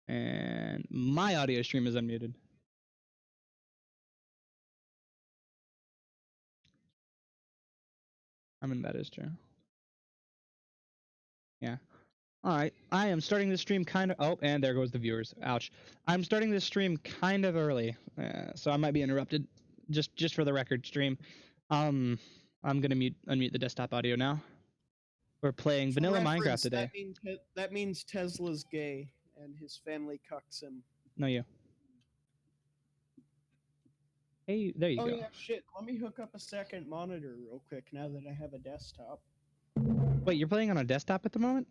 And my audio stream is unmuted. I mean, that is true. Yeah. All right. I am starting this stream kind of... Oh, and there goes the viewers. Ouch. I'm starting this stream kind of early, so I might be interrupted. Just for the record, stream. I'm gonna unmute the desktop audio now. We're playing vanilla Minecraft today. That means Tesla's gay and his family cucks him. No, you. Hey, there you go. Oh yeah, shit. Let me hook up a second monitor real quick now that I have a desktop. Wait, you're playing on a desktop at the moment?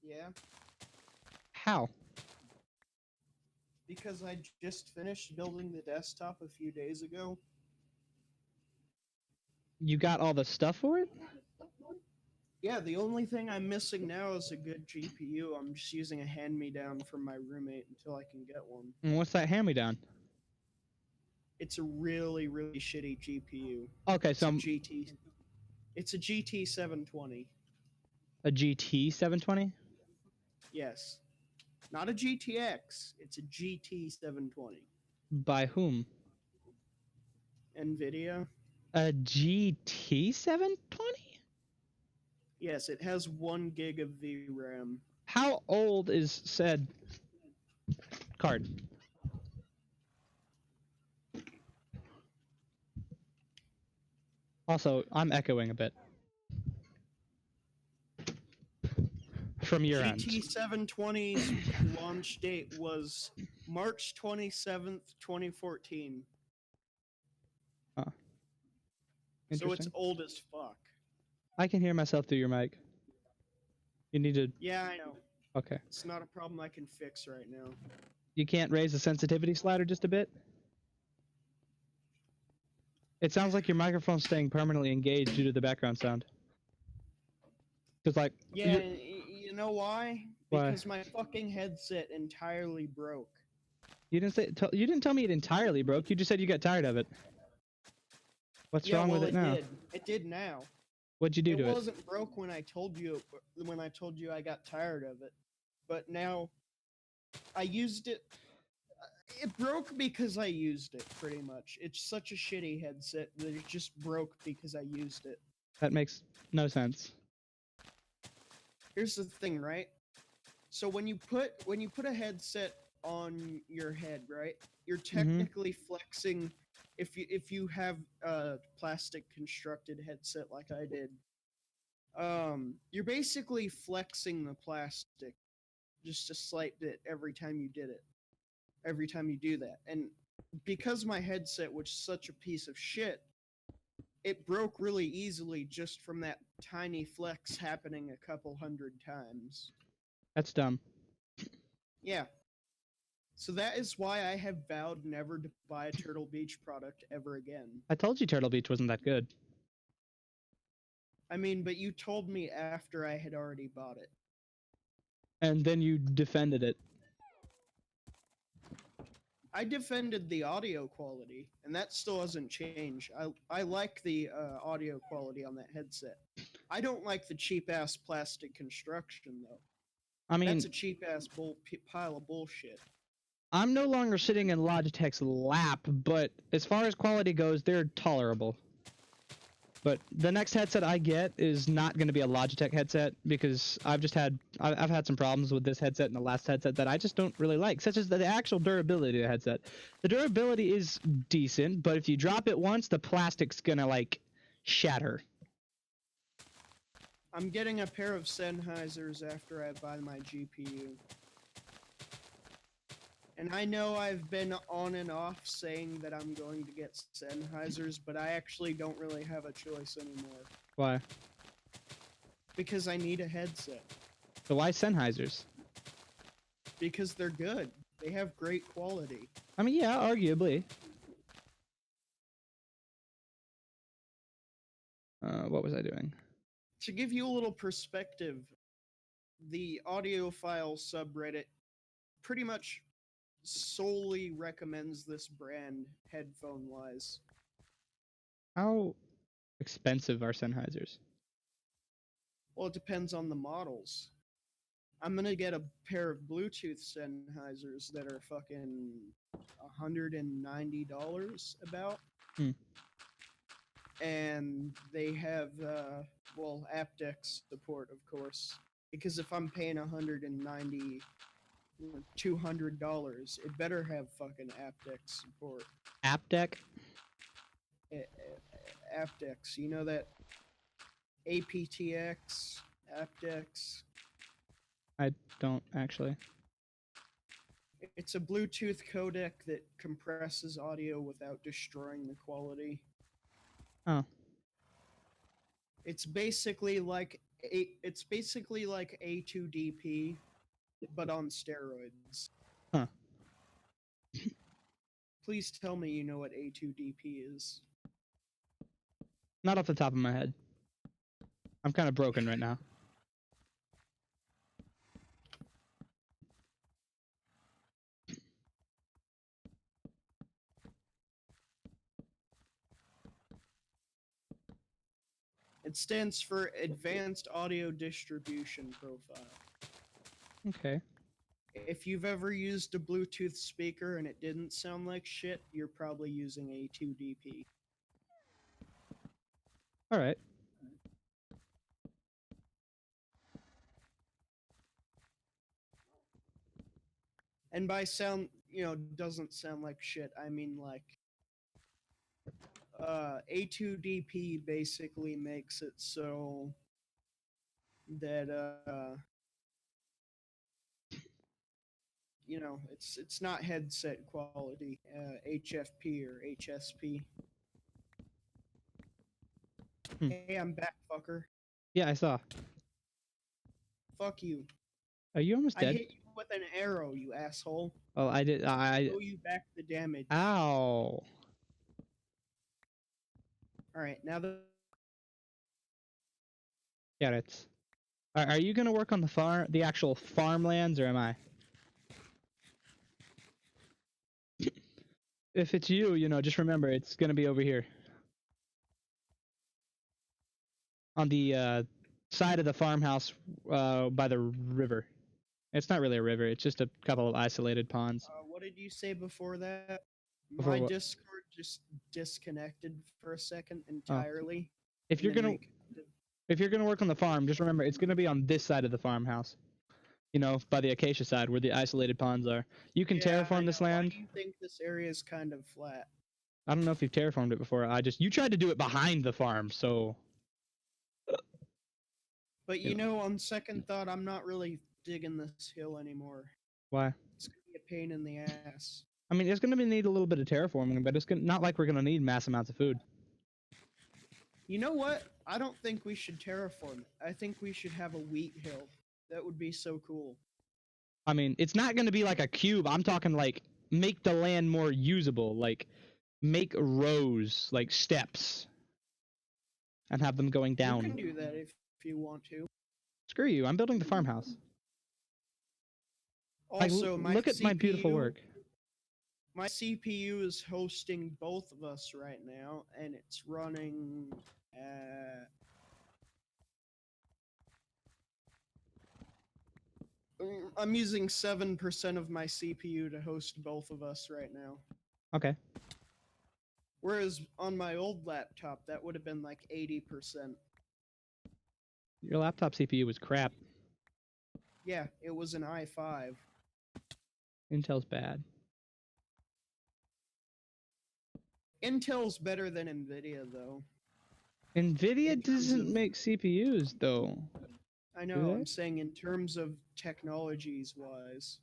Yeah. How? Because I just finished building the desktop a few days ago. You got all the stuff for it? Yeah, the only thing I'm missing now is a good GPU. I'm just using a hand-me-down from my roommate until I can get one. And what's that hand-me-down? It's a really, really shitty GPU. Okay, so it's a GT 720. A GT 720? Yes. Not a GTX. It's a GT 720. By whom? NVIDIA. A GT 720? Yes, it has 1 gig of VRAM. How old is said card? Also, I'm echoing a bit. From your end. GT 720's launch date was March 27th, 2014. Huh. So it's old as fuck. I can hear myself through your mic. You need to... Yeah, I know. Okay. It's not a problem I can fix right now. You can't raise the sensitivity slider just a bit? It sounds like your microphone's staying permanently engaged due to the background sound. Because, like... Yeah, you know why? Why? Because my fucking headset entirely broke. You didn't tell me it entirely broke. You just said you got tired of it. What's wrong with it now? It did now. What'd you do to it? It wasn't broke when I told you I got tired of it. But now I used it. It broke because I used it, pretty much. It's such a shitty headset that it just broke because I used it. That makes no sense. Here's the thing, right? So when you put a headset on your head, right? You're technically flexing. If you have a plastic constructed headset like I did, you're basically flexing the plastic just a slight bit every time you did it. Every time you do that. And because my headset was such a piece of shit, it broke really easily just from that tiny flex happening a couple hundred times. That's dumb. Yeah. So that is why I have vowed never to buy a Turtle Beach product ever again. I told you Turtle Beach wasn't that good. I mean, but you told me after I had already bought it. And then you defended it. I defended the audio quality, and that still hasn't changed. I like the audio quality on that headset. I don't like the cheap-ass plastic construction, though. I mean... That's a cheap-ass pile of bullshit. I'm no longer sitting in Logitech's lap, but as far as quality goes, they're tolerable. But the next headset I get is not going to be a Logitech headset, because I've had some problems with this headset and the last headset that I just don't really like, such as the actual durability of the headset. The durability is decent, but if you drop it once, the plastic's gonna, like, shatter. I'm getting a pair of Sennheisers after I buy my GPU. And I know I've been on and off saying that I'm going to get Sennheisers, but I actually don't really have a choice anymore. Why? Because I need a headset. So why Sennheisers? Because they're good. They have great quality. I mean, yeah, arguably. What was I doing? To give you a little perspective, the audiophile subreddit pretty much solely recommends this brand headphone-wise. How expensive are Sennheisers? Well, it depends on the models. I'm gonna get a pair of Bluetooth Sennheisers that are fucking $190 about. Hmm. And they have well, aptX support, of course. Because if I'm paying $190, $200, it better have fucking aptX support. App deck? aptX, you know that aptX, aptX. I don't actually. It's a Bluetooth codec that compresses audio without destroying the quality. Oh. It's basically like A2DP, but on steroids. Huh. Please tell me you know what A2DP is. Not off the top of my head. I'm kind of broken right now. It stands for Advanced Audio Distribution Profile. Okay. If you've ever used a Bluetooth speaker and it didn't sound like shit, you're probably using A2DP. All right. And by sound, doesn't sound like shit, I mean like A2DP basically makes it so that it's not headset quality, HFP or HSP. Hmm. Hey, I'm back, fucker. Yeah, I saw. Fuck you. Are you almost I dead? hit you with an arrow, you asshole. Oh, I did. I. Owe you back the damage. Ow. Alright, now the Got it. Are you gonna work on the actual farmlands, or am I? If it's you, just remember it's gonna be over here. On the side of the farmhouse by the river. It's not really a river, it's just a couple of isolated ponds. what did you say before that? Before My what? Discord just disconnected for a second entirely. If and you're then gonna reconnected. if you're gonna work on the farm, just remember it's gonna be on this side of the farmhouse. By the acacia side where the isolated ponds are. You can Yeah, I terraform this know. Why land. do you think this area is kind of flat? I don't know if you've terraformed it before. You tried to do it behind the farm, so But You on second thought, I'm not really digging this hill anymore. why? It's gonna be a pain in the ass. I mean, it's gonna need a little bit of terraforming, but not like we're gonna need mass amounts of food. You know what? I don't think we should terraform it. I think we should have a wheat hill. That would be so cool. I mean, it's not gonna be like a cube. I'm talking like make the land more usable, like make rows, like steps, and have them going down. You can do that if you want to. Screw you! I'm building the farmhouse. Also, look at my beautiful work. My CPU is hosting both of us right now, and it's running at... I'm using 7% of my CPU to host both of us right now. Okay. Whereas on my old laptop, that would have been like 80%. Your laptop CPU was crap. Yeah, it was an i5. Intel's bad. Intel's better than Nvidia, though. Nvidia doesn't make CPUs, though. I know, I'm saying in terms of technologies wise.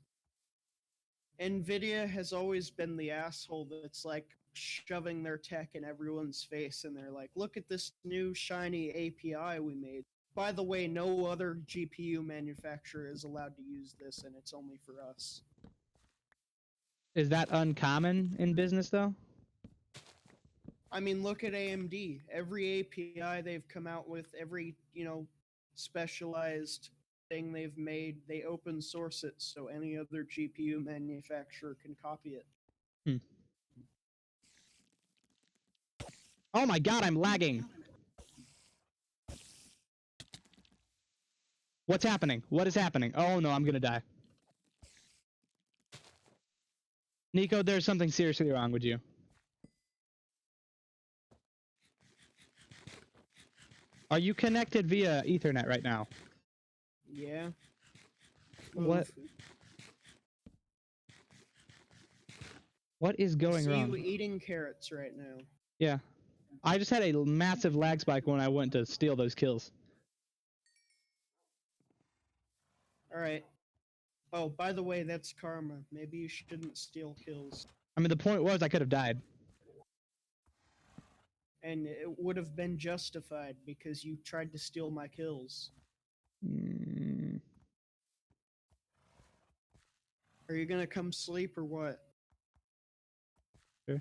Nvidia has always been the asshole that's like shoving their tech in everyone's face, and they're like, look at this new shiny API we made. By the way, no other GPU manufacturer is allowed to use this, and it's only for us. Is that uncommon in business, though? I mean, look at AMD. Every API they've come out with, every, specialized thing they've made, they open source it so any other GPU manufacturer can copy it. Hmm. Oh my god, I'm lagging! What's happening? What is happening? Oh no, I'm gonna die. Nico, there's something seriously wrong with you. Are you connected via Ethernet right now? Yeah. What? Move. What is I going see wrong? you eating carrots right now. Yeah. I just had a massive lag spike when I went to steal those kills. Alright. Oh, by the way, that's karma. Maybe you shouldn't steal kills. I mean, the point was I could have died. And it would have been justified because you tried to steal my kills. Mm, Are you gonna come sleep or what? Sure.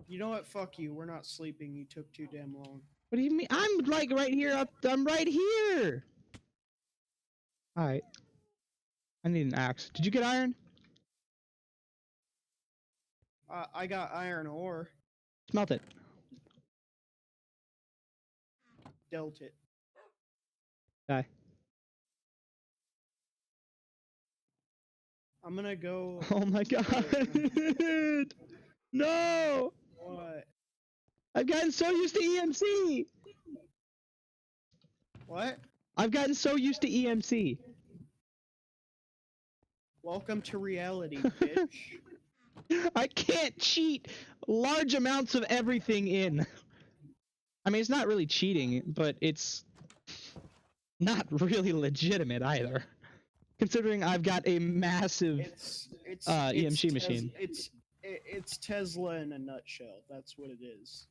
You know what? Fuck you. We're not sleeping. You took too damn long. what do you mean? I'm like right here. I'm right here. All right. I need an axe. Did you get iron? I got iron ore. Smelt it. Dealt it. Die. I'm gonna go. Oh my god. No. What? I've gotten so used to EMC. What? I've gotten so used to EMC. Welcome to reality, bitch. I can't cheat large amounts of everything in. I mean, it's not really cheating, but it's not really legitimate either. Considering I've got a massive It's EMC machine. It's Tesla in a nutshell. That's what it is.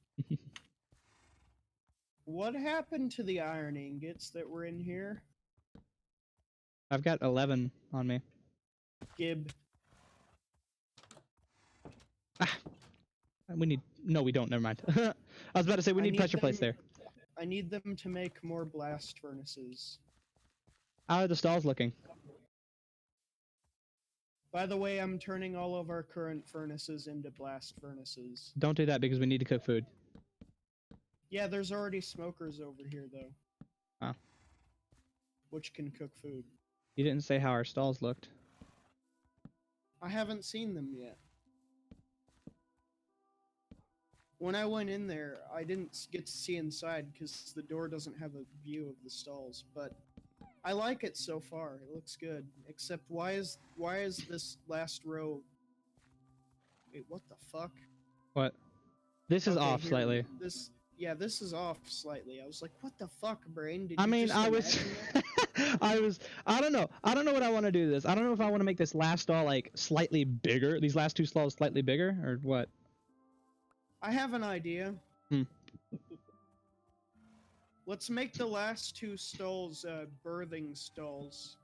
What happened to the iron ingots that were in here? I've got 11 on me. Gib. We need... No, we don't. Never mind. I was about to say we need pressure plates there. I need them to make more blast furnaces. How are the stalls looking? By the way, I'm turning all of our current furnaces into blast furnaces. Don't do that because we need to cook food. Yeah, there's already smokers over here, though. Oh. Which can cook food. You didn't say how our stalls looked. I haven't seen them yet. When I went in there, I didn't get to see inside because the door doesn't have a view of the stalls, but I like it so far. It looks good. Except why is this last row... Wait, what the fuck? What? This is Okay, off here, slightly. This is off slightly. I was like, what the fuck, brain? Did I you mean, just I was... imagine that? I don't know. I don't know what I want to do this. I don't know if I want to make this last stall, like, slightly bigger. These last two stalls slightly bigger, or what? I have an idea. Hmm. Let's make the last two stalls birthing stalls.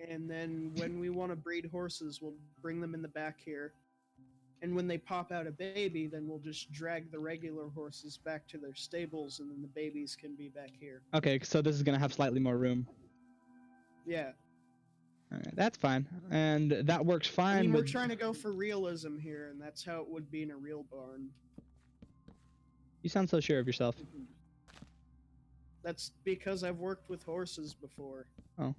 And then when we want to breed horses, we'll bring them in the back here. And when they pop out a baby, then we'll just drag the regular horses back to their stables, and then the babies can be back here. Okay, so this is going to have slightly more room. Yeah. Alright, that's fine. And that works fine. I mean, we're with... trying to go for realism here, and that's how it would be in a real barn. You sound so sure of yourself. That's because I've worked with horses before. Oh.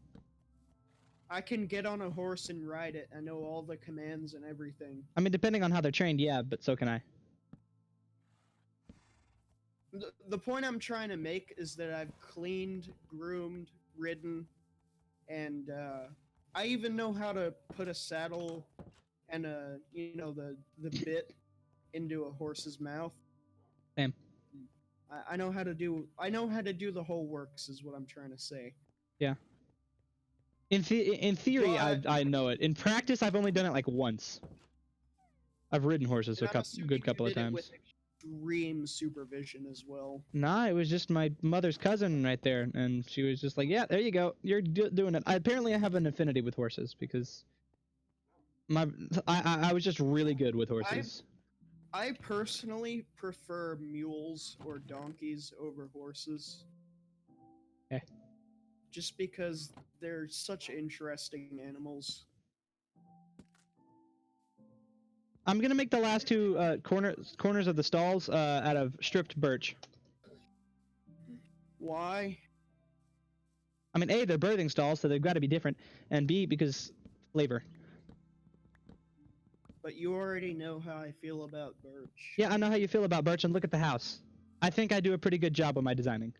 I can get on a horse and ride it. I know all the commands and everything. I mean, depending on how they're trained, yeah, but so can I. The point I'm trying to make is that I've cleaned, groomed, ridden, and I even know how to put a saddle and the bit into a horse's mouth. Same. I know how to do the whole works is what I'm trying to say. Yeah. In theory, But- I know it. In practice, I've only done it like once. I've ridden horses And a I'm assuming good you couple of did it times. with extreme supervision as well. Nah, it was just my mother's cousin right there, and she was just like, "Yeah, there you go. You're doing it." Apparently, I have an affinity with horses because I was just really good with horses. I personally prefer mules or donkeys over horses. Eh. Just because they're such interesting animals. I'm gonna make the last two corners of the stalls out of stripped birch. Why? I mean, A, they're birthing stalls, so they've got to be different, and B, because flavor. But you already know how I feel about birch. Yeah, I know how you feel about birch, and look at the house. I think I do a pretty good job with my designing.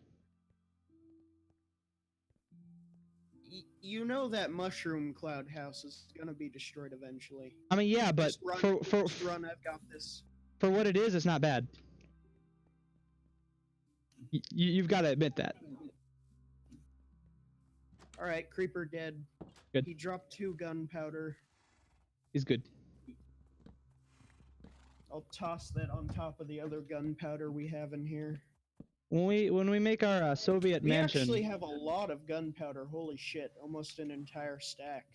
You know that mushroom cloud house is gonna be destroyed eventually. I mean, yeah, but Just run, just run. I've got this. For what it is, it's not bad. You've got to admit that. All right, creeper dead. Good. He dropped 2 gunpowder. He's good. I'll toss that on top of the other gunpowder we have in here. When we make our Soviet We mansion, actually have a lot of gunpowder. Holy shit, almost an entire stack.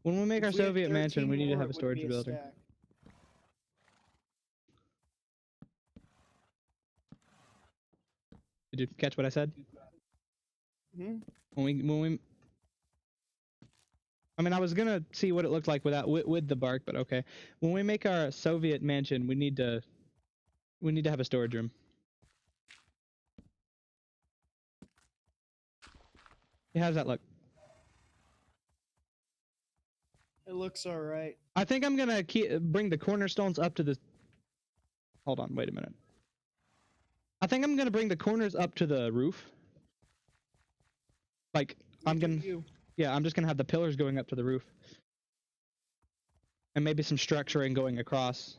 when we make our If we had Soviet mansion, 13 we need to more, have a it would storage be a building. stack. Did you catch what I said? Hmm? When we I mean, I was gonna see what it looked like with the bark, but okay. When we make our Soviet mansion, we need to have a storage room. Yeah, how's that look? It looks alright. I think I'm gonna bring the cornerstones up to the. Hold on, wait a minute. I think I'm gonna bring the corners up to the roof. Like yeah, I'm just gonna have the pillars going up to the roof, and maybe some structuring going across.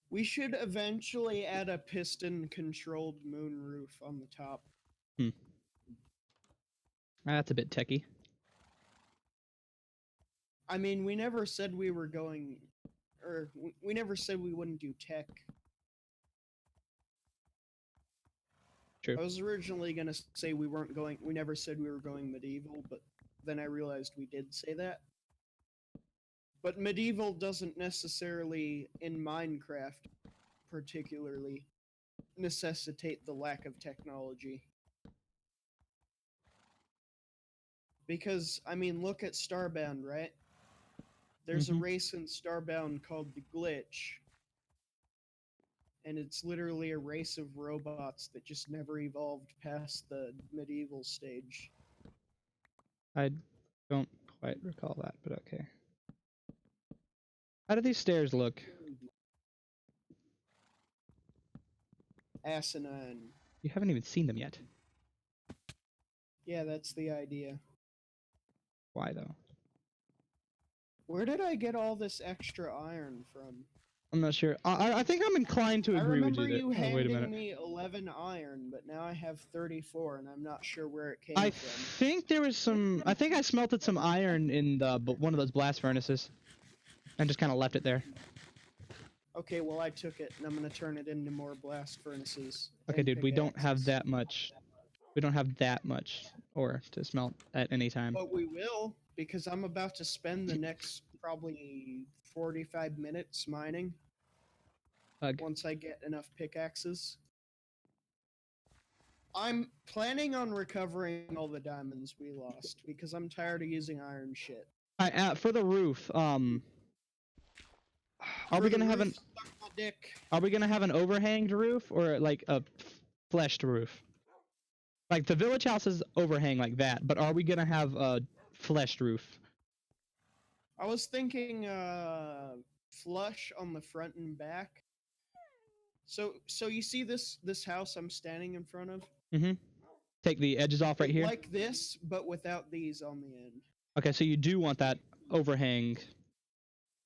We should eventually add a piston-controlled moon roof on the top. That's a bit techie. I mean, we never said we were going, or we never said we wouldn't do tech. True. I was originally gonna say we never said we were going medieval, but then I realized we did say that. But medieval doesn't necessarily, in Minecraft particularly, necessitate the lack of technology. Because, I mean, look at Starbound, right? There's a race in Starbound called the Glitch, and it's literally a race of robots that just never evolved past the medieval stage. I don't quite recall that, but okay. How do these stairs look? Asinine. You haven't even seen them yet. Yeah, that's the idea. Why though? Where did I get all this extra iron from? I'm not sure. I think I'm inclined to agree with you. I remember you wait a handing minute. me 11 iron, but now I have 34, and I'm not sure where it came I from. think there was some. I think I smelted some iron in one of those blast furnaces, and just kind of left it there. Okay, well I took it, and I'm gonna turn it into more blast furnaces. Okay, and dude, we don't have pickaxes. that much. We don't have that much ore to smelt at any time. But we will, because I'm about to spend the next probably 45 minutes mining. Once I get enough pickaxes. I'm planning on recovering all the diamonds we lost, because I'm tired of using iron shit. For the roof, are we gonna have an overhanged roof or like a fleshed roof? Like the village houses overhang like that, but are we gonna have a fleshed roof? I was thinking flush on the front and back. So you see this house I'm standing in front of? Mm-hmm. Take the edges off right here? Like this, but without these on the end. Okay, so you do want that overhang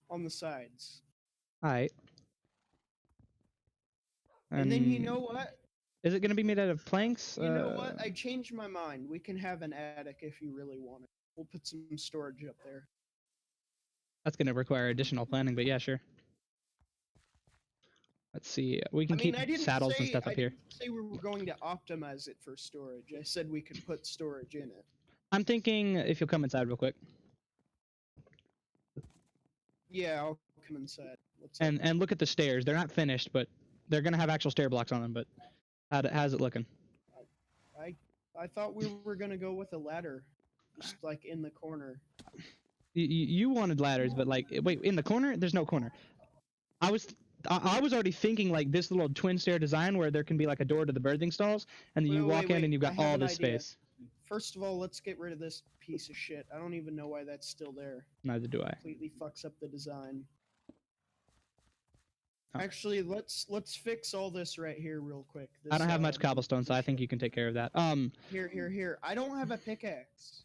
on the sides. Alright. And then you know what? Is it going to be made out of planks? You know what? I changed my mind. We can have an attic if you really want it. We'll put some storage up there. That's going to require additional planning, but yeah, sure. Let's see. We can keep saddles and stuff up here. I didn't say we were going to optimize it for storage. I said we could put storage in it. I'm thinking if you'll come inside real quick. Yeah, I'll come inside. And look at the stairs. They're not finished, but they're going to have actual stair blocks on them, but how's it looking? I thought we were going to go with a ladder, just like in the corner. You wanted ladders, but like, wait, in the corner? There's no corner. I was already thinking like this little twin stair design where there can be like a door to the birthing stalls, and then you walk in and you've I got have all an this idea. space. First of all, let's get rid of this piece of shit. I don't even know why that's still there. Neither do I. Completely fucks up the design. Oh. Actually, let's fix all this right here real quick. This, I don't have much cobblestone, so I think you can take care of that. Here. I don't have a pickaxe.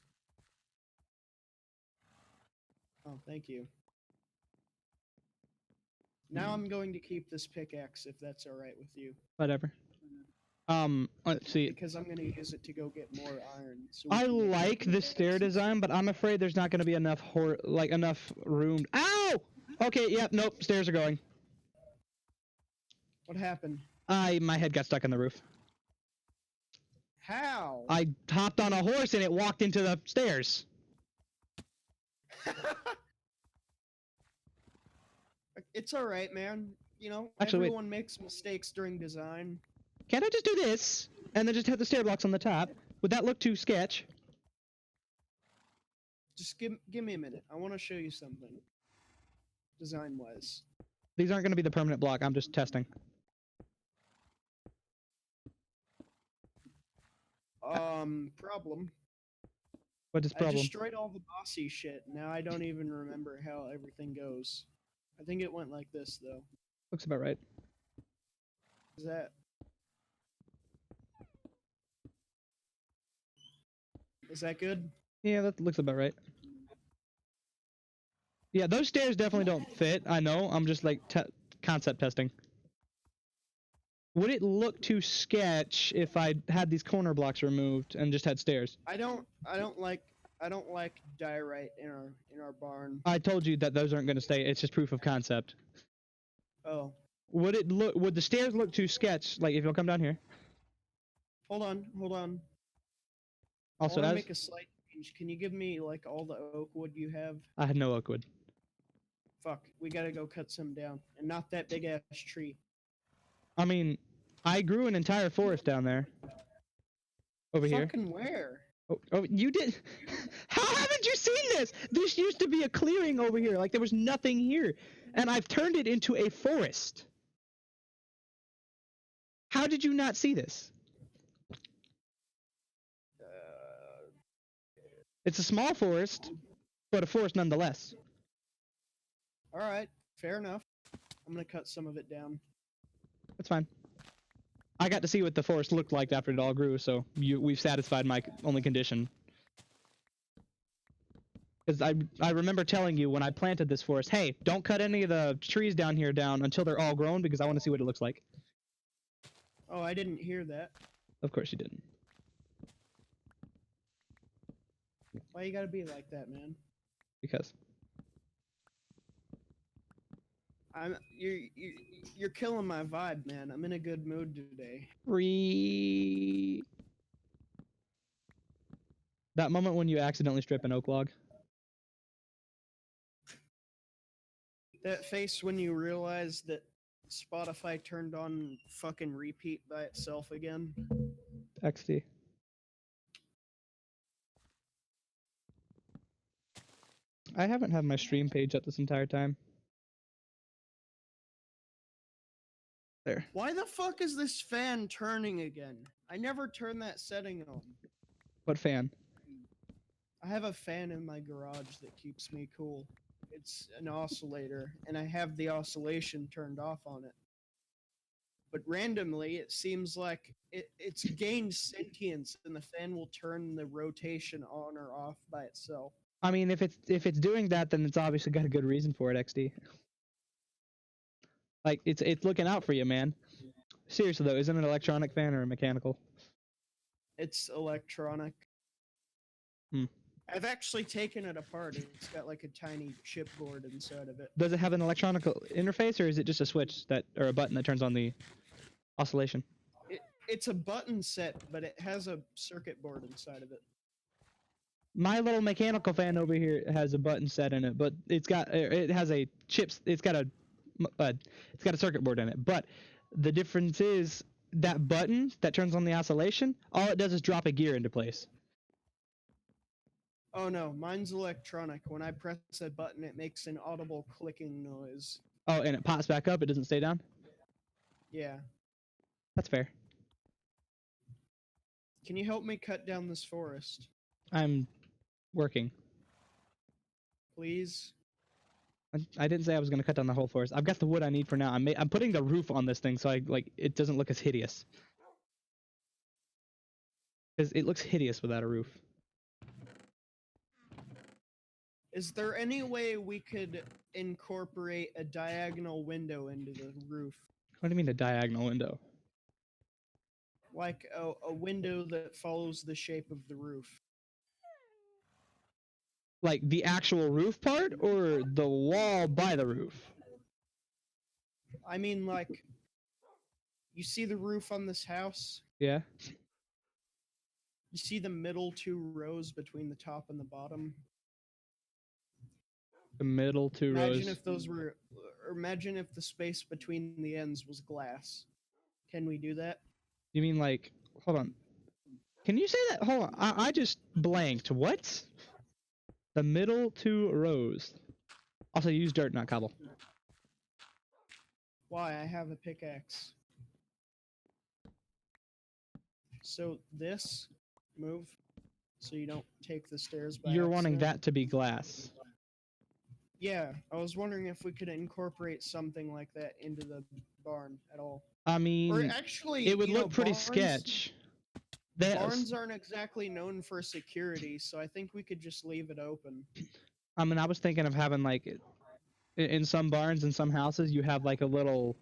Oh, thank you. Now I'm going to keep this pickaxe if that's all right with you. Whatever. Let's see. Because I'm gonna use it to go get more iron. So I like the stair design, but I'm afraid there's not going to be enough enough room. Ow! Okay, yep, nope. Stairs are going. What happened? My head got stuck on the roof. How? I hopped on a horse and it walked into the stairs. It's all right, man. You know, Actually, everyone makes mistakes during design. Can't I just do this and then just have the stair blocks on the top? Would that look too sketch? Just give me a minute. I want to show you something. Design-wise. These aren't going to be the permanent block. I'm just testing. Problem. What is problem? I destroyed all the bossy shit. Now I don't even remember how everything goes. I think it went like this, though. Looks about right. Is that... Is that good? Yeah, that looks about right. Yeah, those stairs definitely don't fit. I know. I'm just like concept testing. Would it look too sketch if I had these corner blocks removed and just had stairs? I don't like diorite in our barn. I told you that those aren't going to stay. It's just proof of concept. Oh. Would the stairs look too sketch? Like if you'll come down here. Hold on. Also, I want to make a slight change. Can you give me like all the oak wood you have? I had no oak wood. Fuck, we gotta go cut some down, and not that big ass tree. I mean, I grew an entire forest down there. Over here. Fucking where? Oh, you did? How haven't you seen this? This used to be a clearing over here. Like there was nothing here, and I've turned it into a forest. How did you not see this? It's a small forest, but a forest nonetheless. Alright, fair enough. I'm gonna cut some of it down. That's fine. I got to see what the forest looked like after it all grew, so we've satisfied my only condition. Because I remember telling you when I planted this forest, hey, don't cut any of the trees down here down until they're all grown because I want to see what it looks like. Oh, I didn't hear that. Of course you didn't. Why you gotta be like that, man? Because. You're killing my vibe, man. I'm in a good mood today. That moment when you accidentally strip an oak log. That face when you realize that Spotify turned on fucking repeat by itself again. XD. I haven't had my stream page up this entire time. There. Why the fuck is this fan turning again? I never turn that setting on. What fan? I have a fan in my garage that keeps me cool. It's an oscillator, and I have the oscillation turned off on it. But randomly, it seems like it's gained sentience, and the fan will turn the rotation on or off by itself. I mean, if it's doing that, then it's obviously got a good reason for it, XD. Like, it's looking out for you, man. Seriously, though, isn't it an electronic fan or a mechanical? It's electronic. I've actually taken it apart. It's got like a tiny chipboard inside of it. Does it have an electronic interface, or is it just a switch or a button that turns on the oscillation? It's a button set, but it has a circuit board inside of it. My little mechanical fan over here has a button set in it, but it has a chips. It's got a circuit board in it. But the difference is that button that turns on the oscillation, all it does is drop a gear into place. Oh no, mine's electronic. When I press a button, it makes an audible clicking noise. Oh, and it pops back up. It doesn't stay down. Yeah. That's fair. Can you help me cut down this forest, I'm working. please? I didn't say I was gonna cut down the whole forest. I've got the wood I need for now. I'm putting the roof on this thing so it doesn't look as hideous. Because it looks hideous without a roof. Is there any way we could incorporate a diagonal window into the roof? What do you mean a diagonal window? Like a window that follows the shape of the roof. Like the actual roof part or the wall by the roof? I mean, like, you see the roof on this house? Yeah. You see the middle 2 rows between the top and the bottom? The middle 2 Imagine rows. if those were, or imagine if the space between the ends was glass. Can we do that? You mean like, hold on. Can you say that? Hold on. I just blanked. What? The middle 2 rows. Also use dirt, not cobble. Why? I have a pickaxe. So this, move, so you don't take the stairs by You're wanting accident. that to be glass. Yeah, I was wondering if we could incorporate something like that into the barn at all. I Or mean, actually, it would you know, look pretty barns- sketch. Barns aren't exactly known for security, so I think we could just leave it open. I mean, I was thinking of having like, in some barns and some houses, you have like a little,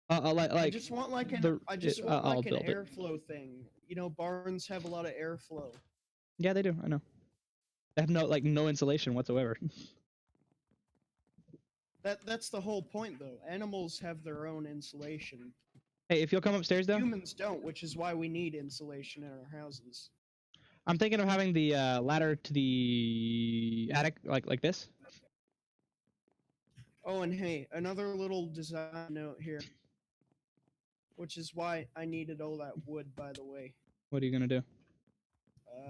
I just want like an I'll build it. airflow thing. You know, barns have a lot of airflow. Yeah, they do. I know. They have no insulation whatsoever. That's the whole point, though. Animals have their own insulation. Hey, if you'll come upstairs though, Humans don't, which is why we need insulation in our houses. I'm thinking of having the ladder to the attic like this. Oh, and hey, another little design note here, which is why I needed all that wood, by the way. What are you gonna do?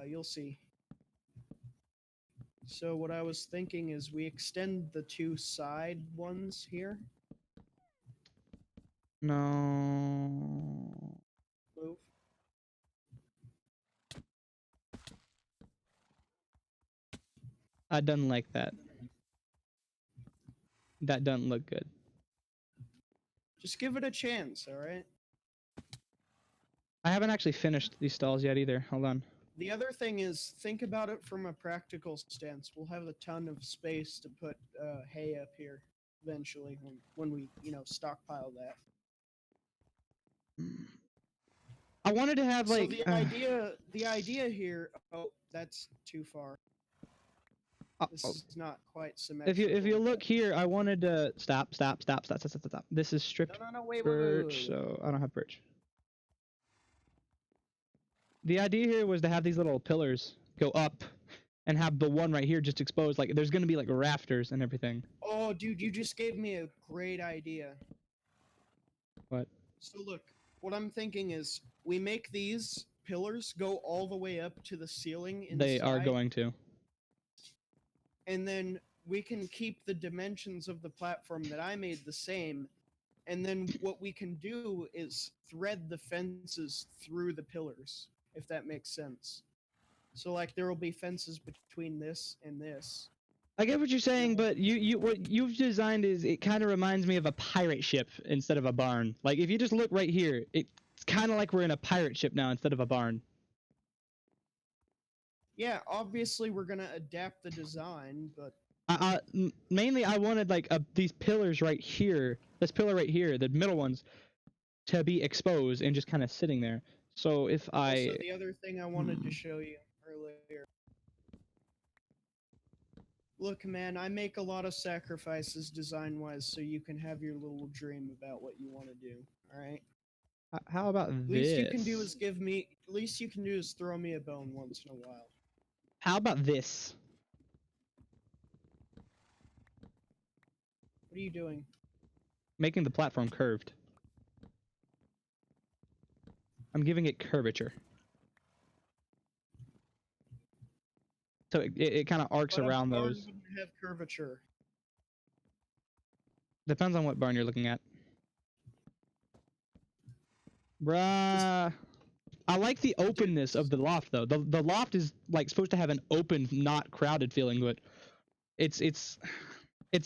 You'll see. So what I was thinking is we extend the 2 side ones here. No. Move. I doesn't like that. That doesn't look good. Just give it a chance, alright? I haven't actually finished these stalls yet either. Hold on. The other thing is, think about it from a practical stance. We'll have a ton of space to put hay up here eventually when we, you know, stockpile that. I wanted to have like. So the idea here. Oh, that's too far. This is not quite symmetrical. If you look here, I wanted to stop. This is stripped No, wait. birch, so I don't have birch. The idea here was to have these little pillars go up and have the one right here just exposed. Like there's gonna be like rafters and everything. Oh, dude, you just gave me a great idea. What? So look, what I'm thinking is we make these pillars go all the way up to the ceiling inside. They are going to. And then we can keep the dimensions of the platform that I made the same. And then what we can do is thread the fences through the pillars, if that makes sense. So like there will be fences between this and this. I get what you're saying, but what you've designed is it kind of reminds me of a pirate ship instead of a barn. Like if you just look right here, it's kind of like we're in a pirate ship now instead of a barn. Yeah, obviously we're gonna adapt the design, but mainly I wanted like these pillars right here, this pillar right here, the middle ones, to be exposed and just kind of sitting there. So if also the other thing I wanted to show you earlier. Look, man, I make a lot of sacrifices design-wise, so you can have your little dream about what you want to do. All right. How about this? Least you can do is least you can do is throw me a bone once in a while. How about this? What are you doing? Making the platform curved. I'm giving it curvature. So it kind of arcs But around a barn those. wouldn't have curvature. Depends on what barn you're looking at. Bruh. I like the openness of the loft though. The loft is like supposed to have an open, not crowded feeling, but it's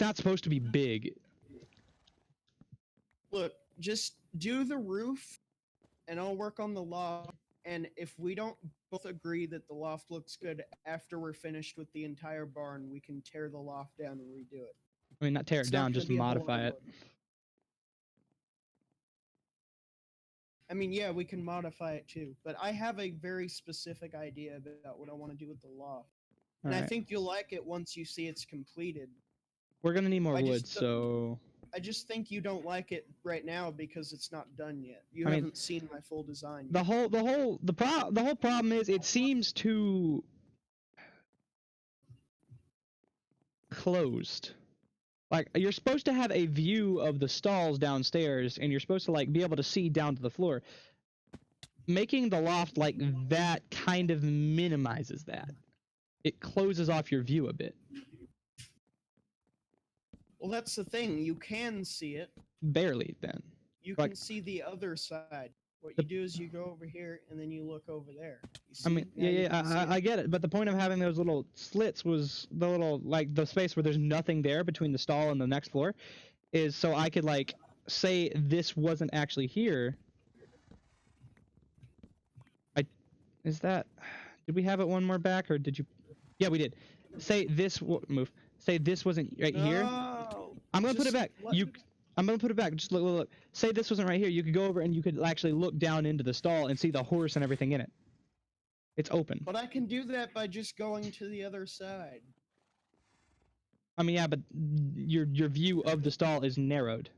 not supposed to be big. Look, just do the roof, and I'll work on the loft. And if we don't both agree that the loft looks good after we're finished with the entire barn, we can tear the loft down and redo it. I mean, not tear It's it not down, gonna just be a whole lot of modify it. wood. I mean, yeah, we can modify it too, but I have a very specific idea about what I want to do with the loft. And I Alright. think you'll like it once you see it's completed. We're gonna need more I wood, just so I just think you don't like it right now because it's not done yet. You I mean, haven't seen my full design the yet. whole problem is it seems too closed. Like, you're supposed to have a view of the stalls downstairs, and you're supposed to like be able to see down to the floor. Making the loft like that kind of minimizes that. It closes off your view a bit. Well, that's the thing. You can see it. Barely, then. You Like- can see the other side. What The- you do is you go over here and then you look over there. You see? I mean, Now you yeah, can see it. I get it, but the point of having those little slits was the little, like, the space where there's nothing there between the stall and the next floor, is so I could, like, say this wasn't actually here. Is that, did we have it one more back, or did you, yeah, we did. Say this, move, say this wasn't right here. No. I'm gonna put it Just back. let- I'm gonna put it back. Just look. Say this wasn't right here. You could go over and you could actually look down into the stall and see the horse and everything in it. It's open. But I can do that by just going to the other side. I mean, yeah, but your view of the stall is narrowed.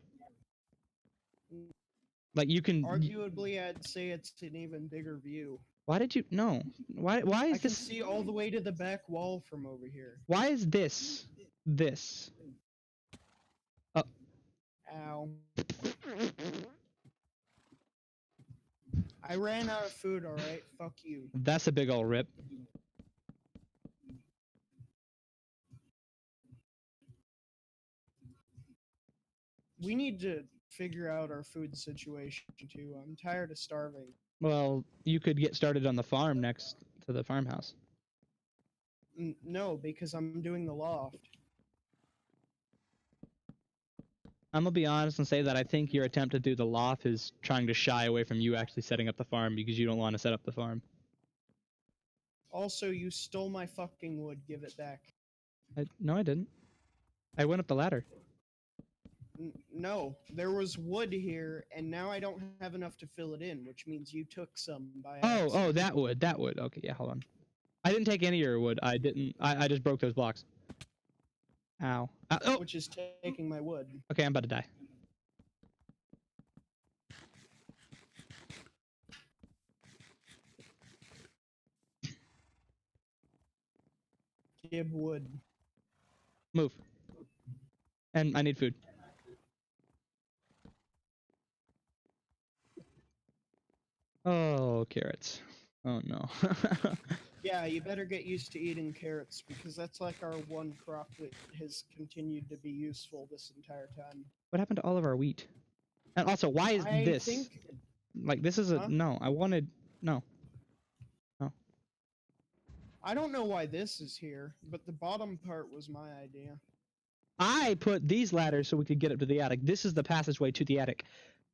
Like you can. Arguably, I'd say it's an even bigger view. Why did you? No. Why I is can this? see all the way to the back wall from over here. Why is this? This? Ow. I ran out of food, alright? Fuck you. That's a big ol' rip. We need to figure out our food situation too. I'm tired of starving. Well, you could get started on the farm next to the farmhouse. No, because I'm doing the loft. I'm gonna be honest and say that I think your attempt to do the loft is trying to shy away from you actually setting up the farm because you don't want to set up the farm. Also, you stole my fucking wood. Give it back. No, I didn't. I went up the ladder. No, there was wood here, and now I don't have enough to fill it in, which means you took some by accident. Oh, that wood. Okay, yeah, hold on. I didn't take any of your wood. I just broke those blocks. Ow. Oh! Which is taking my wood. Okay, I'm about to die. Give wood. Move. And I need food. Oh, carrots. Oh no. Yeah, you better get used to eating carrots, because that's like our one crop that has continued to be useful this entire time. What happened to all of our wheat? And also, why is I this? think Like, this is a... Huh? No, I wanted... No. I don't know why this is here, but the bottom part was my idea. I put these ladders so we could get up to the attic. This is the passageway to the attic.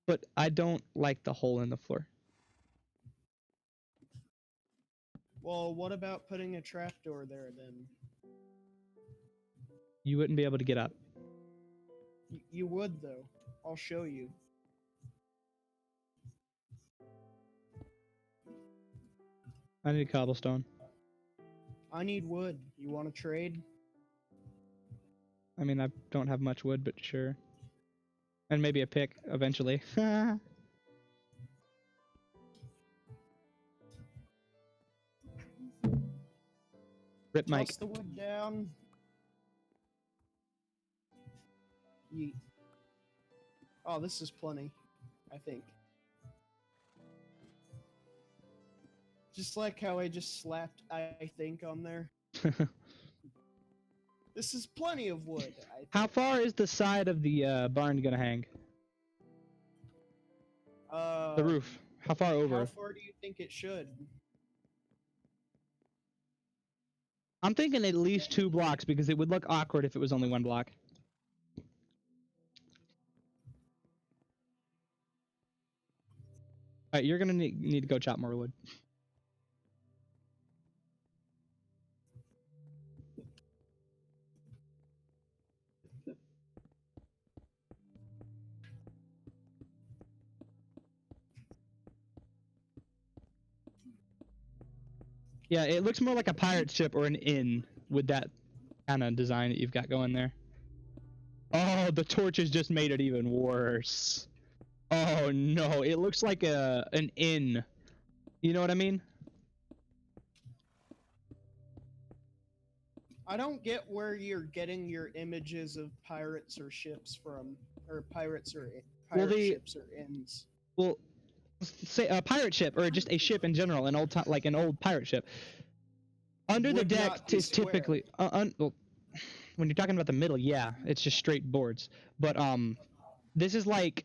But I don't like the hole in the floor. Well, what about putting a trapdoor there then? You wouldn't be able to get up. You would though. I'll show you. I need cobblestone. I need wood. You want to trade? I mean, I don't have much wood, but sure. And maybe a pick, eventually. Rip Mike. Toss the wood down. Yeet. Oh, this is plenty, I think. Just like how I just slapped I think on there. This is plenty of wood. How far is the side of the barn gonna hang? The roof. How far over? How far do you think it should? I'm thinking at least 2 blocks because it would look awkward if it was only 1 block. Alright, you're gonna need to go chop more wood. Yeah, it looks more like a pirate ship or an inn with that kind of design that you've got going there. Oh, the torches just made it even worse. Oh no, it looks like an inn. You know what I mean? I don't get where you're getting your images of pirates or ships from, or pirates or ships or inns. Well, say a pirate ship or just a ship in general, an old like an old pirate ship. Under the deck is typically well, when you're talking about the middle, yeah, it's just straight boards. But this is like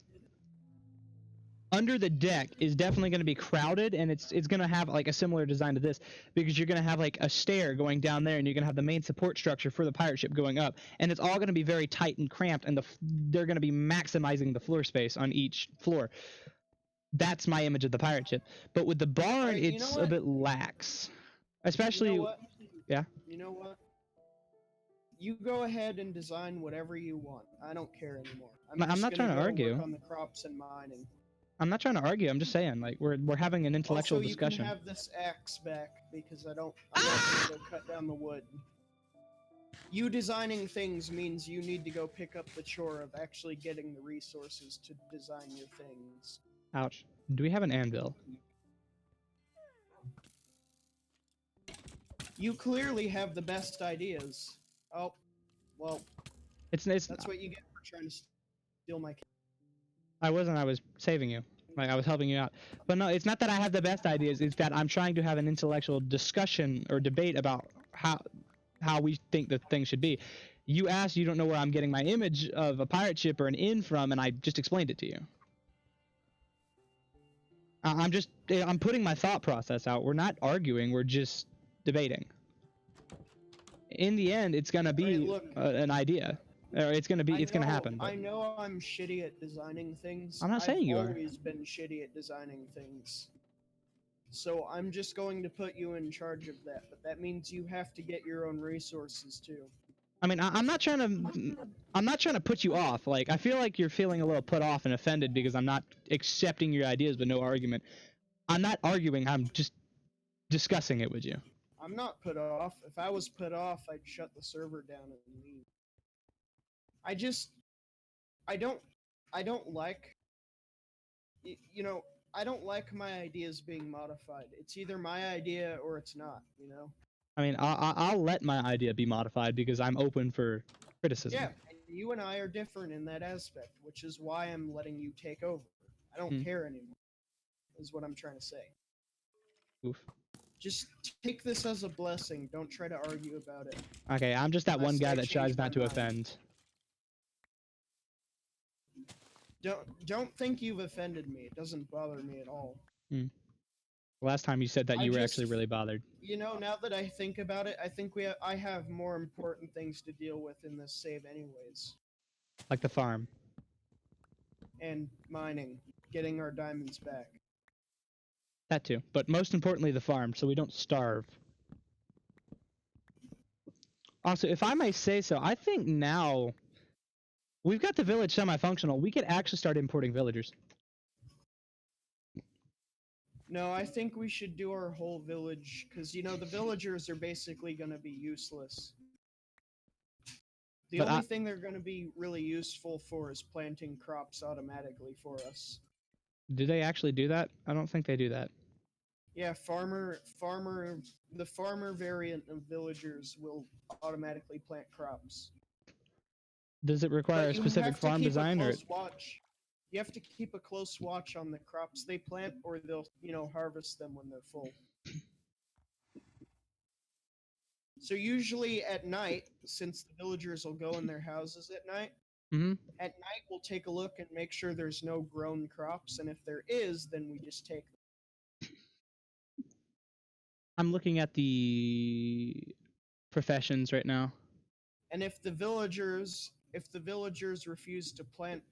under the deck is definitely going to be crowded, and it's going to have like a similar design to this because you're going to have like a stair going down there, and you're going to have the main support structure for the pirate ship going up, and it's all going to be very tight and cramped, and they're going to be maximizing the floor space on each floor. That's my image of the pirate ship. But with the barn, Right, it's a bit lax, especially. You know what? Yeah. You know what? You go ahead and design whatever you want. I don't care anymore. I'm not trying to argue. Work on the crops and mining. I'm not trying to argue. I'm just saying, like, we're having an intellectual discussion. Also, you can have this axe back because I'm not going to cut down the wood. You designing things means you need to go pick up the chore of actually getting the resources to design your things. Ouch. Do we have an anvil? You clearly have the best ideas. Oh, well, it's that's what you get for trying to steal my... I wasn't. I was saving you. Like, I was helping you out. But no, it's not that I have the best ideas. It's that I'm trying to have an intellectual discussion or debate about how we think the thing should be. You asked, you don't know where I'm getting my image of a pirate ship or an inn from, and I just explained it to you. I'm putting my thought process out. We're not arguing. We're just debating. In the end, it's gonna be an idea. Or it's gonna happen. But I know I'm shitty at designing things. I'm not saying you are. I've always been shitty at designing things. So I'm just going to put you in charge of that, but that means you have to get your own resources too. I mean, I'm not trying to put you off. Like, I feel like you're feeling a little put off and offended because I'm not accepting your ideas with no argument. I'm not arguing. I'm just discussing it with you. I'm not put off. If I was put off, I'd shut the server down and leave. I don't like, you know, I don't like my ideas being modified. It's either my idea or it's not, you know? I mean, I'll let my idea be modified because I'm open for criticism. Yeah, and you and I are different in that aspect, which is why I'm letting you take over. I don't care anymore, is what I'm trying to say. Oof. Just take this as a blessing. Don't try to argue about it. Okay, I'm just that one guy that tries not to offend. Don't think you've offended me. It doesn't bother me at all. Last time you said that you were actually really bothered. You know, now that I think about it, I think I have more important things to deal with in this save anyways. Like the farm. And mining. Getting our diamonds back. That too. But most importantly, the farm, so we don't starve. Also, if I may say so, I think now we've got the village semi-functional. We could actually start importing villagers. No, I think we should do our whole village, because, you know, the villagers are basically going to be useless. The only thing they're going to be really useful for is planting crops automatically for us. Do they actually do that? I don't think they do that. Yeah, the farmer variant of villagers will automatically plant crops. Does it require a specific farm design, or? You have to keep a close watch on the crops they plant, or they'll, you know, harvest them when they're full. So usually at night, since the villagers will go in their houses at night, Mm-hmm. at night we'll take a look and make sure there's no grown crops, and if there is, then we just take them. I'm looking at the professions right now. And if the villagers refuse to plant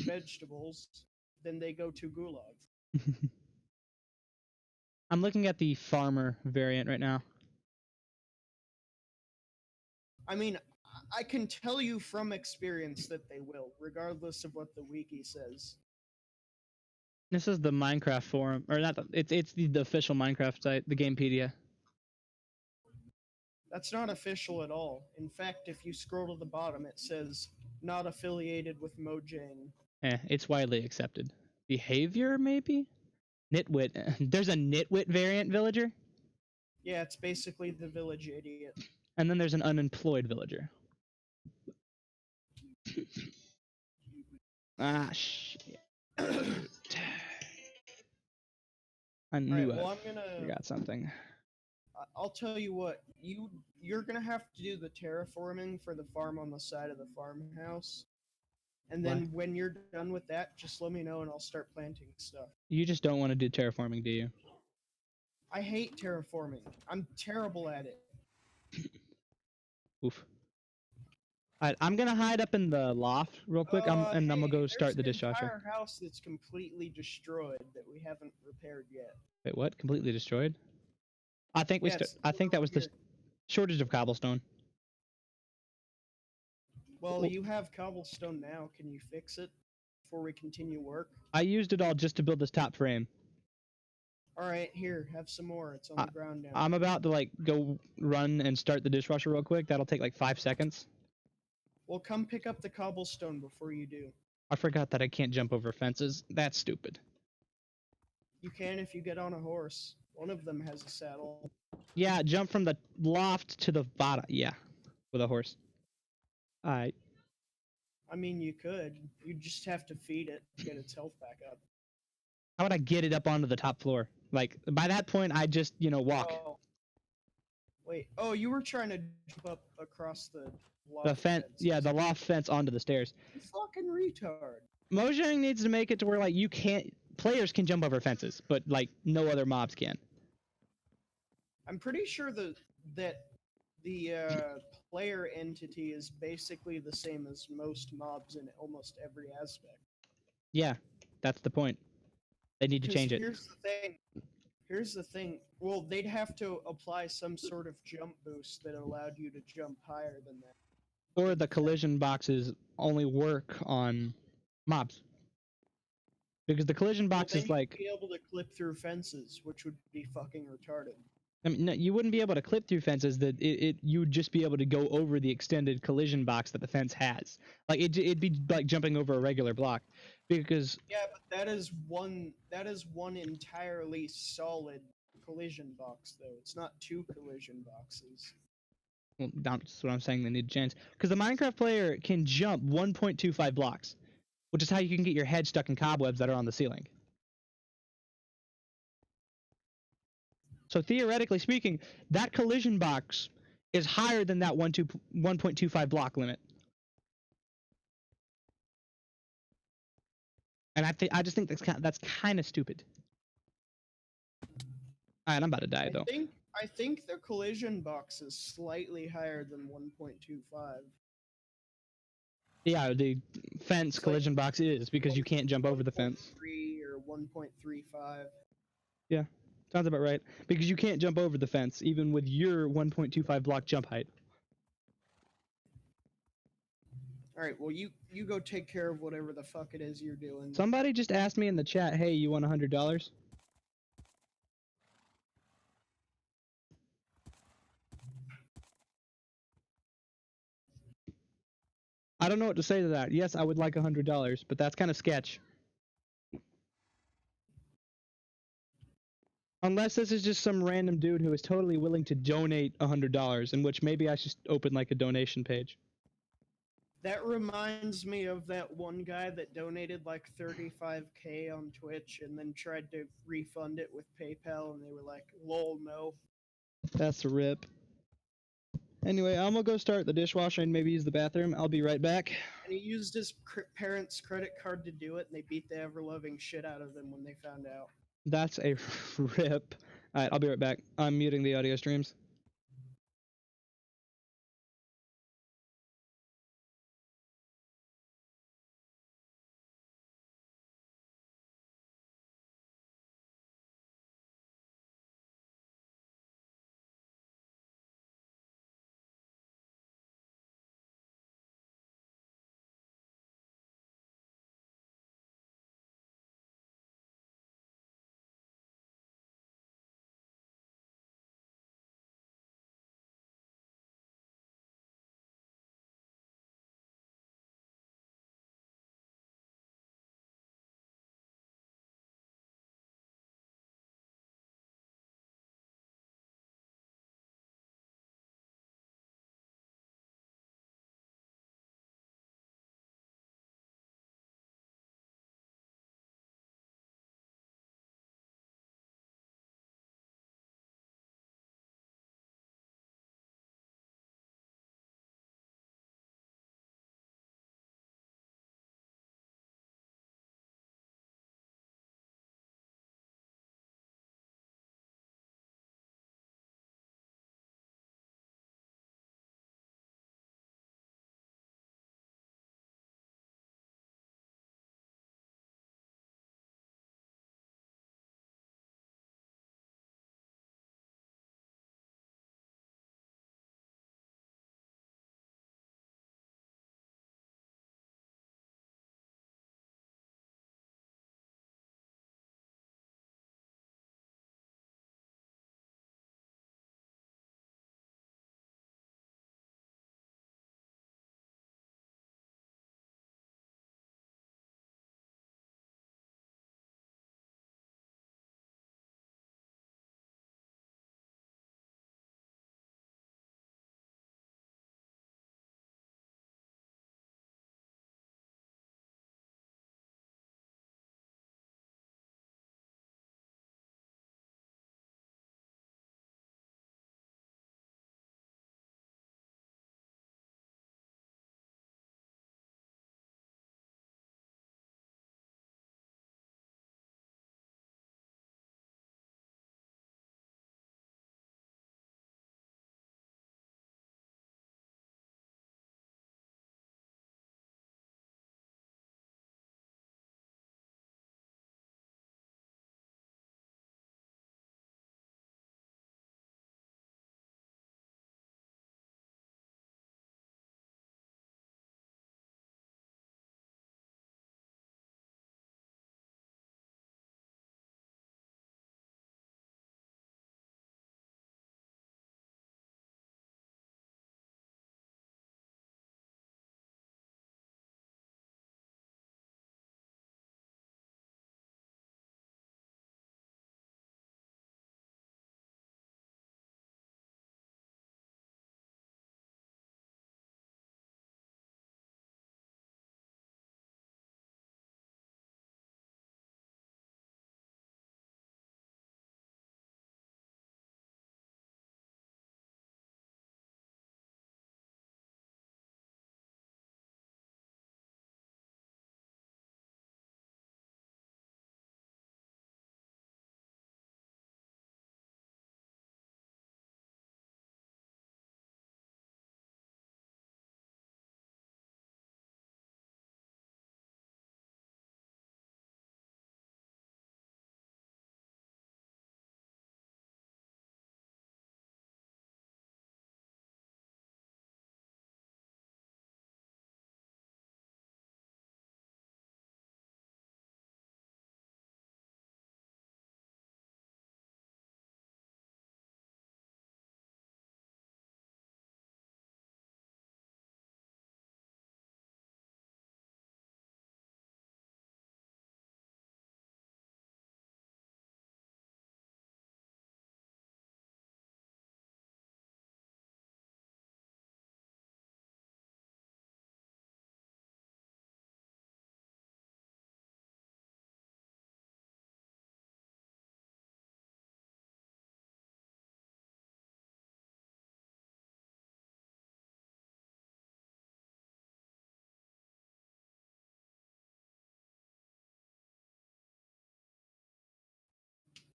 vegetables, then they go to gulag. I'm looking at the farmer variant right now. I mean, I can tell you from experience that they will, regardless of what the wiki says. This is the Minecraft forum, or not? It's the official Minecraft site, the Gamepedia. That's not official at all. In fact, if you scroll to the bottom, it says not affiliated with Mojang. It's widely accepted. Behavior, maybe? Nitwit. There's a Nitwit variant villager, Yeah, it's basically the village idiot. and then there's an unemployed villager. Ah, shit. I knew Alright, well, I forgot something. I'll tell you what, you're gonna have to do the terraforming for the farm on the side of the farmhouse. And then when you're done with that, just let me know and I'll start planting stuff. You just don't want to do terraforming, do you? I hate terraforming. I'm terrible at it. Oof. Alright, I'm gonna hide up in the loft real quick, and I'm gonna go start the dishwasher. There's an entire house that's completely destroyed that we haven't repaired yet. Wait, what? Completely destroyed? I think I think that was the shortage of cobblestone. Well, you have cobblestone now. Can you fix it before we continue work? I used it all just to build this top frame. Alright, here, have some more. It's on the ground now. I'm about to like go run and start the dishwasher real quick. That'll take like 5 seconds. Well, come pick up the cobblestone before you do. I forgot that I can't jump over fences. That's stupid. You can if you get on a horse. One of them has a saddle. Yeah, jump from the loft to the bottom. Yeah, with a horse. Alright. I mean, you could. You just have to feed it to get its health back up. How would I get it up onto the top floor? Like, by that point, I just, walk. Oh. Wait. Oh, you were trying to jump up across the loft The fence. Yeah, the loft fence onto the stairs. You fucking retard. Mojang needs to make it to where, like, players can jump over fences, but, like, no other mobs can. I'm pretty sure that the player entity is basically the same as most mobs in almost every aspect. Yeah, that's the point. They need to change it. Here's the thing. Well, they'd have to apply some sort of jump boost that allowed you to jump higher than that. Or the collision boxes only work on mobs. Because the collision box is like... You'd be able to clip through fences, which would be fucking retarded. I mean, no, you wouldn't be able to clip through fences. That you would just be able to go over the extended collision box that the fence has. Like it'd be like jumping over a regular block, because yeah, but that is one entirely solid collision box though. It's not two collision boxes. Well, that's what I'm saying. They need to change, because the Minecraft player can jump 1.25 blocks, which is how you can get your head stuck in cobwebs that are on the ceiling. So theoretically speaking, that collision box is higher than that 1.25 block limit. And I just think that's kind of stupid. All right, I'm about to die though. I think the collision box is slightly higher than 1.25. Yeah, the fence collision box is, because you can't jump over the fence. 3 or 1.35. Yeah. Sounds about right. Because you can't jump over the fence, even with your 1.25 block jump height. Alright, well, you go take care of whatever the fuck it is you're doing. Somebody just asked me in the chat, hey, you want $100? I don't know what to say to that. Yes, I would like $100, but that's kind of sketch. Unless this is just some random dude who is totally willing to donate $100, in which maybe I should open like a donation page. That reminds me of that one guy that donated like 35K on Twitch and then tried to refund it with PayPal and they were like, lol, no. That's a rip. Anyway, I'm gonna go start the dishwasher and maybe use the bathroom. I'll be right back. And he used his parents' credit card to do it, and they beat the ever-loving shit out of them when they found out. That's a rip. Alright, I'll be right back. I'm muting the audio streams.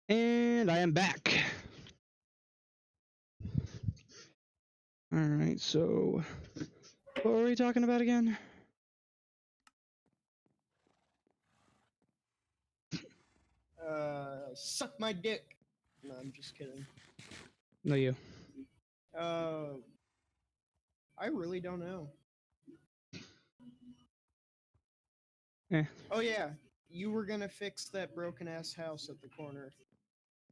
And I am back. Alright, so what were we talking about again? Suck my dick. No, I'm just kidding. No, you. I really don't know. Eh, Oh yeah, you were gonna fix that broken ass house at the corner.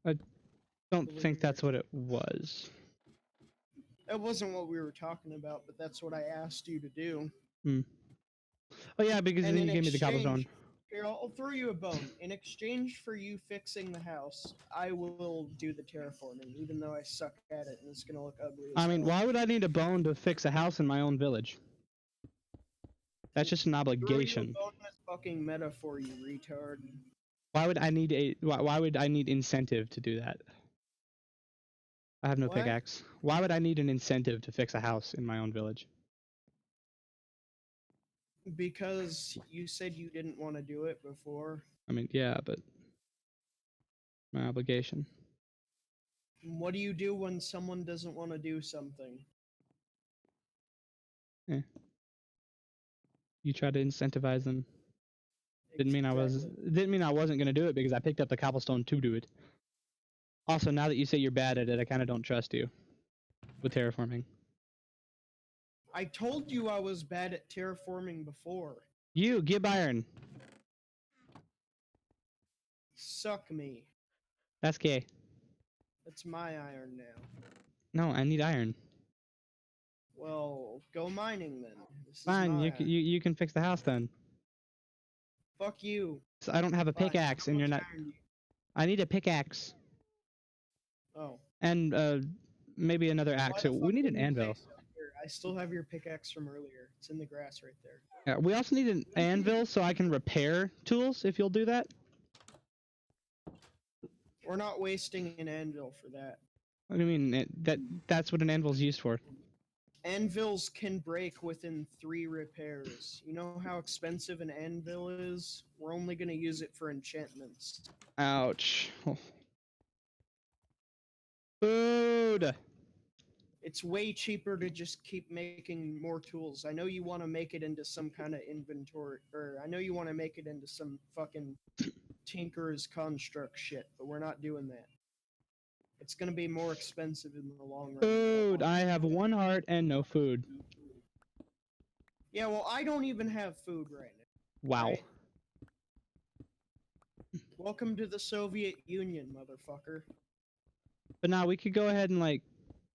don't over think here. that's what it was. That wasn't what we were talking about, but that's what I asked you to do. Oh yeah, because And then in you gave me the cobblestone. exchange, here, I'll throw you a bone. In exchange for you fixing the house, I will do the terraforming, even though I suck at it and it's gonna look ugly as I mean, hell. why would I need a bone to fix a house in my own village? That's just an Throw you a obligation. bone is fucking metaphor, you retard. Why would I need why would I need incentive to do that? I have no What? pickaxe. Why would I need an incentive to fix a house in my own village? Because you said you didn't want to do it before. I mean, yeah, but my obligation. What do you do when someone doesn't want to do something? You try to incentivize them. Didn't mean I wasn't gonna do it because I picked up the cobblestone to do it. Also, now that you say you're bad at it, I kind of don't trust you with terraforming. I told you I was bad at terraforming before. You give iron. Suck me. That's gay. That's my iron now. No, I need iron. Well, go mining then. This is Fine, my you can fix the house then. Fuck you. So I don't have a Fine. pickaxe, How and you're much not. iron do you- I need a pickaxe Oh. and maybe another Why axe. the So we fuck need an didn't you anvil. say so? Here, I still have your pickaxe from earlier. It's in the grass right there. We also need an anvil so I can repair tools. If you'll do that. We're not wasting an anvil for that. What do you mean? That's what an anvil's used for. Anvils can break within 3 repairs. You know how expensive an anvil is? We're only gonna use it for enchantments. Ouch. Food. It's way cheaper to just keep making more tools. I know you want to make it into some kind of inventory, or I know you want to make it into some fucking Tinker's construct shit, but we're not doing that. It's gonna be more expensive in the long run. Food. I have 1 heart and no food. Yeah, well, I don't even have food right now. Wow. Right? Welcome to the Soviet Union, motherfucker. But now we could go ahead and like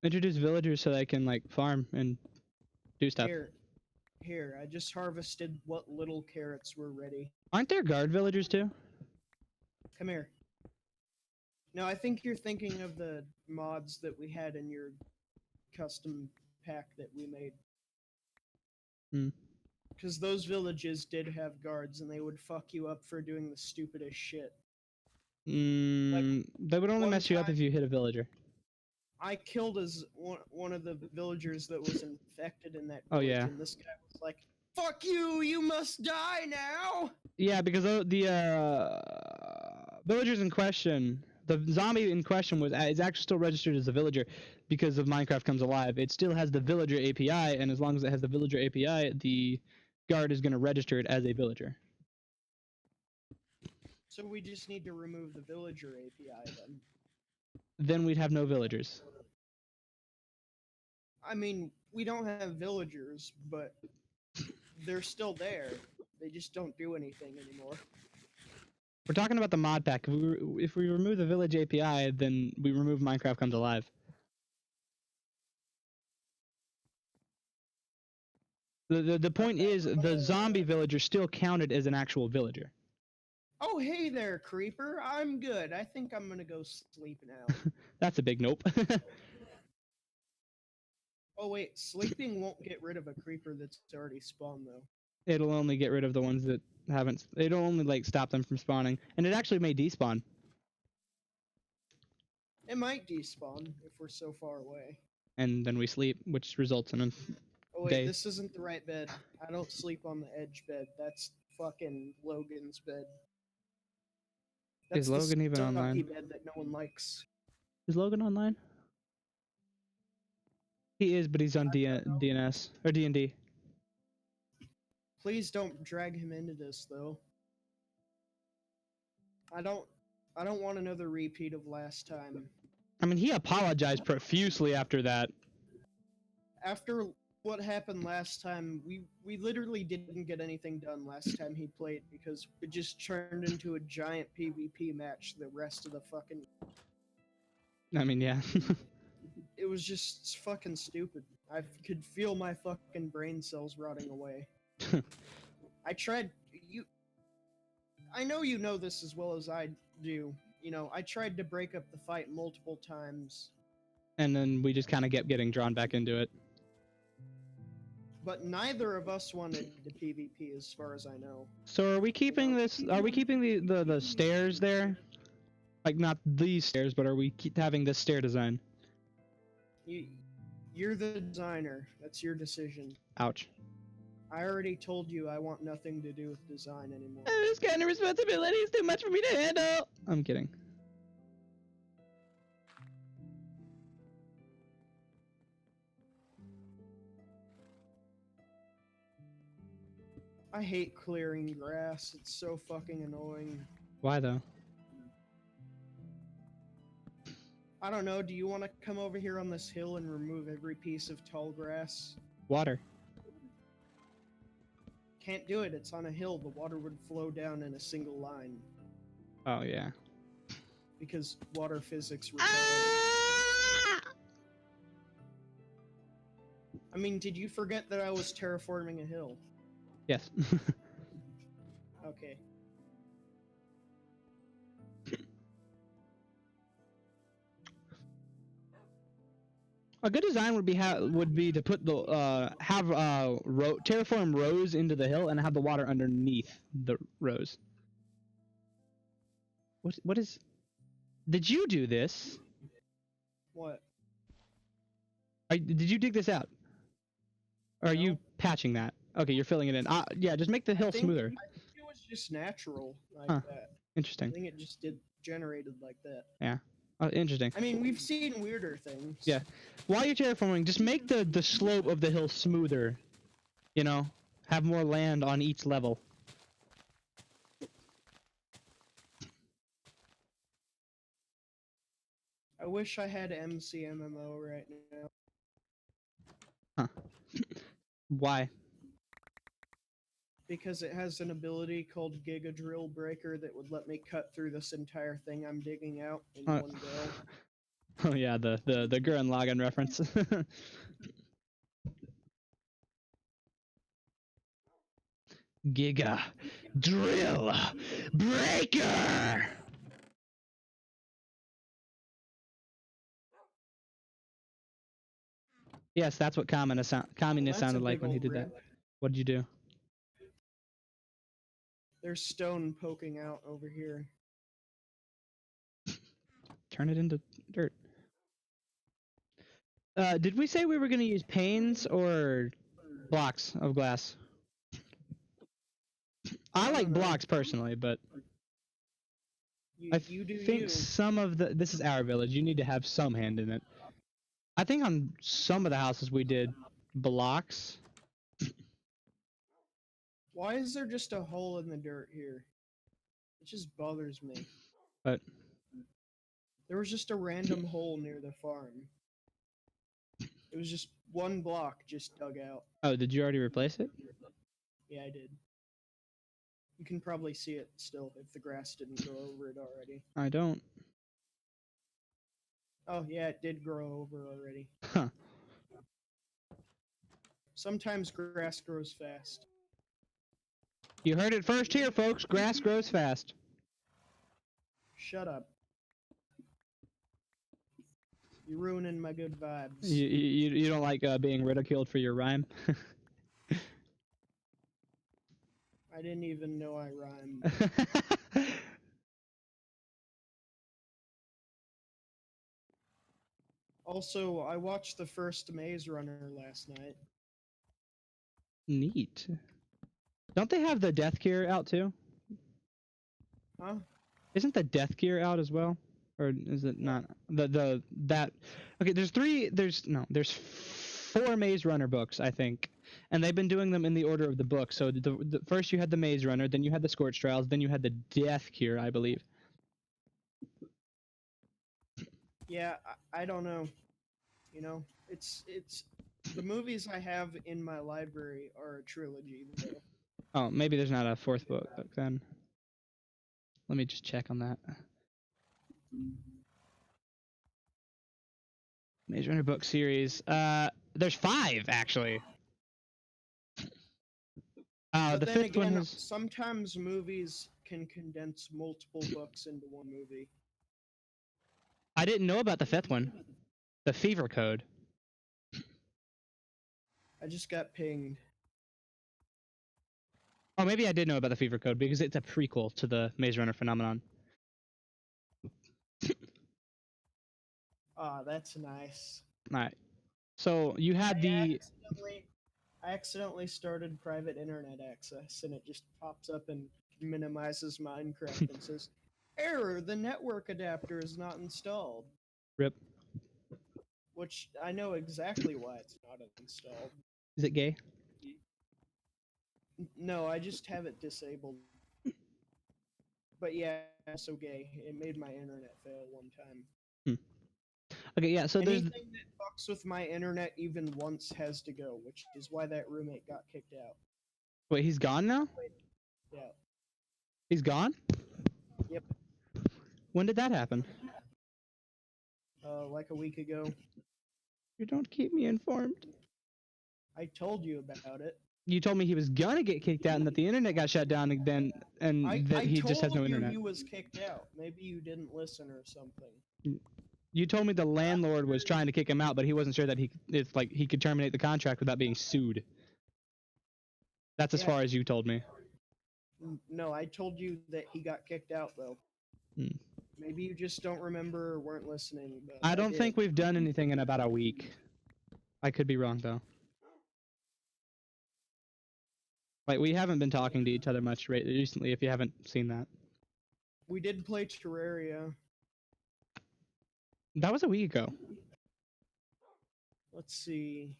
introduce villagers so they can like farm and do stuff. Here, I just harvested what little carrots were ready. Aren't there guard villagers too? Come here. No, I think you're thinking of the mods that we had in your custom pack that we made. Hmm. Because those villages did have guards, and they would fuck you up for doing the stupidest shit. They would only one mess you up time- if you hit a villager. I killed one of the villagers that was infected in that Oh, village, yeah. and this guy was like, "Fuck you! You must die now!" Yeah, because the villagers in question, the zombie in question is actually still registered as a villager because of Minecraft Comes Alive. It still has the villager API, and as long as it has the villager API, the guard is going to register it as a villager. So we just need to remove the villager API then. Then we'd have no villagers. I mean, we don't have villagers, but they're still there. They just don't do anything anymore. We're talking about the mod pack. If we remove the village API, then we remove Minecraft Comes Alive. The point is, the zombie villager still counted as an actual villager. Oh, hey there, creeper. I'm good. I think I'm gonna go sleep now. That's a big nope. Oh, wait. Sleeping won't get rid of a creeper that's already spawned, though. It'll only get rid of the ones that haven't. It'll only like stop them from spawning, and it actually may despawn. It might despawn if we're so far away. And then we sleep, which results in a Oh, wait. day. This isn't the right bed. I don't sleep on the edge bed. That's fucking Logan's bed. Is That's the Logan even sucky online? bed that no one likes. Is Logan online? He is, but he's on don't know. DNS or D&D. Please don't drag him into this, though. I don't want another repeat of last time. I mean, he apologized profusely after that. After what happened last time, we literally didn't get anything done last time he played because it just turned into a giant PvP match the rest of the fucking... I mean, yeah. It was just fucking stupid. I could feel my fucking brain cells rotting away. I tried... I know you know this as well as I do. You know, I tried to break up the fight multiple times. And then we just kind of kept getting drawn back into it. But neither of us wanted the PvP as far as I know. So are we keeping this? Are we keeping the stairs there? Like not these stairs, but are we having this stair design? You're the designer. That's your decision. Ouch. I already told you I want nothing to do with design anymore. This kind of responsibility is too much for me to handle. I'm kidding. I hate clearing grass. It's so fucking annoying. Why though? I don't know. Do you want to come over here on this hill and remove every piece of tall grass? Water. Can't do it. It's on a hill. The water would flow down in a single line. Oh yeah. Because water physics require Ah! I mean, did you forget that I was terraforming a hill? Yes. Okay. A good design would be to put the terraform rows into the hill and have the water underneath the rows. What is? Did you do this? What? Did you dig this out? Or are you No. patching that? Okay, you're filling it in. Yeah, just make the hill smoother. I think it was just natural like Huh. that. I Interesting. think it just generated like that. Yeah. Interesting. I mean, we've seen weirder things. Yeah. While you're terraforming, just make the slope of the hill smoother. You know, have more land on each level. I wish I had MCMMO right now. Huh. Why? Because it has an ability called Giga Drill Breaker that would let me cut through this entire thing I'm digging out in one go. Oh yeah, the Gurren Lagann reference. Giga Drill Breaker. Yes, that's what communist That's a sounded like big when he old did that. rip. What did you do? There's stone poking out over here. Turn it into dirt. Did we say we were going to use panes or blocks of glass? I like don't know. blocks personally, but I You do think you. some of this is our village. You need to have some hand in it. I think on some of the houses we did blocks. Why is there just a hole in the dirt here? It just bothers me. But There was just a random hole near the farm. It was just one block just dug out. oh, did you already replace it? Yeah, I did. You can probably see it still if the grass didn't grow over it already. I don't. Oh, yeah, it did grow over already. Huh. Sometimes grass grows fast. You heard it first here, folks. Grass grows fast. Shut up. You're ruining my good vibes. You don't like being ridiculed for your rhyme? I didn't even know I rhymed. Also, I watched the first Maze Runner last night. Neat. Don't they have the death cure out too? Huh? Isn't the Death Gear out as well? Or is it not? That okay, there's 4 Maze Runner books, I think. And they've been doing them in the order of the book. So the first you had the Maze Runner, then you had the Scorch Trials, then you had the Death Cure, I believe. Yeah, I don't know. You know, it's the movies I have in my library are a trilogy though. Oh, maybe there's not a 4th book then. Let me just check on that. Maze Runner book series. There's 5 actually. But The then 5th one again, was. sometimes movies can condense multiple books into one movie. I didn't know about the 5th one. The Fever Code. I just got pinged. Oh, maybe I did know about the Fever Code because it's a prequel to the Maze Runner phenomenon. Ah, that's nice. All right. So you had I accidentally started private internet access, and it just pops up and minimizes Minecraft and says, "Error: the network adapter is not installed." rip. Which I know exactly why it's not installed. Is it gay? No, I just have it disabled. But yeah, so gay. It made my internet fail one time. Okay, yeah. So there's. Anything that fucks with my internet even once has to go, which is why that roommate got kicked out. Wait, he's gone now? Yeah. He's gone? Yep. When did that happen? Like a week ago. You don't keep me informed. I told you about it. You told me he was gonna get kicked out and that the internet got shut down again, and that he just has no internet. He was kicked out. Maybe you didn't listen or something. You told me the landlord was trying to kick him out, but he wasn't sure that he could terminate the contract without being sued. That's as far as you told me. No, I told you that he got kicked out though. Maybe you just don't remember or weren't listening. But I don't think we've done anything in about a week. I could be wrong though. Like we haven't been talking to each other much recently. If you haven't seen that, we did play Terraria. That was a week ago. Let's see.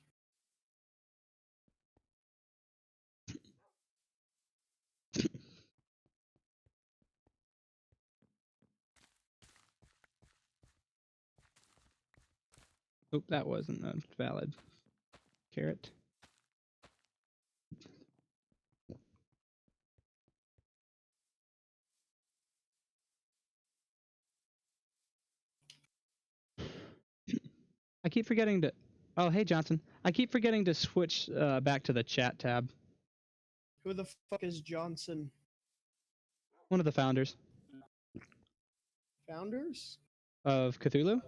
Oop, that wasn't a valid carrot. I keep forgetting to. Oh, hey Johnson. I keep forgetting to switch back to the chat tab. Who the fuck is Johnson? One of the founders Founders? of Cthulhu.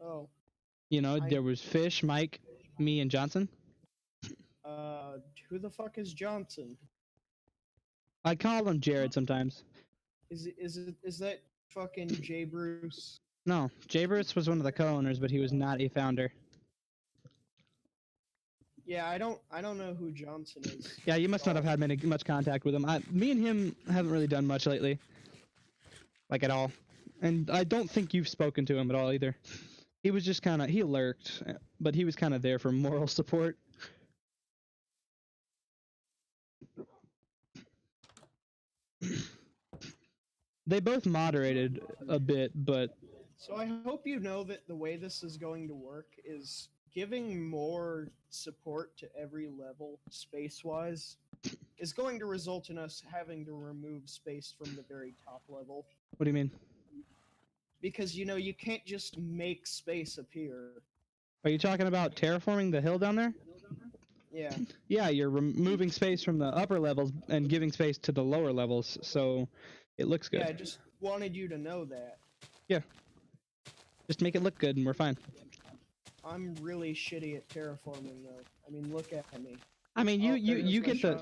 Oh. You know, there was Fish, Mike, me, and Johnson. Who the fuck is Johnson? I call him Jared sometimes. Is that fucking Jay Bruce? No, Jay Bruce was one of the co-owners, but he was not a founder. Yeah, I don't know who Johnson is. Yeah, you must not have had much contact with him. Me and him haven't really done much lately, like at all. And I don't think you've spoken to him at all either. He was just kind of, he lurked, but he was kind of there for moral support. They both moderated a bit, but... So I hope you know that the way this is going to work is giving more support to every level, space-wise, is going to result in us having to remove space from the very top level. What do you mean? Because, you know, you can't just make space appear. Are you talking about terraforming the hill down there? Yeah. Yeah, you're removing space from the upper levels and giving space to the lower levels, so it looks good. Yeah, I just wanted you to know that. Yeah. Just make it look good and we're fine. I'm really shitty at terraforming, though. I mean, look at me. I mean, you get the...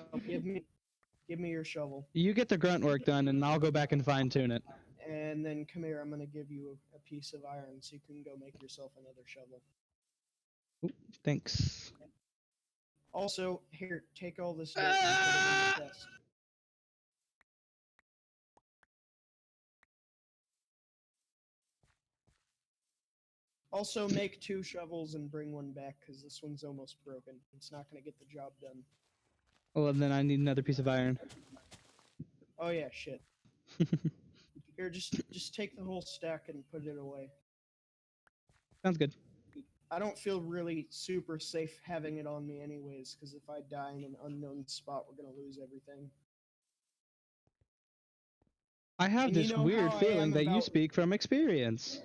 Give me your shovel. You get the grunt work done, and I'll go back and fine-tune it. And then, come here, I'm going to give you a piece of iron so you can go make yourself another shovel. Ooh, thanks. Also, here, take all this dirt and put it in the chest. Also, make 2 shovels and bring one back, because this one's almost broken. It's not going to get the job done. Well, then I need another piece of iron. Oh yeah, shit. Here, just take the whole stack and put it away. Sounds good. I don't feel really super safe having it on me anyways, because if I die in an unknown spot, we're going to lose everything. I have And this weird feeling that you about, speak from experience.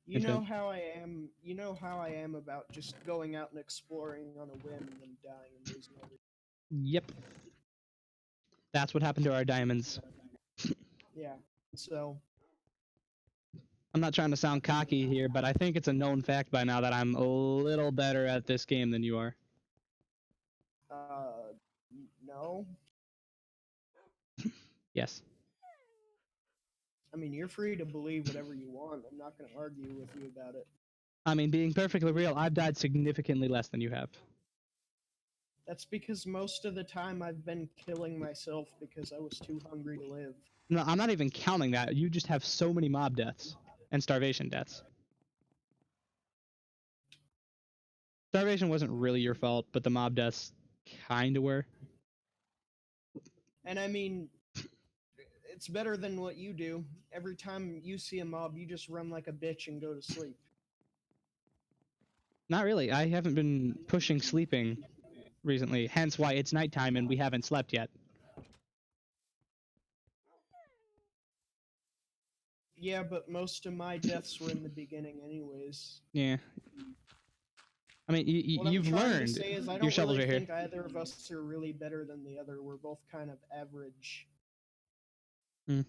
you know how I am about just going out and exploring on a whim and then dying and losing everything. Yep. That's what happened to our diamonds. Yeah, so... I'm not trying to sound cocky here, but I think it's a known fact by now that I'm a little better at this game than you are. No. Yes. I mean, you're free to believe whatever you want. I'm not going to argue with you about it. I mean, being perfectly real, I've died significantly less than you have. That's because most of the time I've been killing myself because I was too hungry to live. No, I'm not even counting that. You just have so many mob deaths and starvation deaths. Starvation wasn't really your fault, but the mob deaths kinda were. And I mean, it's better than what you do. Every time you see a mob, you just run like a bitch and go to sleep. Not really. I haven't been pushing sleeping recently, hence why it's nighttime and we haven't slept yet. Yeah, but most of my deaths were in the beginning anyways. Yeah. I mean, you've learned. I Your shovels really right think either of us are really better than the other. We're both kind of average. Mm.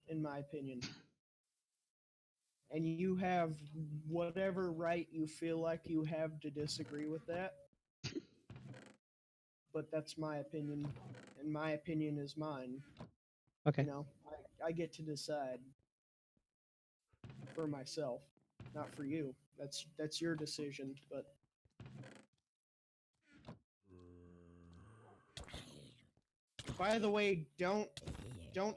In my opinion. And you have whatever right you feel like you have to disagree with that. But that's my opinion, and my opinion is mine. Okay. You know, I get to decide for myself, not for you. That's your decision, but... By the way, don't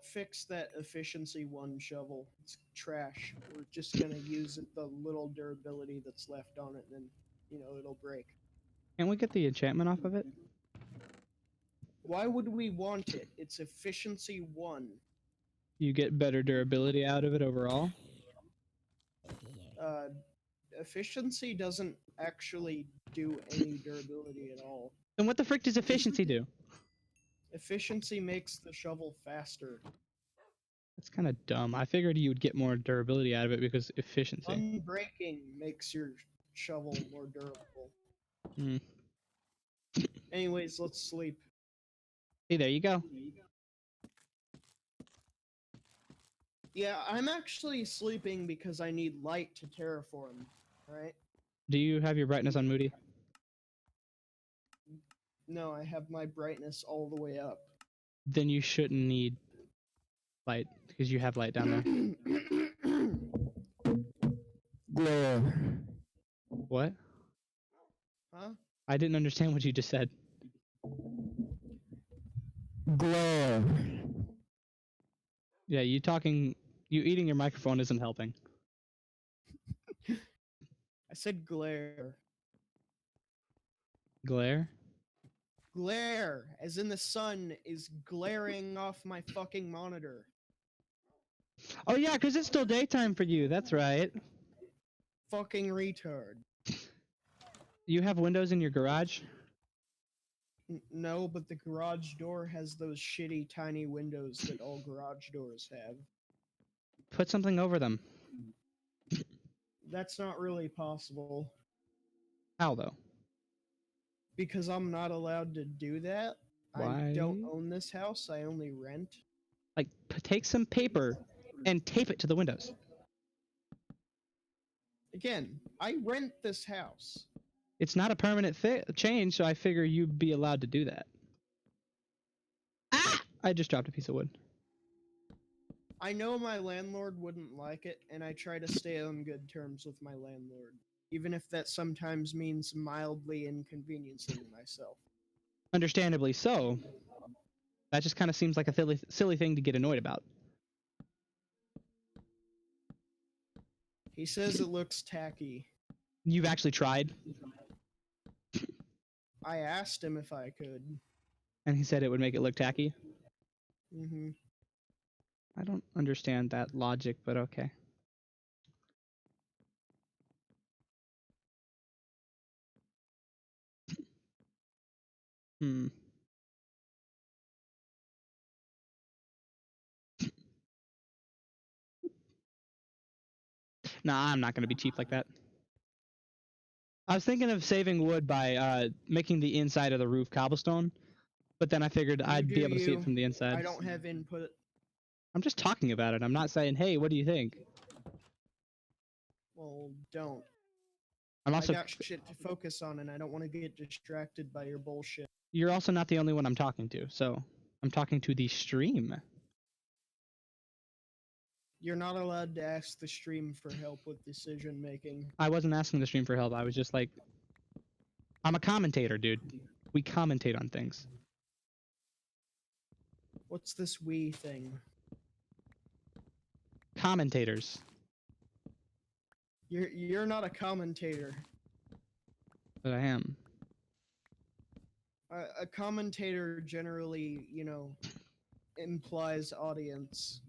fix that efficiency 1 shovel. It's trash. We're just gonna use the little durability that's left on it, and then, you know, it'll break. Can we get the enchantment off of it? Why would we want it? It's efficiency 1. You get better durability out of it overall? Efficiency doesn't actually do any durability at all. Then what the frick does efficiency do? Efficiency makes the shovel faster. That's kind of dumb. I figured you would get more durability out of it because efficiency. Unbreaking makes your shovel more durable. Hmm. Anyways, let's sleep. See, there you go. Yeah, I'm actually sleeping because I need light to terraform, right? Do you have your brightness on Moody? No, I have my brightness all the way up. Then you shouldn't need light because you have light down there. Glare. What? Huh? I didn't understand what you just said. Glare. Yeah, you eating your microphone isn't helping. I said glare. Glare? Glare, as in the sun is glaring off my fucking monitor. Oh yeah, because it's still daytime for you. That's right. Fucking retard. You have windows in your garage? No, but the garage door has those shitty tiny windows that all garage doors have. Put something over them. That's not really possible. How though? Because I'm not allowed to do that. Why? I don't own this house, I only rent. Like, take some paper and tape it to the windows. Again, I rent this house. It's not a permanent change, so I figure you'd be allowed to do that. Ah! I just dropped a piece of wood. I know my landlord wouldn't like it, and I try to stay on good terms with my landlord, even if that sometimes means mildly inconveniencing myself. Understandably so. That just kind of seems like a silly thing to get annoyed about. He says it looks tacky. You've actually tried, I asked him if I could. and he said it would make it look tacky. Mm-hmm. I don't understand that logic, but okay. Hmm. Nah, I'm not gonna be cheap like that. I was thinking of saving wood by making the inside of the roof cobblestone, but then I figured I'd be able to see it from the inside. I don't have input. I'm just talking about it. I'm not saying, hey, what do you think? Well, don't. I'm also. I got shit to focus on, and I don't want to get distracted by your bullshit. You're also not the only one I'm talking to, so I'm talking to the stream. You're not allowed to ask the stream for help with decision making. I wasn't asking the stream for help. I was just like, I'm a commentator, dude. We commentate on things. What's this we thing? Commentators. You're not a commentator. But I am. A commentator generally, implies audience.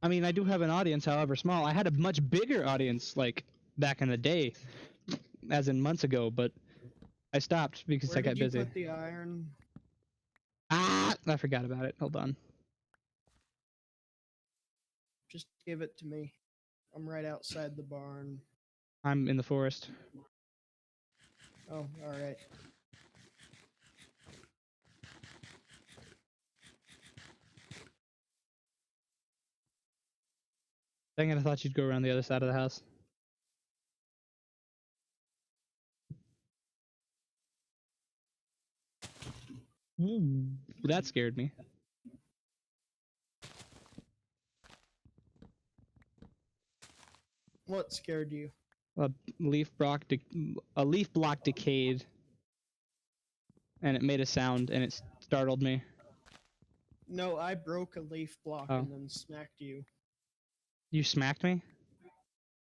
I mean, I do have an audience, however small. I had a much bigger audience, like, back in the day, as in months ago, but I stopped because Where I got did you busy. put the iron? Ah! I forgot about it. Hold on. Just give it to me. I'm right outside the barn. I'm in the forest. Oh, alright. Dang it, I thought you'd go around the other side of the house. Ooh, that scared me. What scared you? A leaf block decayed, and it made a sound, and it startled me. No, I broke a leaf block Oh. and then smacked you. You smacked me?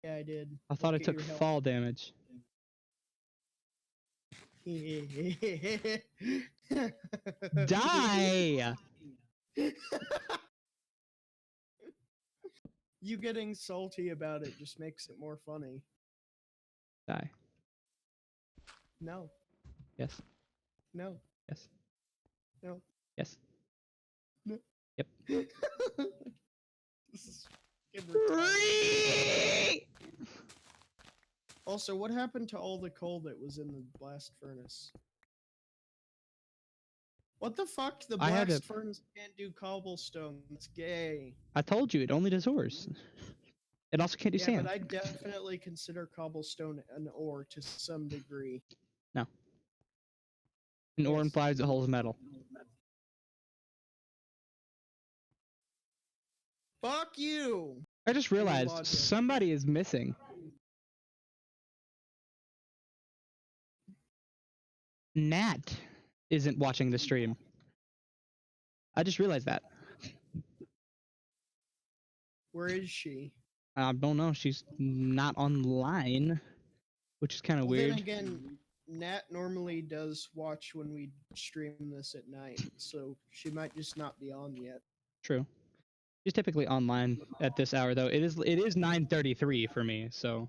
Yeah, I did. I thought Look it at took your health. fall damage. Die! You getting salty about it just makes it more funny. Die. No. Yes. No. Yes. No. Yes. No. Yep. This is fucking retarded. Also, what happened to all the coal that was in the blast furnace? What the fuck? The I had blast furnace can't do cobblestone. It's gay. I told you, it only does ores. It also can't do Yeah, sand. but I definitely consider cobblestone an ore to some degree. No. An ore Yes. implies it holds metal. Fuck you! I just Any realized logic. somebody is missing. Nat isn't watching the stream. I just realized that. Where is she? I don't know. She's not online, which is kind of weird. Then again, Nat normally does watch when we stream this at night, so she might just not be on yet. True. She's typically online at this hour, though. It is 9:33 for me, so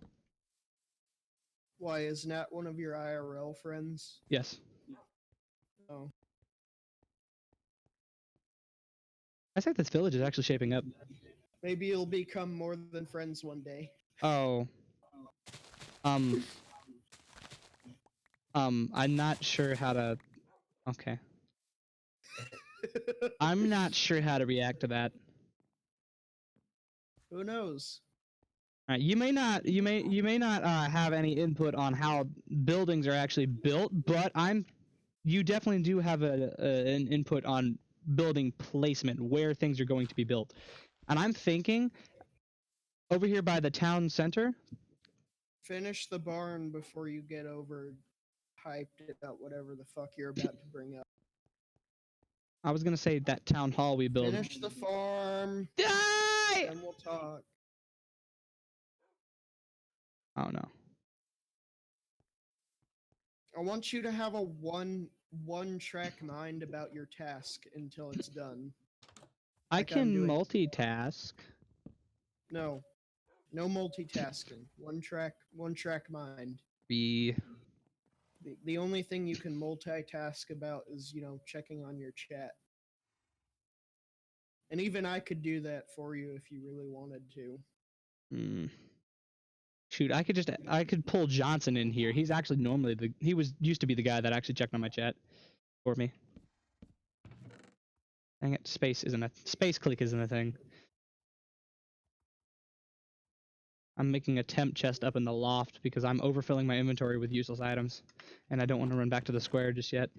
Why, is Nat one of your IRL friends? yes. Oh. I think this village is actually shaping up. Maybe you'll become more than friends one day. Oh. I'm not sure how to. Okay. I'm not sure how to react to that. Who knows? Alright, you may not have any input on how buildings are actually built, but you definitely do have an input on building placement, where things are going to be built. And I'm thinking over here by the town center. Finish the barn before you get over hyped about whatever the fuck you're about to bring up. I was gonna say that town hall we built. Finish the farm, Die! then we'll talk. I don't know. I want you to have a one track mind about your task until it's done. I Like I'm can doing. multitask. No. No multitasking. One track mind. Be The only thing you can multitask about is, checking on your chat. And even I could do that for you if you really wanted to. Shoot, I could pull Johnson in here. He's actually normally used to be the guy that actually checked on my chat for me. Dang it, space click isn't a thing. I'm making a temp chest up in the loft because I'm overfilling my inventory with useless items, and I don't want to run back to the square just yet.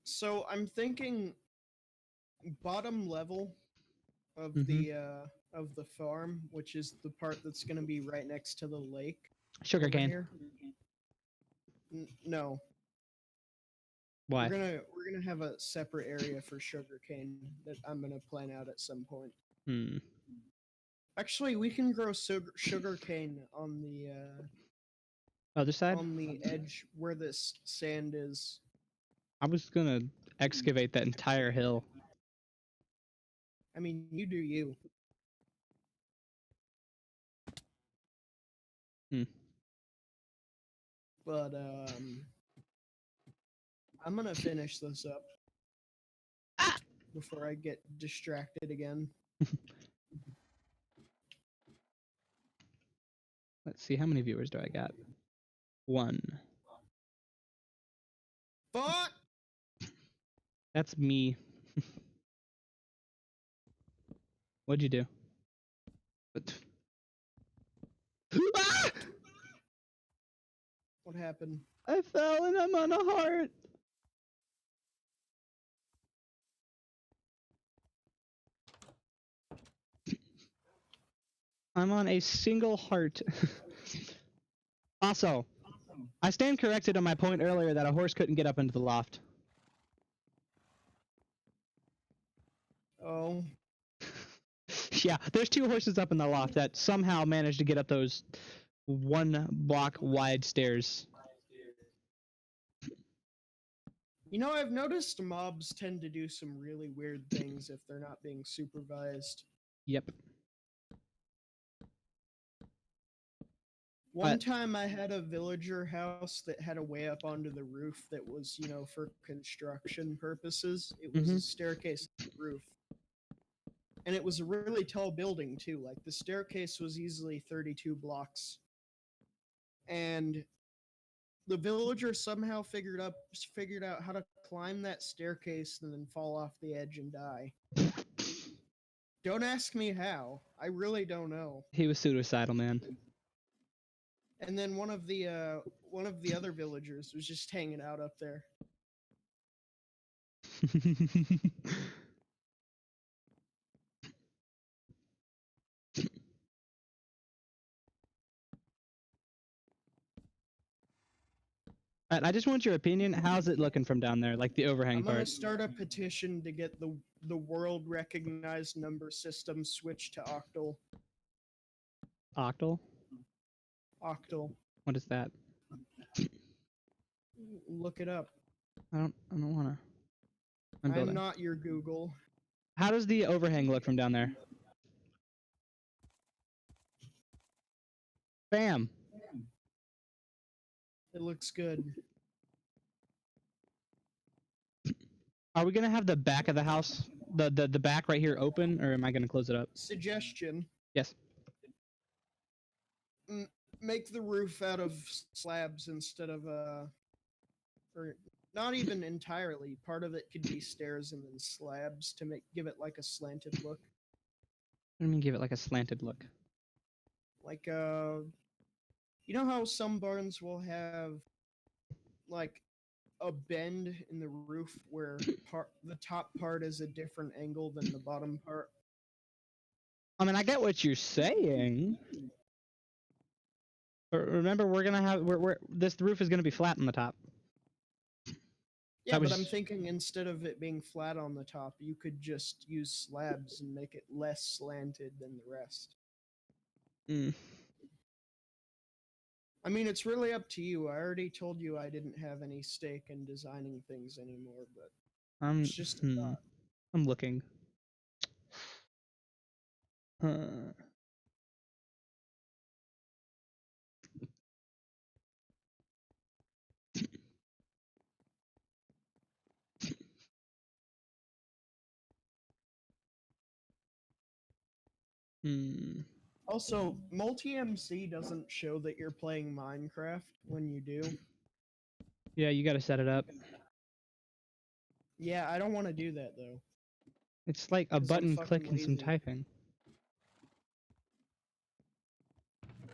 So I'm thinking bottom level of Mm-hmm. the farm, which is the part that's going to be right next to the lake over Sugarcane. here. No, Why? we're gonna have a separate area for sugarcane that I'm gonna plan out at some point. Hmm. Actually, we can grow sugarcane Other side? on the edge where this sand is. I was gonna excavate that entire hill. I mean, you do you. Hmm. But I'm gonna finish this up before I get distracted again. Let's see, how many viewers do I got? 1. But That's me. What'd you do? Ah! what happened? I fell and I'm on a heart. I'm on a single heart. Also, I stand corrected on my point earlier that a horse couldn't get up into the loft. Oh, Yeah, there's 2 horses up in the loft that somehow managed to get up those 1 block wide stairs. I've noticed mobs tend to do some really weird things if they're not being supervised. Yep. One time I had a villager house that had a way up onto the roof that was, for construction purposes. It was a staircase on the roof. And it was a really tall building, too. Like, the staircase was easily 32 blocks. And the villager somehow figured out how to climb that staircase and then fall off the edge and die. Don't ask me how. I really don't know. He was suicidal, man. And then one of the other villagers was just hanging out up there. Alright, I just want your opinion. How's it looking from down there, like the overhang I'm gonna part? start a petition to get the world recognized number system switched to octal. Octal? Octal. What is that? Look it up. I don't wanna. I'm I'm building. not your Google. How does the overhang look from down there? Bam! It looks good. Are we gonna have the back of the house, the back right here open, or am I gonna close it up? Suggestion. Yes. Make the roof out of slabs instead of or not even entirely. Part of it could be stairs and then slabs to give it like a slanted look. What do you mean give it like a slanted look? Like you know how some barns will have like a bend in the roof where the top part is a different angle than the bottom part. I mean, I get what you're saying. But remember, we're gonna have this roof is gonna be flat on the top. Yeah, That but I'm was- thinking instead of it being flat on the top, you could just use slabs and make it less slanted than the rest. Mm. I mean, it's really up to you. I already told you I didn't have any stake in designing things anymore, but it's just a thought. I'm looking. Huh. Hmm. Also, multi-MC doesn't show that you're playing Minecraft when you do. Yeah, you gotta set it up. Yeah, I don't want to do that though. It's like a 'Cause I'm button fucking click and some lazy. typing.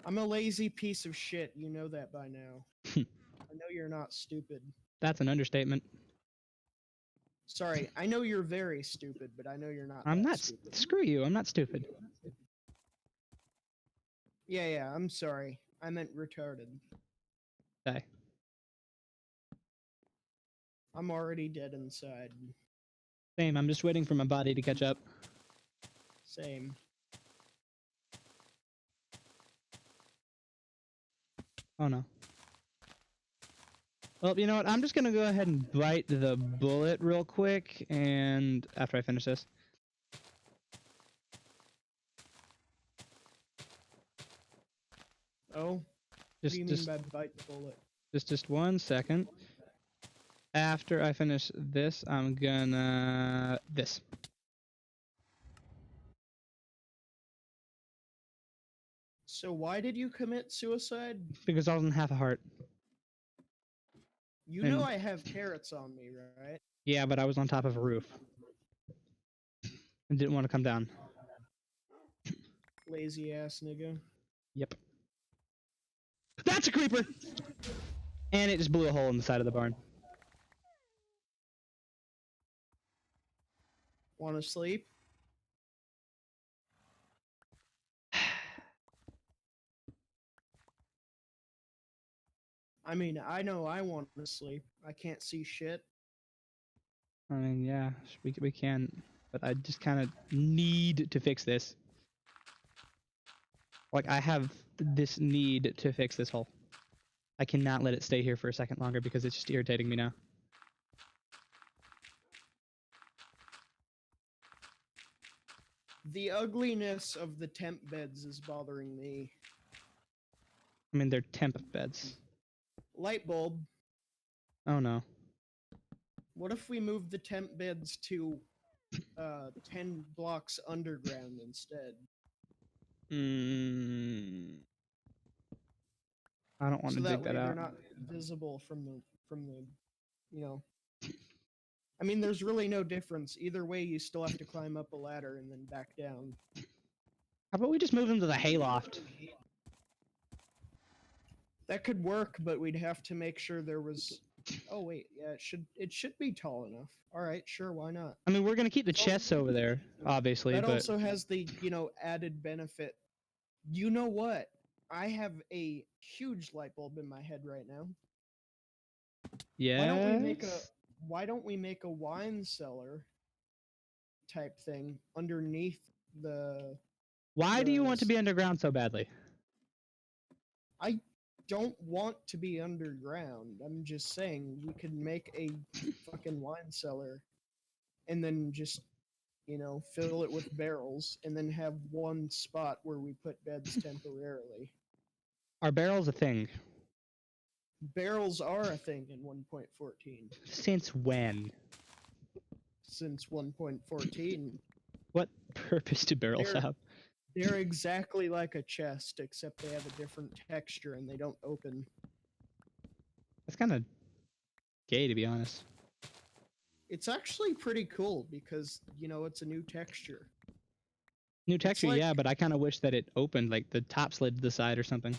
I'm a lazy piece of shit. You know that by now. I know you're not stupid. That's an understatement. Sorry, I know you're very stupid, but I know you're not I'm that not. stupid. Screw you. I'm not stupid. Yeah, I'm sorry. I meant retarded. Die. I'm already dead inside. Same. I'm just waiting for my body to catch up. Same. Oh no. Well, you know what? I'm just gonna go ahead and bite the bullet real quick, and after I finish this. Oh? What Just, do you mean by bite the bullet? just 1 second. After I finish this, I'm gonna this. So why did you commit suicide? Because I wasn't half a heart. You know And- I have carrots on me, right? Yeah, but I was on top of a roof. And didn't want to come down. Lazy ass nigga. Yep. That's a creeper! And it just blew a hole in the side of the barn. Wanna sleep? I mean, I know I want to sleep. I can't see shit. I mean, yeah, we can, but I just kind of need to fix this. Like, I have this need to fix this hole. I cannot let it stay here for a second longer because it's just irritating me now. The ugliness of the temp beds is bothering me. I mean, they're temp beds. Light bulb. Oh no. What if we move the temp beds to 10 blocks underground instead? I don't want So to that dig way that they're out. not visible from the you know. I mean, there's really no difference. Either way, you still have to climb up a ladder and then back down. How about we just move them to the hayloft? That could work, but we'd have to make sure there was. Oh wait, yeah, it should be tall enough. All right, sure, why not? I mean, we're gonna keep the chests over there, obviously, That but also has the added benefit. You know what? I have a huge light bulb in my head right now. yeah. Why don't we make a wine cellar type thing underneath the? Why do you want to be underground so badly? I don't want to be underground. I'm just saying we could make a fucking wine cellar and then just, fill it with barrels and then have one spot where we put beds temporarily. Are barrels a thing? Barrels are a thing in 1.14. Since when? Since 1.14. What purpose do barrels They're- have? They're exactly like a chest, except they have a different texture and they don't open. That's kind of gay, to be honest. It's actually pretty cool because, it's a new texture. New texture, like- yeah, but I kind of wish that it opened, like the top slid to the side or something.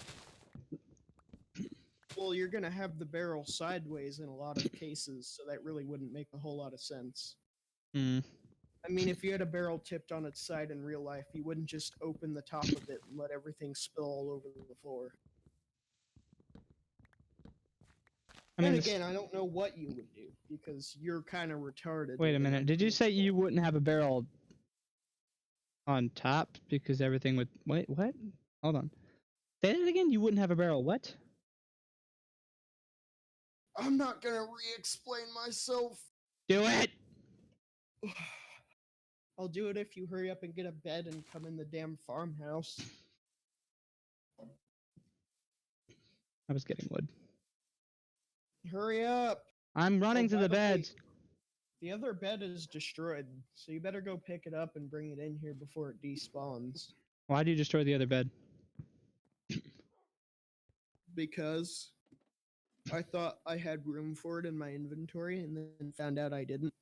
Well, Well, you're gonna have the barrel sideways in a lot of cases, so that really wouldn't make a whole lot of sense. Hmm. I mean, if you had a barrel tipped on its side in real life, you wouldn't just open the top of it and let everything spill all over the floor. I mean, Then again, I don't know what you would do because you're kind of retarded. wait a and minute. Did you say you wouldn't have a barrel on top because everything would? Wait, what? Hold on. Say that again. You wouldn't have a barrel. What? I'm not gonna re-explain myself. Do it. I'll do it if you hurry up and get a bed and come in the damn farmhouse. I was getting wood. Hurry up! I'm running to by the the way, bed. The other bed is destroyed, so you better go pick it up and bring it in here before it despawns. Why do you destroy the other bed? Because I thought I had room for it in my inventory and then found out I didn't.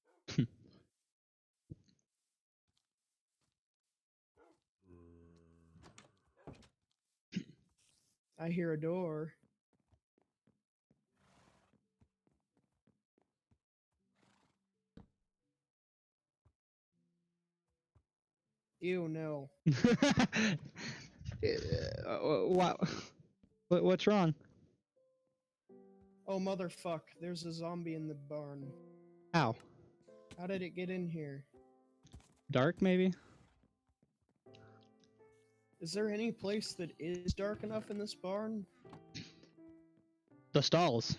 I hear a door. Ew, no. Wow. What's wrong? Oh, motherfuck, there's a zombie in the barn. How? How did it get in here? Dark, maybe? Is there any place that is dark enough in this barn? The stalls.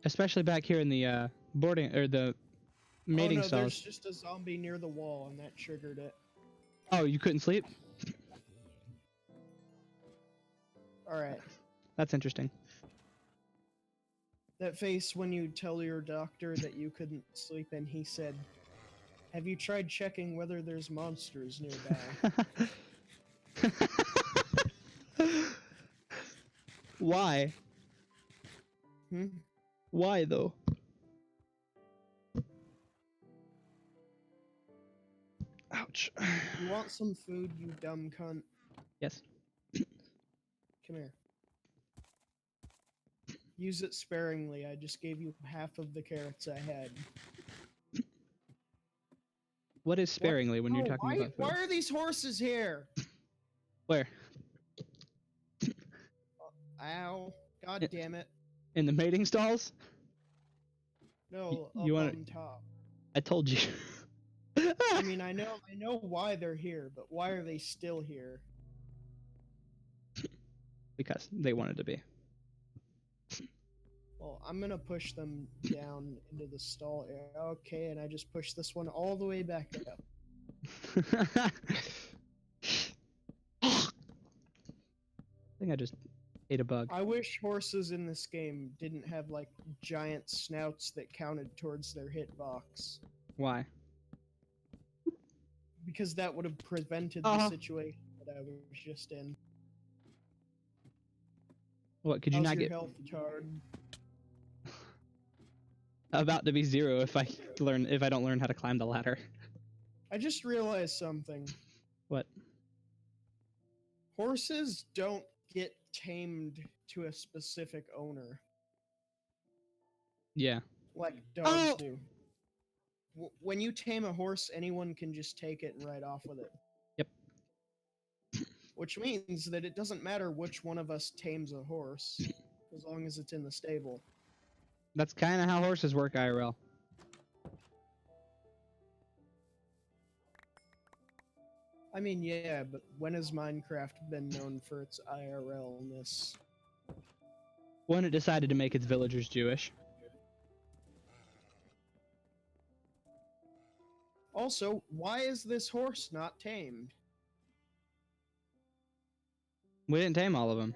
Especially back here in the boarding or the mating oh no, stalls. there's just a zombie near the wall and that triggered it. Oh, you couldn't sleep? Alright. That's interesting. That face when you tell your doctor that you couldn't sleep and he said, "Have you tried checking whether there's monsters nearby?" Why? Hmm? Why though? Ouch. You want some food, you dumb cunt? Yes. Come here. Use it sparingly. I just gave you half of the carrots I had. What is sparingly when you're Oh, talking about food? why are these horses here? Where? Ow. God damn it. In the mating stalls? No, you up wanna- on top. I told you. I mean, I know why they're here, but why are they still here? Because they wanted to be. Well, I'm gonna push them down into the stall area. Okay, and I just push this one all the way back up. I think I just ate a bug. I wish horses in this game didn't have, like, giant snouts that counted towards their hitbox. Why? Because that would have prevented the situation that I was just in. What, could you How's not your get health, Tard? about to be 0 if I don't learn how to climb the ladder? I just realized something. What? Horses don't get tamed to a specific owner Yeah. like dogs Oh! do. When you tame a horse, anyone can just take it and ride off with it. Yep. Which means that it doesn't matter which one of us tames a horse, as long as it's in the stable. That's kind of how horses work, IRL. I mean, yeah, but when has Minecraft been known for its IRL-ness? When it decided to make its villagers Jewish. Also, why is this horse not tamed? We didn't tame all of them.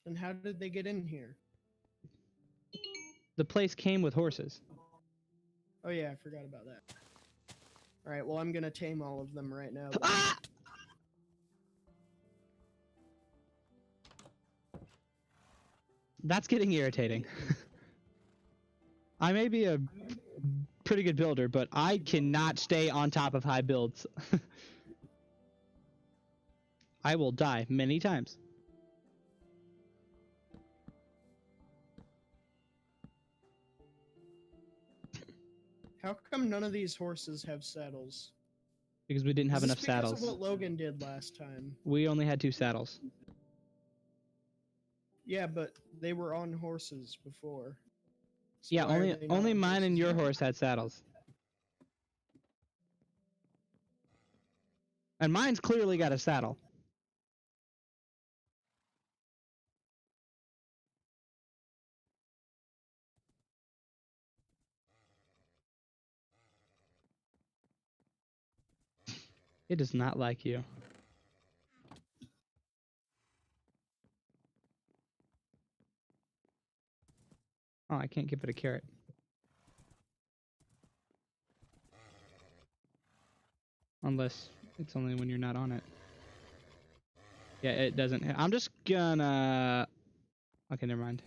And how did they get in here? The place came with horses. Oh yeah, I forgot about that. Alright, well I'm gonna tame all of them right now. Then. Ah! That's getting irritating. I may be a pretty good builder, but I cannot stay on top of high builds. I will die many times. How come none of these horses have saddles? Because we didn't have Is enough this because saddles. of what Logan did last time? We only had 2 saddles. Yeah, but they were on horses before. So Yeah, why are they not only on mine and horses your now? horse had saddles. And mine's clearly got a saddle. It does not like you. Oh, I can't give it a carrot. Unless it's only when you're not on it. Yeah, it doesn't. I'm just gonna... Okay, never mind.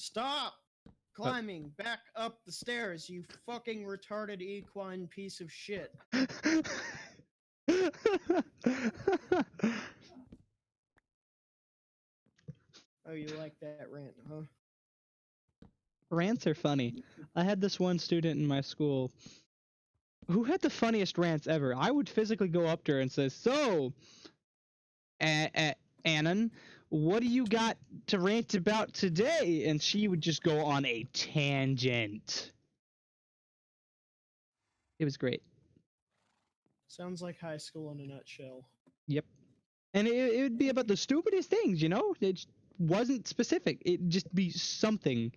Stop climbing back up the stairs, you fucking retarded equine piece of shit. Oh, you like that rant, huh? Rants are funny. I had this one student in my school who had the funniest rants ever. I would physically go up to her and say, "So, Annan, what do you got to rant about today?" And she would just go on a tangent. It was great. Sounds like high school in a nutshell. Yep. And it would be about the stupidest things, you know? It wasn't specific. It'd just be something.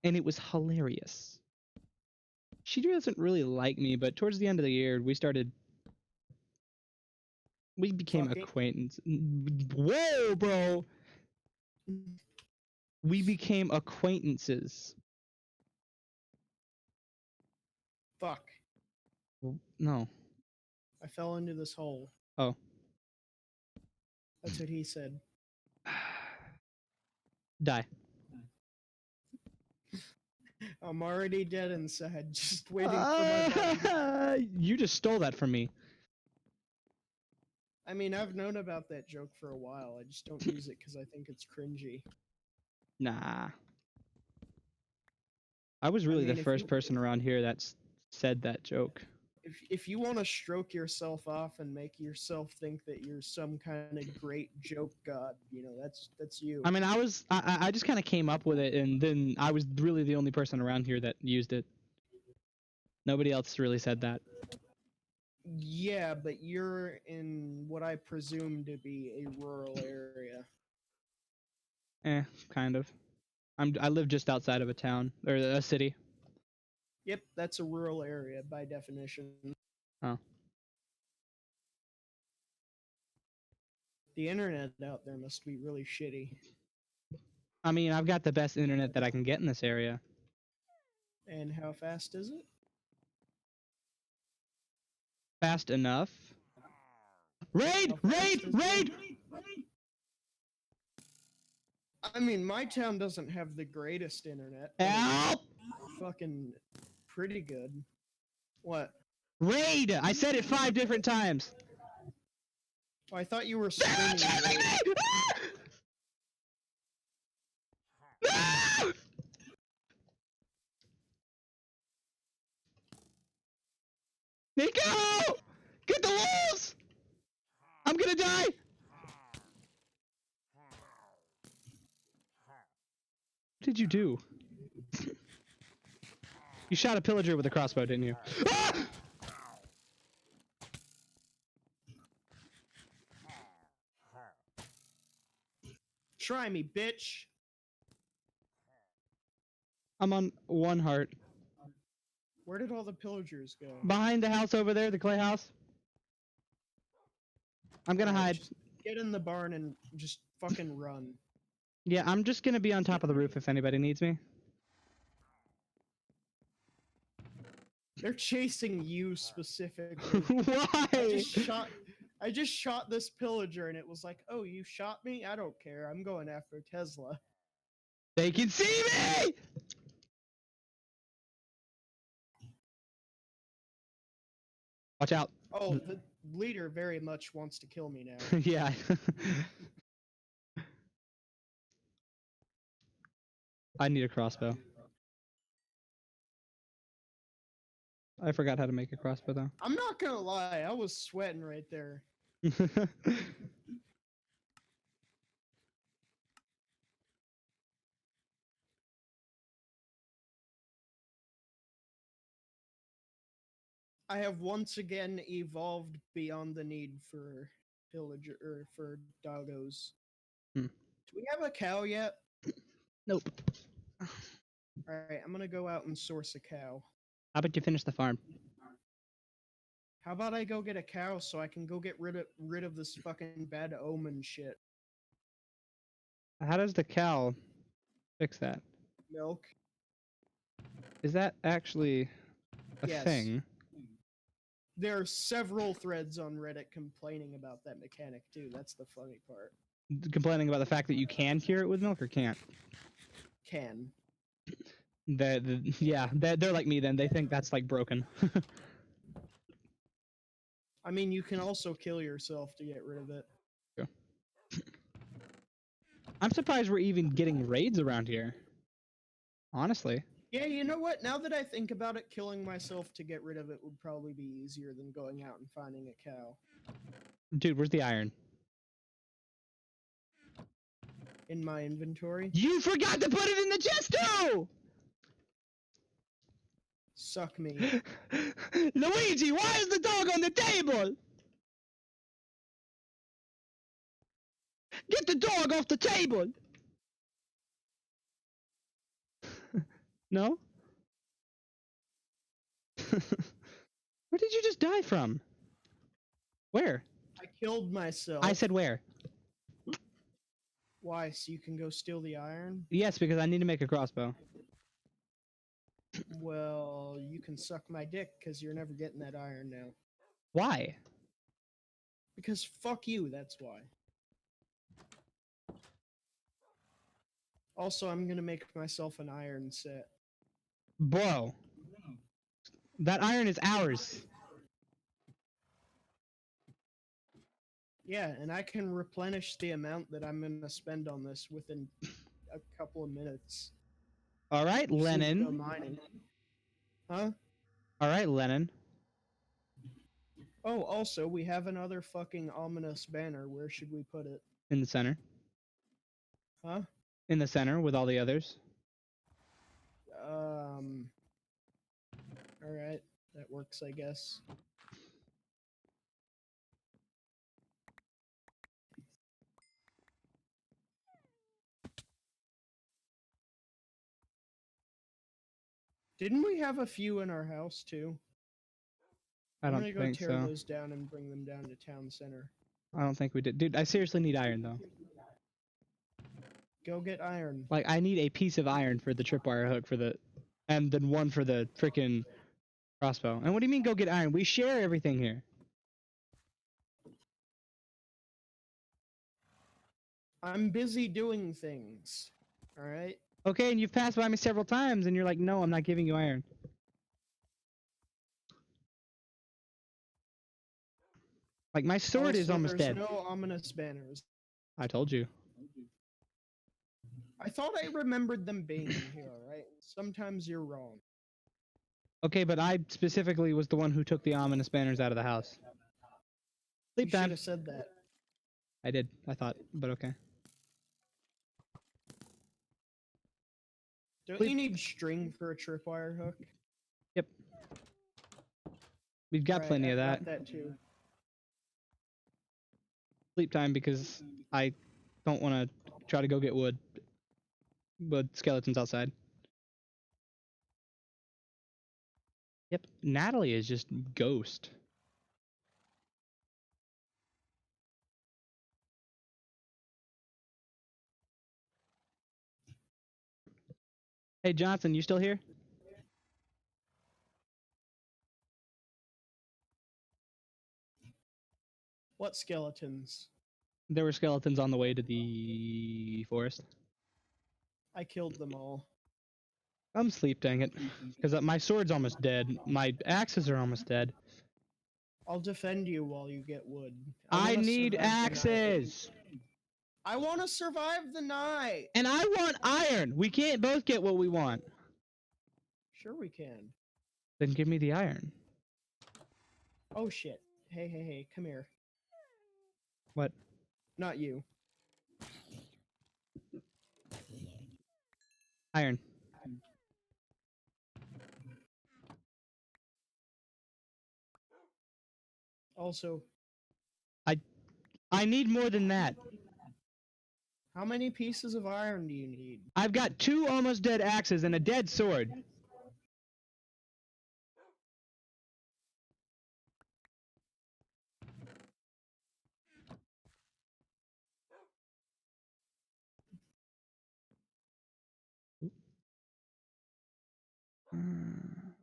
And it was hilarious. She doesn't really like me, but towards the end of the year, we became Fucking. acquaintance. Whoa, bro! We became acquaintances. Fuck. No. I fell into this hole. Oh. That's what he said. Die. I'm already dead inside, just waiting for my body. You just stole that from me. I mean, I've known about that joke for a while. I just don't use it because I think it's cringy. Nah. I was really mean, the if first you- person around here that said that joke. If you want to stroke yourself off and make yourself think that you're some kind of great joke god, you know, that's you. I mean, I just kind of came up with it, and then I was really the only person around here that used it. Nobody else really said that. Yeah, but you're in what I presume to be a rural area. Kind of. I live just outside of a town or a city. Yep, that's a rural area by definition. Oh. The internet out there must be really shitty. I mean, I've got the best internet that I can get in this area. And how fast is it? Fast enough. Raid! How fast Raid! is Raid! I mean, my town doesn't have the greatest internet. but Help! it's fucking pretty good. What? Raid! I said it 5 different times. Oh, I thought you were They're screaming. chasing me! No! Nico! Get the wolves! I'm gonna die! What did you do? You shot a pillager with a crossbow, didn't you? Ah! Try me, bitch. I'm on 1 heart. Where did all the pillagers go? Behind the house over there, the clay house. I'm gonna Alright, hide. just get in the barn and just fucking run. Yeah, I'm just gonna be on top of the roof if anybody needs me. They're chasing you specifically. Why? I just shot this pillager and it was like, oh, you shot me? I don't care. I'm going after Tesla. They can see me! Watch out. Oh, the leader very much wants to kill me now. Yeah. I need a crossbow. I forgot how to make a crossbow though. I'm not gonna lie, I was sweating right there. I have once again evolved beyond the need for pillager or for doggos. Hmm. Do we have a cow yet? Nope. Alright, I'm gonna go out and source a cow. How about you finish the farm? How about I go get a cow so I can go get rid of this fucking bad omen shit? How does the cow fix that? Milk. Is that actually a Yes. thing? There are several threads on Reddit complaining about that mechanic too. That's the funny part. Complaining about the fact that you can cure it with milk or can't? Can. Yeah, they're like me then. They think that's like broken. I mean, you can also kill yourself to get rid of it. I'm surprised we're even getting raids around here. Honestly. Yeah, you know what? Now that I think about it, killing myself to get rid of it would probably be easier than going out and finding a cow. Dude, where's the iron? In my inventory. You forgot to put it in the chest too! Suck me. Luigi, why is the dog on the table? Get the dog off the table! No? Where did you just die from? Where? I killed myself. I said where? Why? So you can go steal the iron? Yes, because I need to make a crossbow. Well, you can suck my dick because you're never getting that iron now. Why? Because fuck you, that's why. Also, I'm gonna make myself an iron set. Bro. That iron is ours. Yeah, and I can replenish the amount that I'm gonna spend on this within a couple of minutes. Alright, Just need to Lennon. go mining. Huh? Alright, Lennon. Oh, also, we have another fucking ominous banner. Where should we put it? In the center. Huh? In the center with all the others. Alright. That works, I guess. Didn't we have a few in our house, too? I I'm don't gonna go think tear so. those down and bring them down to town center. I don't think we did. Dude, I seriously need iron though. Go get iron. Like, I need a piece of iron for the tripwire hook for the... And then one for the freaking crossbow. And what do you mean go get iron? We share everything here. I'm busy doing things. Alright? Okay, and you've passed by me several times and you're like, no, I'm not giving you iron. Like, my sword is Also, almost there's dead. no ominous banners. I told you. I thought I remembered them being in here, alright? Sometimes you're wrong. Okay, but I specifically was the one who took the ominous banners out of the house. You Sleep should time. have said that. I did, I thought, but okay. Don't Sleep. you need string for a tripwire hook? Yep. We've got Alright, plenty of I've that. got that too. Sleep time because I don't want to try to go get wood. Wood skeletons outside. Yep, Natalie is just ghost. Hey, Johnson, you still here? What skeletons? There were skeletons on the way to the forest. I killed them all. I'm sleep, dang it. Because my sword's almost dead. My axes are almost dead. I'll defend you while you get wood. I wanna need survive the night. axes! I want to survive the night. And I want iron! We can't both get what we want. Sure we can. Then give me the iron. Oh shit. Hey, come here. What? Not you. Iron. Also, I need more than that. how many pieces of iron do you need? I've got 2 almost dead axes and a dead sword.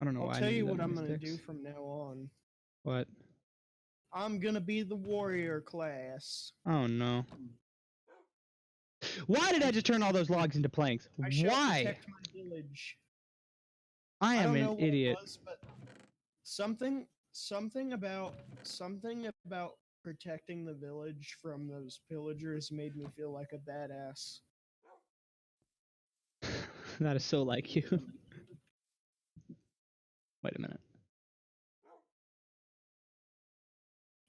I don't know I'll why I tell needed you that what I'm many gonna sticks. do from now on. What? I'm gonna be the warrior class. Oh no. Why did I just turn all those logs into planks? I shall Why? protect my village. I I am don't an know what idiot. it was, but something about protecting the village from those pillagers made me feel like a badass. That is so like you. Wait a minute.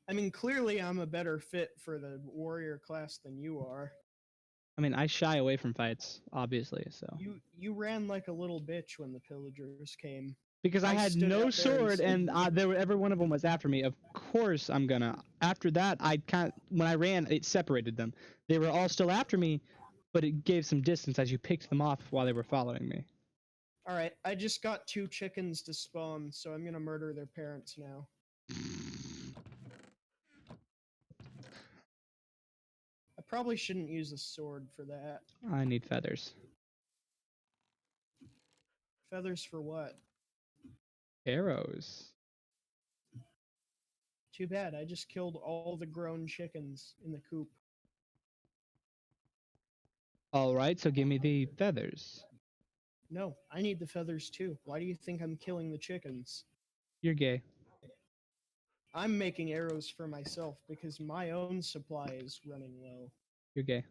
I mean, clearly I'm a better fit for the warrior class than you are. I mean, I shy away from fights, obviously, so. You ran like a little bitch when the pillagers came. Because I had stood no out there sword and said, every one of them was after me. Of course I'm gonna. After that, when I ran, it separated them. They were all still after me, but it gave some distance as you picked them off while they were following me. all right, I just got 2 chickens to spawn, so I'm gonna murder their parents now. I probably shouldn't use a sword for that. I need feathers. Feathers for what? Arrows. Too bad, I just killed all the grown chickens in the coop. Alright, so give me the feathers. No, I need the feathers too. Why do you think I'm killing the chickens? You're gay. I'm making arrows for myself because my own supply is running low. You're gay.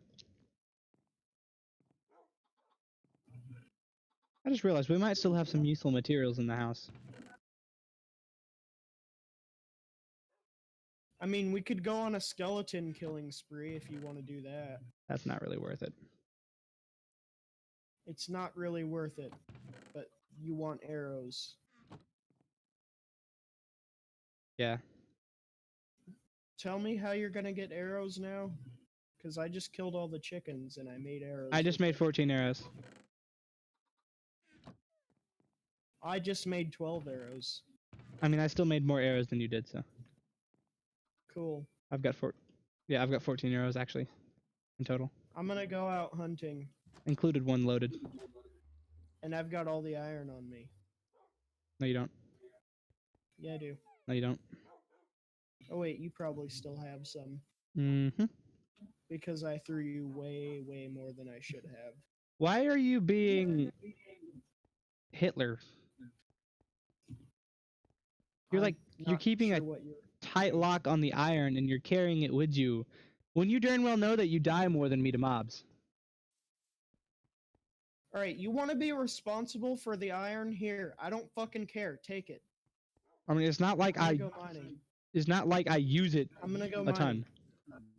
I just realized we might still have some useful materials in the house. I mean, we could go on a skeleton killing spree if you want to do that. That's not really worth it. It's not really worth it, but you want arrows. Yeah. Tell me how you're gonna get arrows now? Because I just killed all the chickens and I made arrows. I just with made it. 14 arrows. I just made 12 arrows. I mean, I still made more arrows than you did, so. Cool. I've got 14 arrows actually, in total. I'm gonna go out hunting, Included one loaded. and I've got all the iron on me. No, you don't. Yeah, I do. No, you don't. Oh wait, you probably still have some. Mm-hmm. Because I threw you way, way more than I should have. Why are you being Hitler? You're I'm you're not keeping sure a what you're... tight lock on the iron and you're carrying it with you. When you darn well know that you die more than me to mobs. Alright, you want to be responsible for the iron? Here, I don't fucking care. Take it. I mean, it's not like I'm gonna go mining. It's not like I use it I'm gonna go a mining. ton.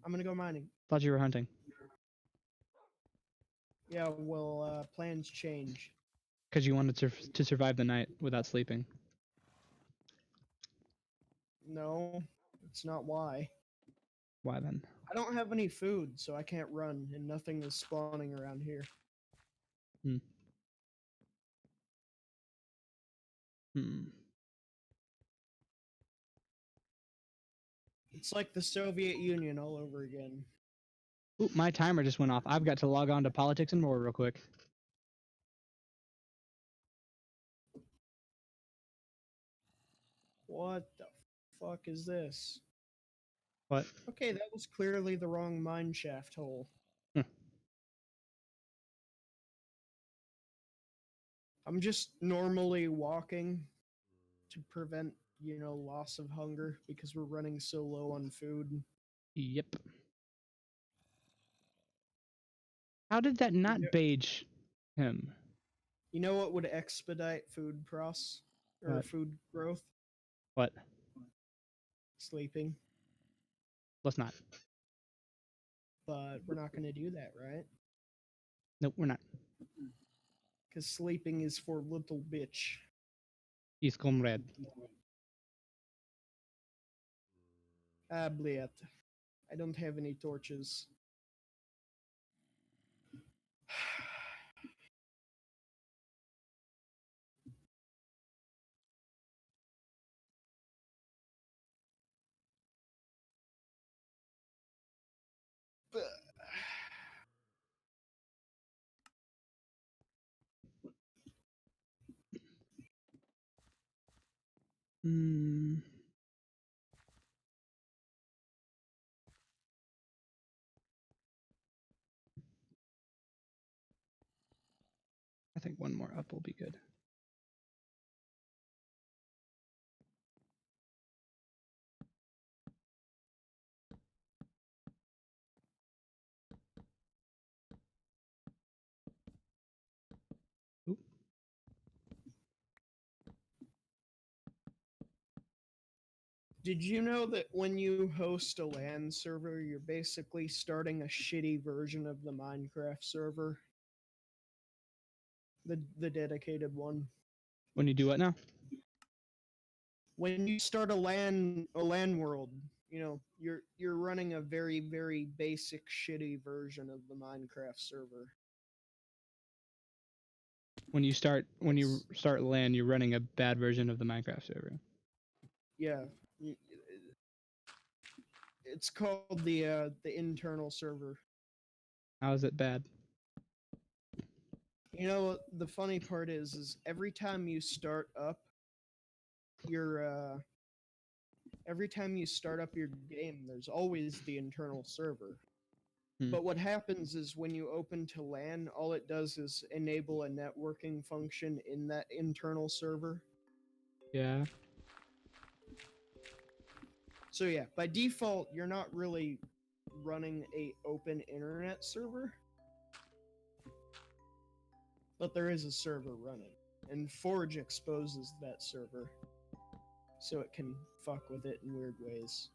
I'm gonna go mining. Thought you were hunting. Yeah, well, plans change. Because you wanted to survive the night without sleeping. No, it's not why. Why then? I don't have any food, so I can't run, and nothing is spawning around here. Hmm. It's like the Soviet Union all over again. Oop, my timer just went off. I've got to log on to politics and more real quick. What the fuck is this? What? Okay, that was clearly the wrong mine shaft hole. Hmm. I'm just normally walking to prevent, loss of hunger because we're running so low on food. Yep. How did that not Yeah. beige him? You know what would expedite food What? food growth? What? Sleeping. Let's not. But we're not going to do that, right? Nope, we're not. Because sleeping is for little bitch. He's comrade. Bliet. I don't have any torches. Hmm. I think one more up will be good. Oop. Did you know that when you host a LAN server, you're basically starting a shitty version of the Minecraft server? The dedicated one. When you do what now? When you start a LAN world, you're running a very, very basic shitty version of the Minecraft server. When you start LAN, you're running a bad version of the Minecraft server. Yeah. It's called the internal server. How is it bad? You know, the funny part is every time you start up your game, there's always the internal server. Hmm. But what happens is when you open to LAN, all it does is enable a networking function in that internal server. Yeah. So yeah, by default, you're not really running a open internet server, but there is a server running, and Forge exposes that server, so it can fuck with it in weird ways.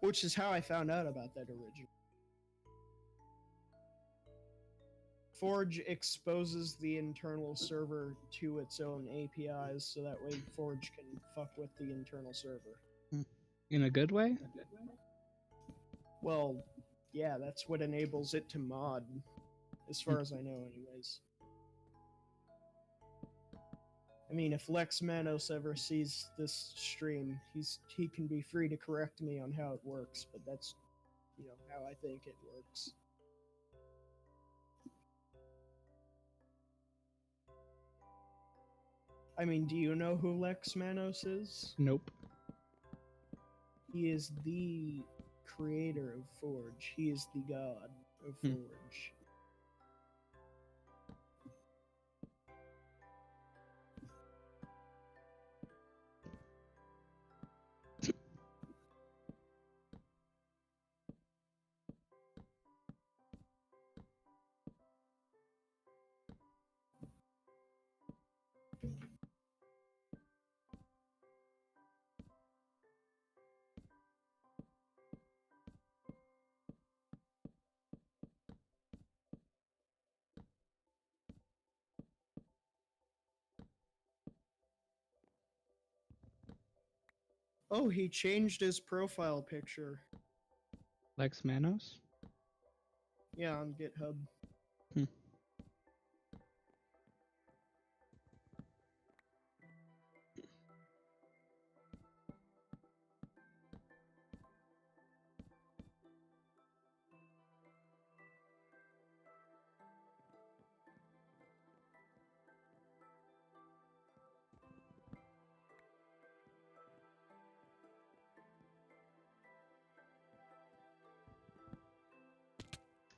Which is how I found out about that original. Forge exposes the internal server to its own APIs, so that way Forge can fuck with the internal server. In a good way? Well, yeah, that's what enables it to mod, as far as I know, anyways. I mean, if Lex Manos ever sees this stream, he can be free to correct me on how it works, but that's, how I think it works. I mean, do you know who Lex Manos is? Nope. He is the creator of Forge. He is the god of Forge. Oh, he changed his profile picture. Lex Manos? Yeah, on GitHub. Hmm.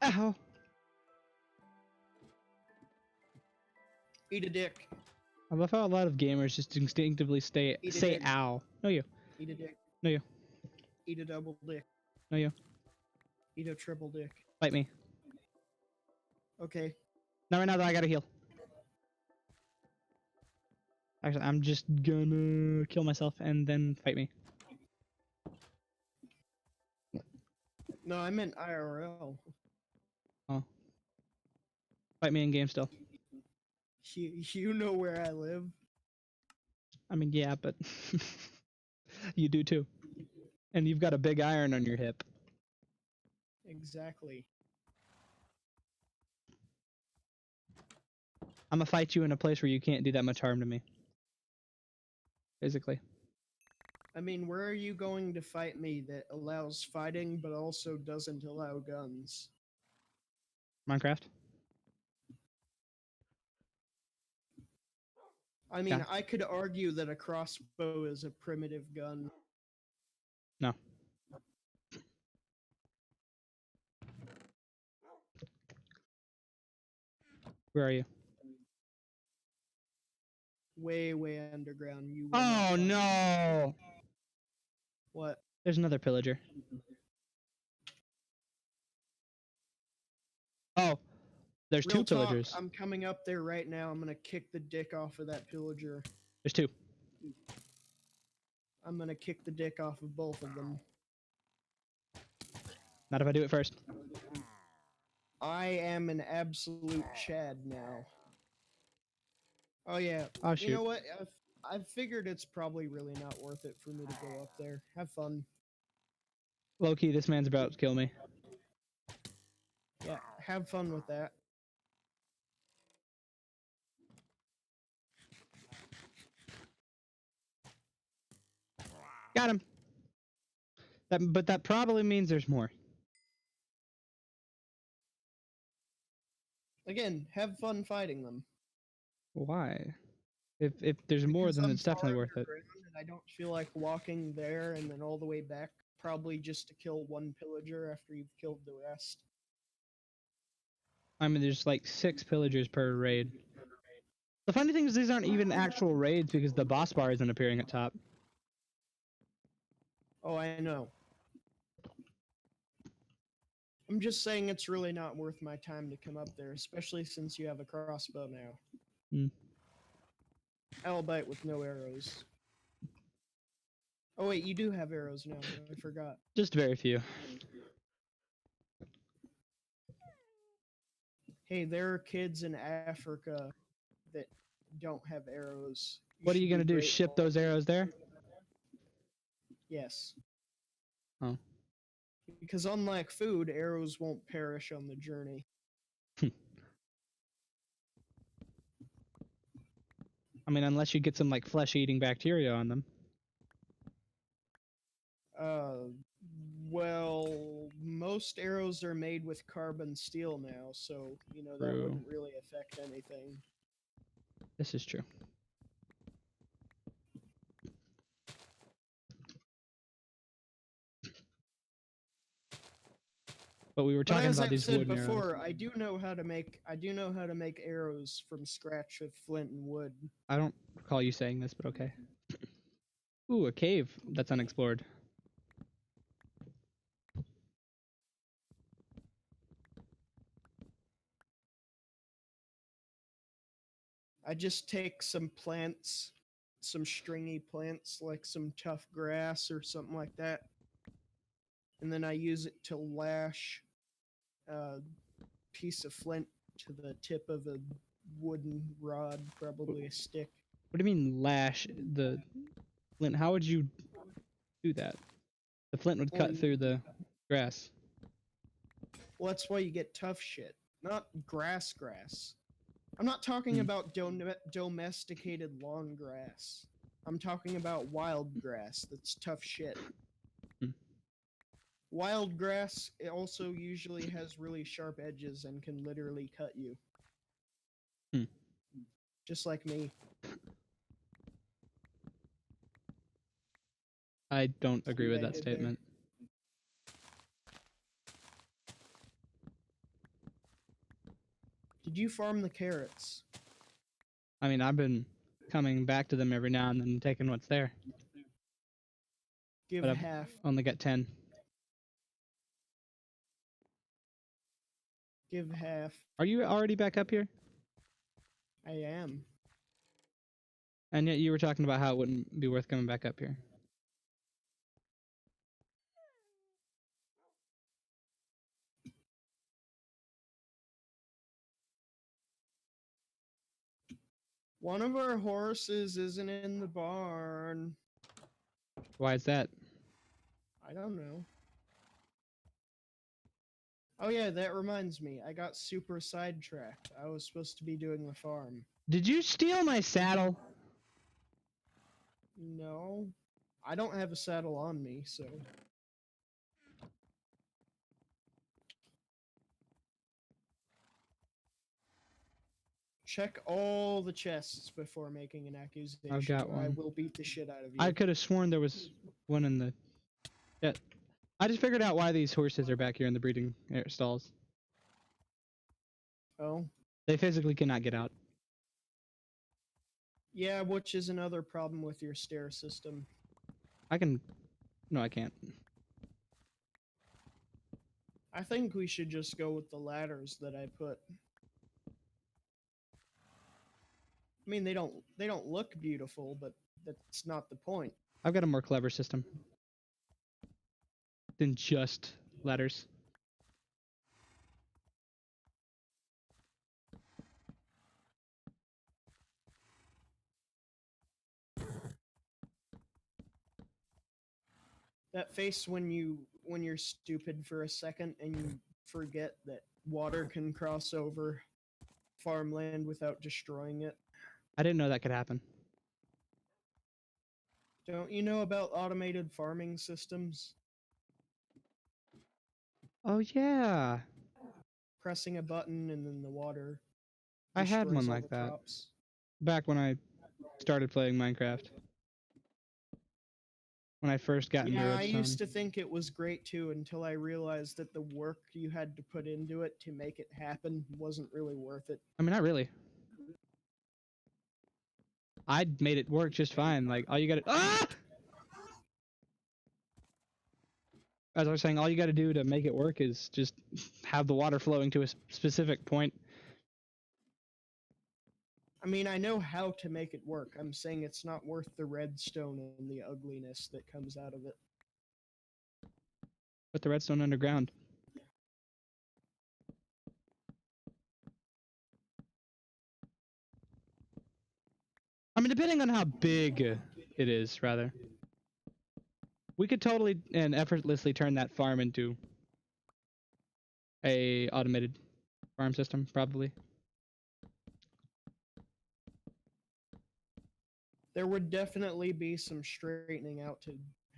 Ow. Eat a dick. I love how a lot of gamers just instinctively say Eat a dick. ow. No you. Eat a dick. No you. Eat a double dick. No you. Eat a triple dick. Fight me. Okay. Not right now though, I gotta heal. Actually, I'm just gonna kill myself and then fight me. No, I meant IRL. Oh. Fight me in game still. You know where I live. I mean, yeah, but you do too. And you've got a big iron on your hip. Exactly. I'm gonna fight you in a place where you can't do that much harm to me. Basically. I mean, where are you going to fight me that allows fighting but also doesn't allow guns? Minecraft? I mean, Yeah. I could argue that a crossbow is a primitive gun. No. Where are you? Way, way underground. You will not Oh find me. no! What? There's another pillager. Oh, there's Real two talk, pillagers. I'm coming up there right now. I'm gonna kick the dick off of that pillager. There's two. I'm gonna kick the dick off of both of them. Not if I do it first. I am an absolute Chad now. Oh yeah. Oh shoot. You know what? I've figured it's probably really not worth it for me to go up there. Have fun. Low key, this man's about to kill me. Yeah, have fun with that. Got him. But that probably means there's more. Again, have fun fighting them. Why? If there's more, Because then I'm it's definitely far worth it. underground and I don't feel like walking there and then all the way back, probably just to kill one pillager after you've killed the rest. I mean, there's like 6 pillagers per raid. The funny thing is these aren't even actual raids because the boss bar isn't appearing at top. Oh, I know. I'm just saying it's really not worth my time to come up there, especially since you have a crossbow now. Hmm. Albeit with no arrows. Oh wait, you do have arrows now. I forgot. Just very few. Hey, there are kids in Africa that don't have arrows. What are you should gonna be do? Ship grateful. those arrows there? Yes. Oh. Because unlike food, arrows won't perish on the journey. I mean, unless you get some like flesh-eating bacteria on them. Well, most arrows are made with carbon steel now, so, you know, that True. wouldn't really affect anything. This is true. But we were But talking as about I've these said wooden before, arrows. I do know how to make arrows from scratch with flint and wood. I don't recall you saying this, but okay. Ooh, a cave that's unexplored. I just take some plants, some stringy plants like some tough grass or something like that, and then I use it to lash a piece of flint to the tip of a wooden rod, probably a stick. What do you mean lash the flint? How would you do that? The flint would cut through the grass. Well, that's why you get tough shit, not grass. I'm not talking about domesticated lawn grass. I'm talking about wild grass that's tough shit. Hmm. Wild grass it also usually has really sharp edges and can literally cut you. Hmm. Just like me. I don't agree what with I that did there? statement. Did you farm the carrots? I mean, I've been coming back to them every now and then and taking what's there, Give but I've half. only got 10. Give half. Are you already back up here? I am. And yet you were talking about how it wouldn't be worth coming back up here. One of our horses isn't in the barn. Why is that? I don't know. Oh yeah, that reminds me. I got super sidetracked. I was supposed to be doing the farm. Did you steal my saddle? No. I don't have a saddle on me, so. Check all the chests before making an accusation. I've got or I one. will beat the shit out of you. I could have sworn there was one in the... Yeah. I just figured out why these horses are back here in the breeding stalls. Oh. They physically cannot get out. Yeah, which is another problem with your stair system. I can... No, I can't. I think we should just go with the ladders that I put. I mean, they don't look beautiful, but that's not the point. I've got a more clever system than just ladders. That face when you're stupid for a second and you forget that water can cross over farmland without destroying it. I didn't know that could happen. Don't you know about automated farming systems? Oh, yeah. Pressing a button and then the water I had destroys one all like the that crops. back when I started playing Minecraft. When I first got into Yeah, I Redstone. used to think it was great too until I realized that the work you had to put into it to make it happen wasn't really worth it. I mean, not really. I made it work just fine. Like, all you gotta... Ah! As I was saying, all you gotta do to make it work is just have the water flowing to a specific point. I mean, I know how to make it work. I'm saying it's not worth the redstone and the ugliness that comes out of it. Put the redstone underground. I mean, depending on how big it is, rather. We could totally and effortlessly turn that farm into a automated farm system, probably. There would definitely be some straightening out to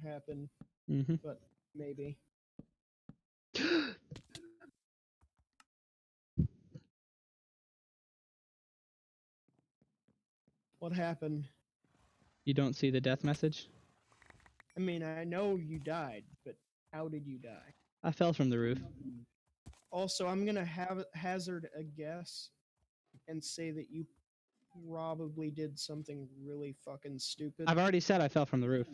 happen, Mm-hmm. but maybe. What happened? You don't see the death message? I mean, I know you died, but how did you die? I fell from the roof. Also, I'm gonna hazard a guess and say that you probably did something really fucking stupid. I've already said I fell from the roof.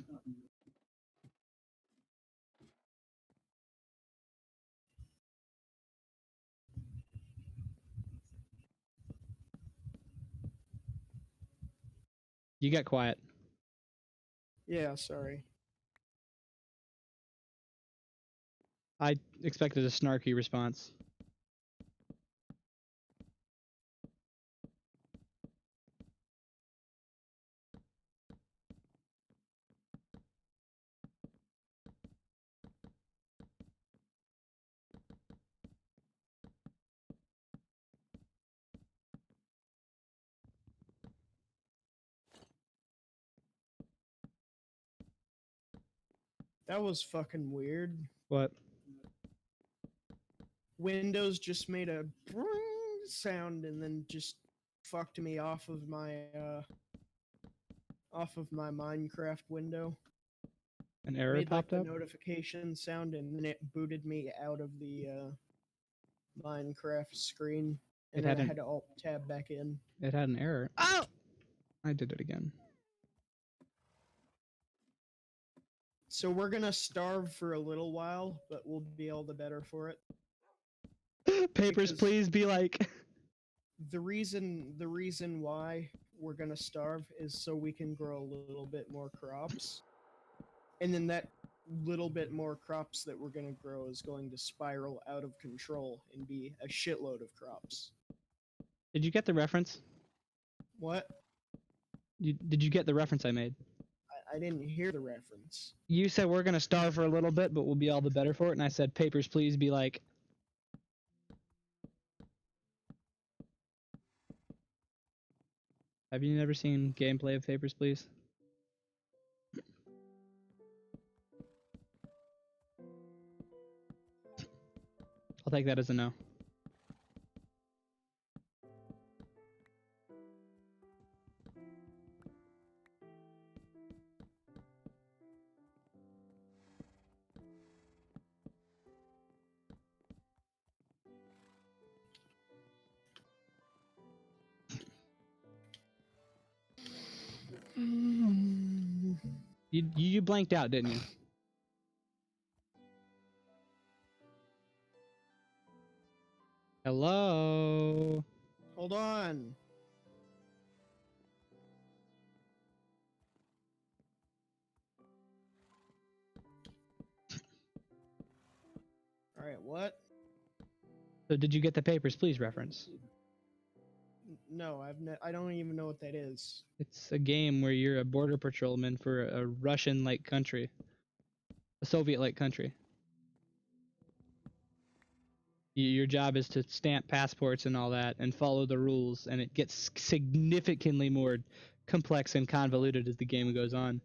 You got quiet. Yeah, sorry. I expected a snarky response. That was fucking weird. What? Windows just made a sound and then just fucked me off of my Minecraft window. An error Made like popped the up? notification sound and then it booted me out of the Minecraft screen. And It then had I an- had to alt tab back in. It had an error. Oh! I did it again. So we're gonna starve for a little while, but we'll be all the better for it. Papers, Because- please be like. The reason why we're gonna starve is so we can grow a little bit more crops. And then that little bit more crops that we're gonna grow is going to spiral out of control and be a shitload of crops. Did you get the reference? What? Did you get the reference I made? I didn't hear the reference. You said we're gonna starve for a little bit, but we'll be all the better for it, and I said, papers, please be like. Have you never seen gameplay of Papers, Please? I'll take that as a no. You blanked out, didn't you? Hello? Hold on. Alright, what? So did you get the Papers, Please reference? No, I don't even know what that is. It's a game where you're a border patrolman for a Russian-like country. A Soviet-like country. Your job is to stamp passports and all that and follow the rules, and it gets significantly more complex and convoluted as the game goes on.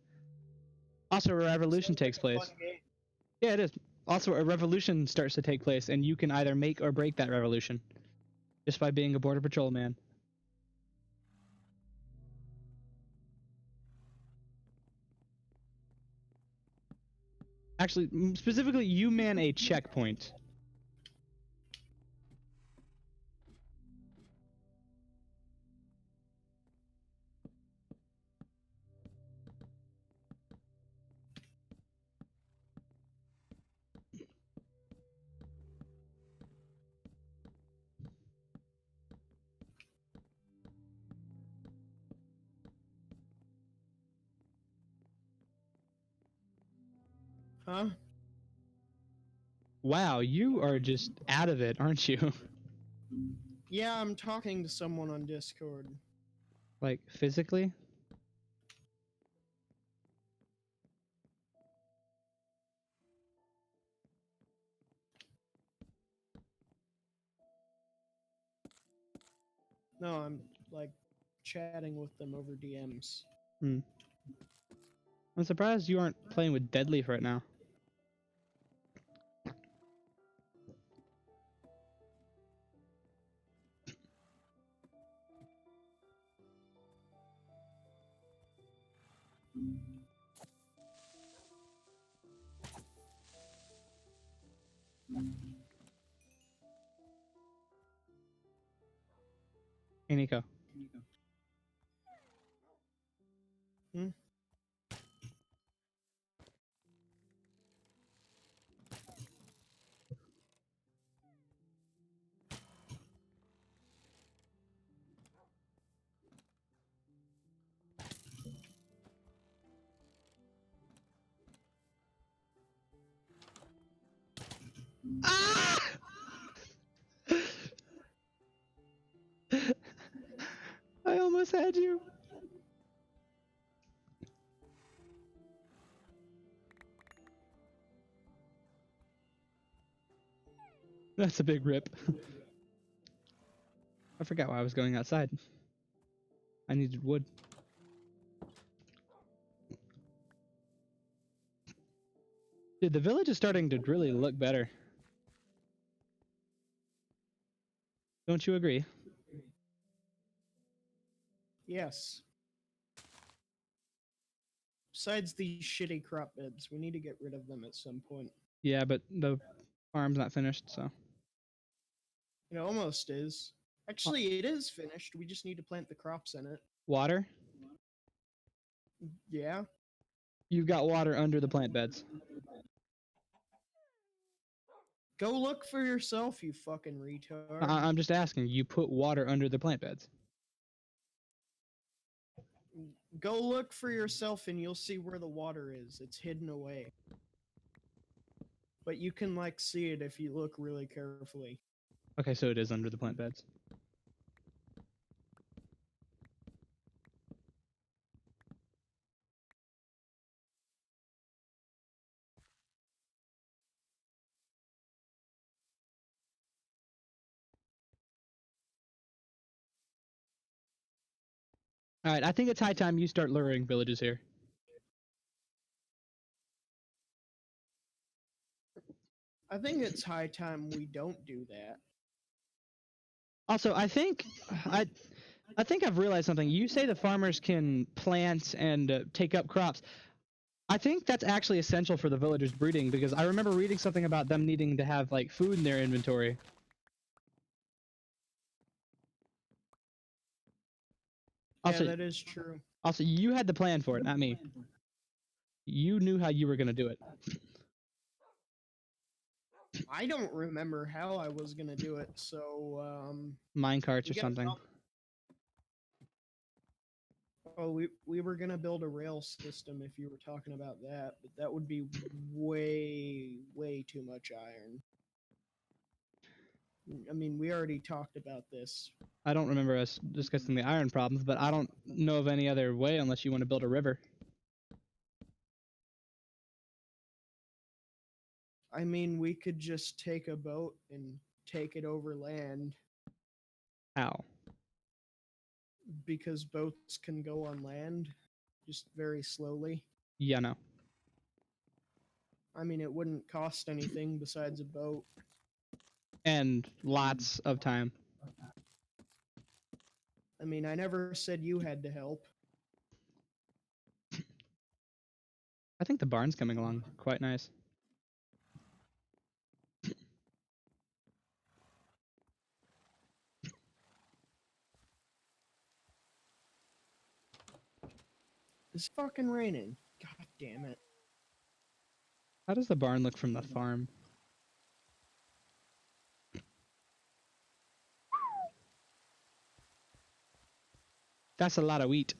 Also, a revolution takes place. Fun game. Yeah, it is. Also, a revolution starts to take place, and you can either make or break that revolution just by being a border patrol man. Actually, specifically, you man a checkpoint. Huh? Wow, you are just out of it, aren't you? Yeah, I'm talking to someone on Discord. Like, physically? No, I'm like chatting with them over DMs. I'm surprised you aren't playing with Deadleaf right now. Hey, Nico. Hmm? Ah! I almost had you. That's a big rip. I forgot why I was going outside. I needed wood. Dude, the village is starting to really look better. Don't you agree? Yes. Besides these shitty crop beds, we need to get rid of them at some point. Yeah, but the farm's not finished, so. It almost is. Actually, it is finished. We just need to plant the crops in it. Water? Yeah. You've got water under the plant beds. Go look for yourself, you fucking retard. I'm just asking. You put water under the plant beds. Go look for yourself and you'll see where the water is. It's hidden away. But you can, like, see it if you look really carefully. Okay, so it is under the plant beds. Alright, I think it's high time you start luring villages here. I think it's high time we don't do that. Also, I think I've realized something. You say the farmers can plant and take up crops. I think that's actually essential for the villagers breeding, because I remember reading something about them needing to have like food in their inventory. Also, Yeah, that is true. Also, you had the plan for it, not me. You knew how you were gonna do it. I don't remember how I was gonna do it, so Mine carts or you gotta something. tell- Oh, we were gonna build a rail system if you were talking about that, but that would be way too much iron. I mean, we already talked about this. I don't remember us discussing the iron problems, but I don't know of any other way unless you want to build a river. I mean, we could just take a boat and take it over land How? because boats can go on land just very slowly. Yeah, no. I mean, it wouldn't cost anything besides a boat. And lots of time. I mean, I never said you had to help. I think the barn's coming along quite nice. It's fucking raining. God damn it. How does the barn look from the farm? That's a lot of wheat.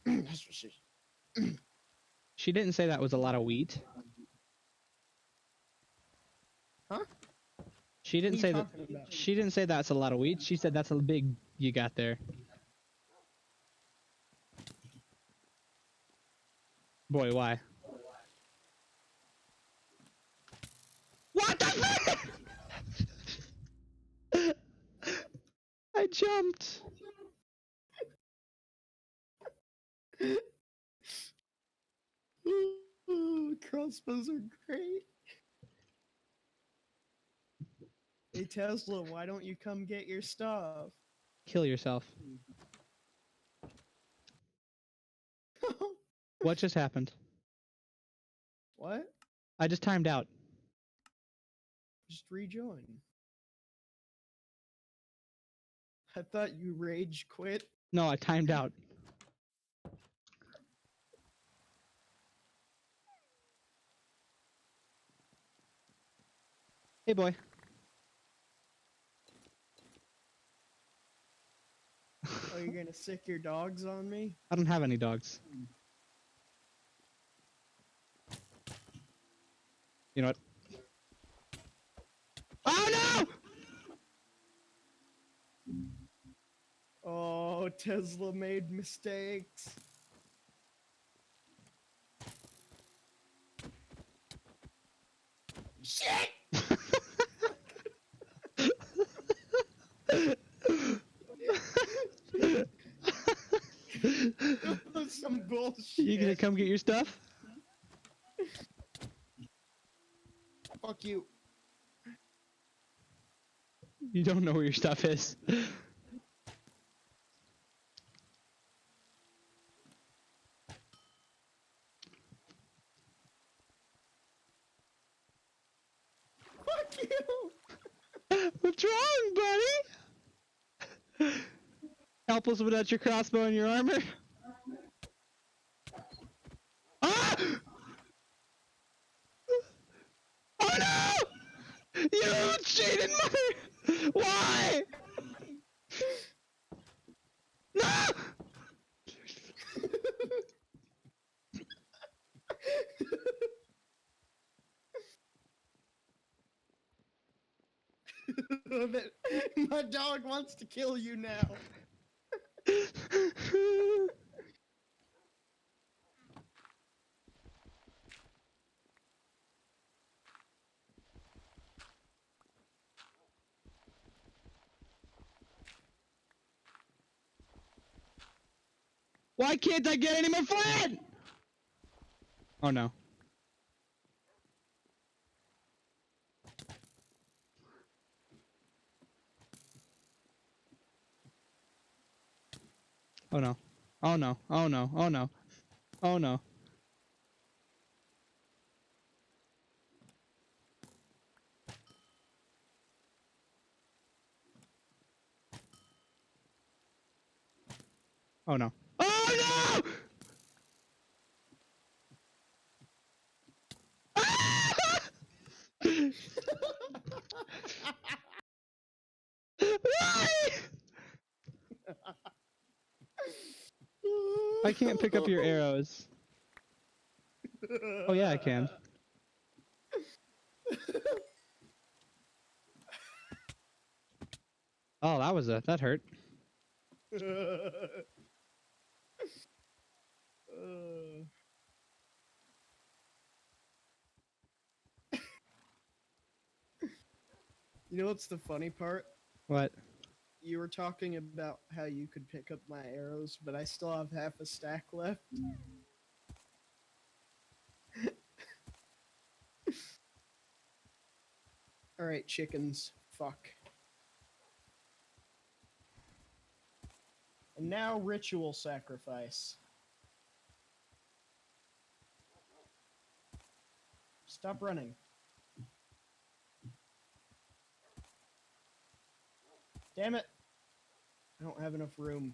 That's what she. She didn't say that was a lot of wheat. Huh? She didn't What are say you that. talking about? She didn't say that's a lot of wheat. She said that's a big you got there. Boy, why? What the fuck? I jumped. Crossbows are great. Hey Tesla, why don't you come get your stuff? Kill yourself. What just happened? What? I just timed out. Just rejoin. I thought you rage quit. No, I timed out. Hey, boy. Oh, you're gonna sick your dogs on me? I don't have any dogs. You know what? Oh no! Oh, Tesla made mistakes. Shit! That's some bullshit. You gonna come get your stuff? Fuck you. You don't know where your stuff is. you. What's wrong, buddy? Helpless without your crossbow and your armor? Ah! Oh no! You cheated, mother! Why? No! My dog wants to kill you now. Why can't I get any more flint? Oh no. Oh no. Oh no. Oh no. Oh no. Oh no. Oh no. Oh no! Why? I can't pick up your arrows. Oh yeah, I can. Oh, that hurt. You know what's the funny part? What? You were talking about how you could pick up my arrows, but I still have half a stack left. Alright, chickens. Fuck. And now ritual sacrifice. Stop running. Damn it! I don't have enough room.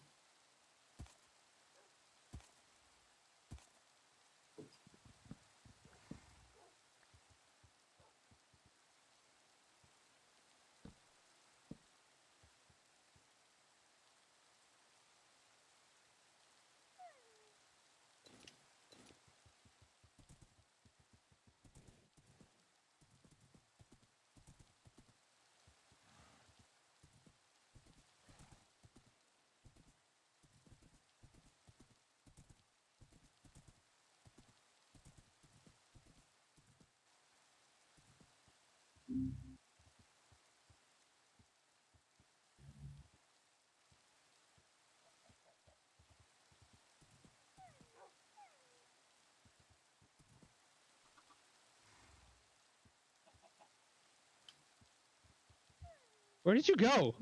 Where did you go?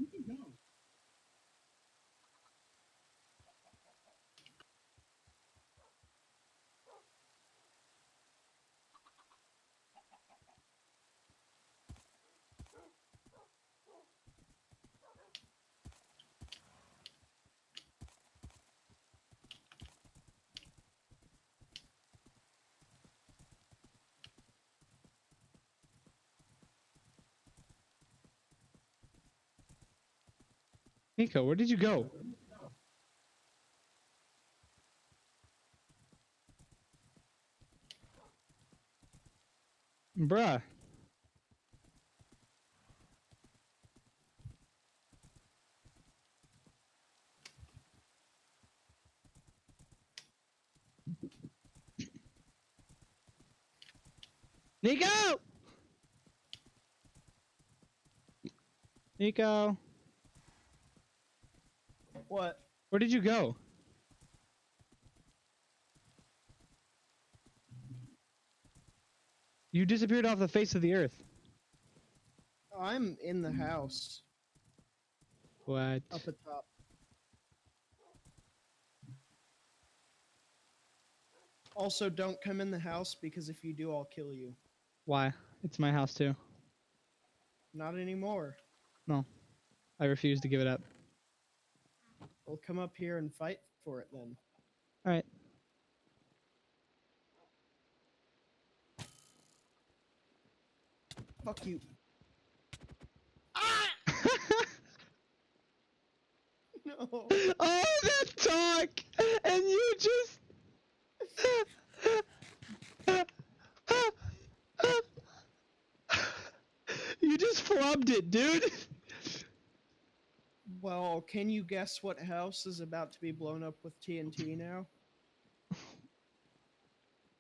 Nico, where did you go? Bruh. Nico! Nico, What? where did you go? You disappeared off the face of the earth. I'm in the house. What? Up at top. Also, don't come in the house because if you do, I'll kill you. Why? It's my house too. Not anymore. No, I refuse to give it up. We'll come up here and fight for it then. All right. Fuck you. Ah! No. Oh, that talk! And you just... You just flubbed it, dude! Well, can you guess what house is about to be blown up with TNT now?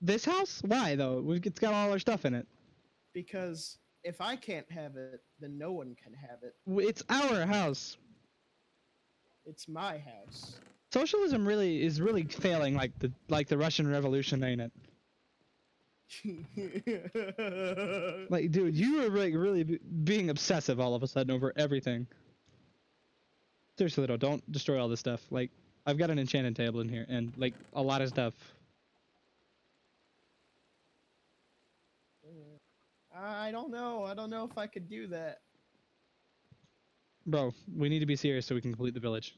This house? Why, though? It's got all our stuff in it. Because if I can't have it, then no one can have it. It's our house. It's my house. Socialism is really failing like the Russian Revolution, ain't it? Like, dude, you were like really being obsessive all of a sudden over everything. Seriously, though, don't destroy all this stuff. Like, I've got an enchanted table in here and like a lot of stuff. I don't know. I don't know if I could do that. Bro, we need to be serious so we can complete the village.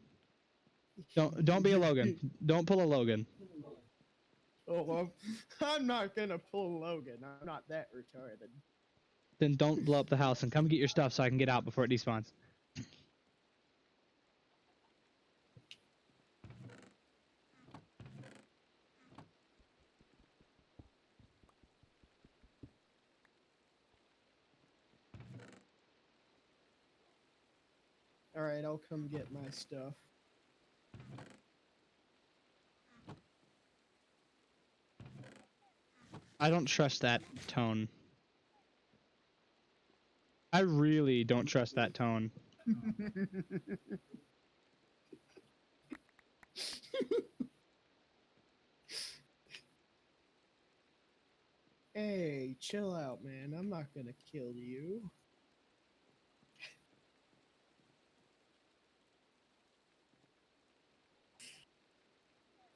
Don't be a Logan. Don't pull a Logan. Oh, well, I'm not gonna pull Logan. I'm not that retarded. Then don't blow up the house and come get your stuff so I can get out before it despawns. Alright, I'll come get my stuff. I don't trust that tone. I really don't trust that tone. Hey, chill out, man. I'm not gonna kill you.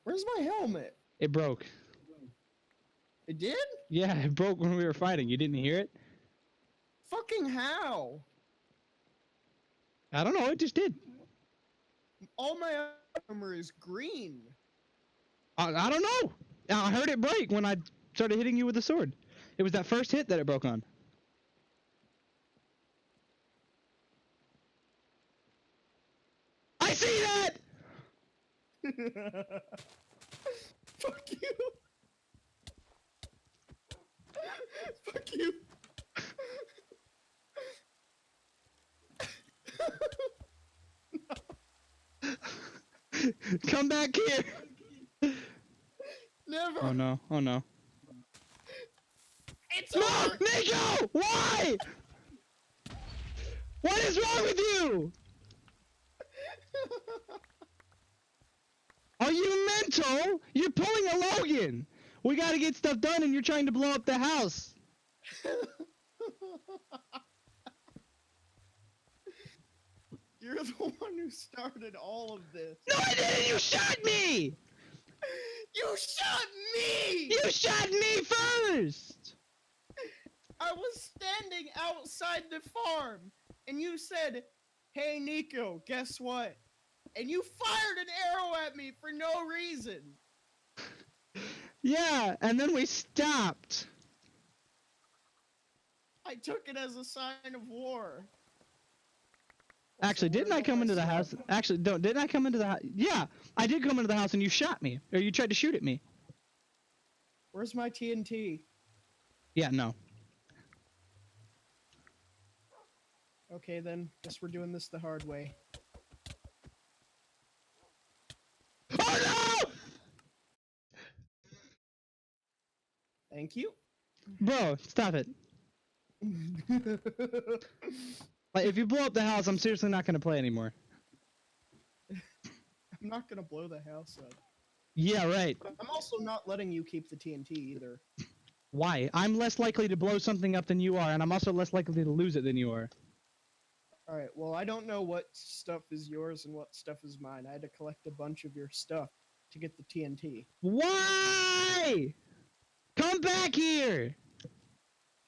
Where's my helmet? It broke. It did? Yeah, it broke when we were fighting. You didn't hear it? Fucking how? I don't know, it just did. All my armor is green. I don't know. I heard it break when I started hitting you with the sword. It was that first hit that it broke on. I see that! Fuck you. Fuck you. Come back here! Never. Oh no, oh no. It's No! over. Nico! Why? What is wrong with you? Are you mental? You're pulling a Logan! We gotta get stuff done and you're trying to blow up the house. You're the one who started all of this. No, I didn't! You shot me! You shot me! You shot me first! I was standing outside the farm, and you said, "Hey, Nico, guess what?" And you fired an arrow at me for no reason. Yeah, and then we stopped. I took it as a sign of war. Actually, Also, didn't I where's come all into my the house? stuff? Actually, didn't I come into the house? Yeah, I did come into the house and you shot me. Or you tried to shoot at me. Where's my TNT? Yeah, no. Okay, then. Guess we're doing this the hard way. Oh Thank you. no! Bro, stop it. Like, if you blow up the house, I'm seriously not gonna play anymore. I'm not gonna blow the house up. Yeah, right. But I'm also not letting you keep the TNT either. Why? I'm less likely to blow something up than you are, and I'm also less likely to lose it than you are. Alright, well, I don't know what stuff is yours and what stuff is mine. I had to collect a bunch of your stuff to get the TNT. Why? Come back here!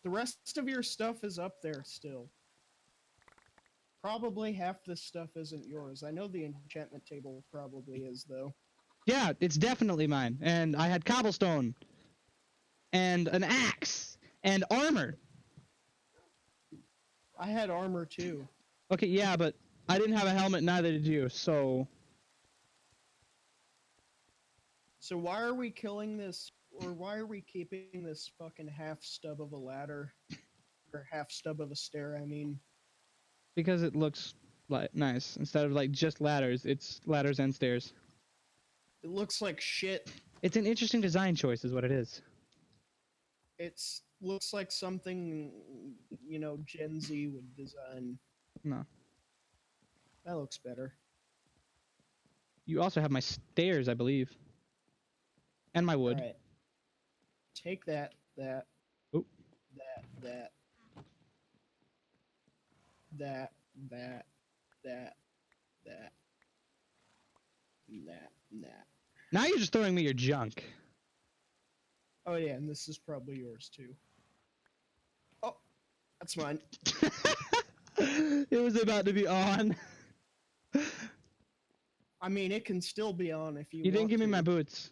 The rest of your stuff is up there still. Probably half this stuff isn't yours. I know the enchantment table probably is, though. Yeah, it's definitely mine. And I had cobblestone. And an axe. And armor. I had armor, too. Okay, yeah, but I didn't have a helmet, neither did you, so... So why are we killing this, or why are we keeping this fucking half stub of a ladder? Or half stub of a stair, I mean. Because it looks like nice. Instead of like just ladders, it's ladders and stairs. It looks like shit. It's an interesting design choice is what it is. It's looks like something, you know, Gen Z would design. No. That looks better. You also have my stairs, I believe. And my wood. Alright. Take that, Oop. that, that. Now you're just throwing me your junk. Oh yeah, and this is probably yours too. Oh, that's mine. It was about to be on. I mean, it can still be on if you You didn't want give me to. my boots.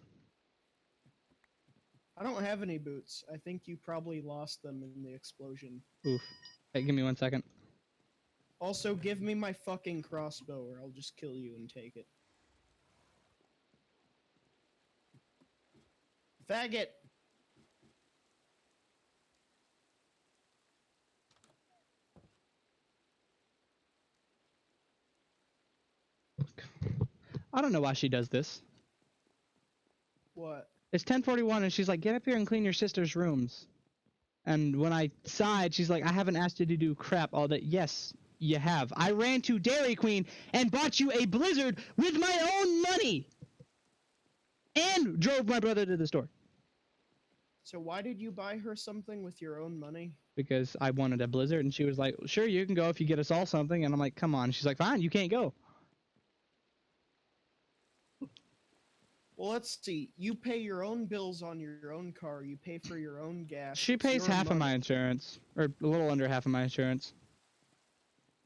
I don't have any boots. I think you probably lost them in the explosion. Oof. Hey, give me 1 second. Also, give me my fucking crossbow or I'll just kill you and take it. Faggot! I don't know why she does this. What? It's 10:41 and she's like, get up here and clean your sister's rooms. And when I sighed, she's like, I haven't asked you to do crap all day. Yes, you have. I ran to Dairy Queen and bought you a Blizzard with my own money! And drove my brother to the store. So why did you buy her something with your own money? Because I wanted a Blizzard and she was like, sure, you can go if you get us all something. And I'm like, come on. She's like, fine, you can't go. Well, let's see. You pay your own bills on your own car. You pay for your own gas. She It's pays your half of my money. insurance. Or a little under half of my insurance.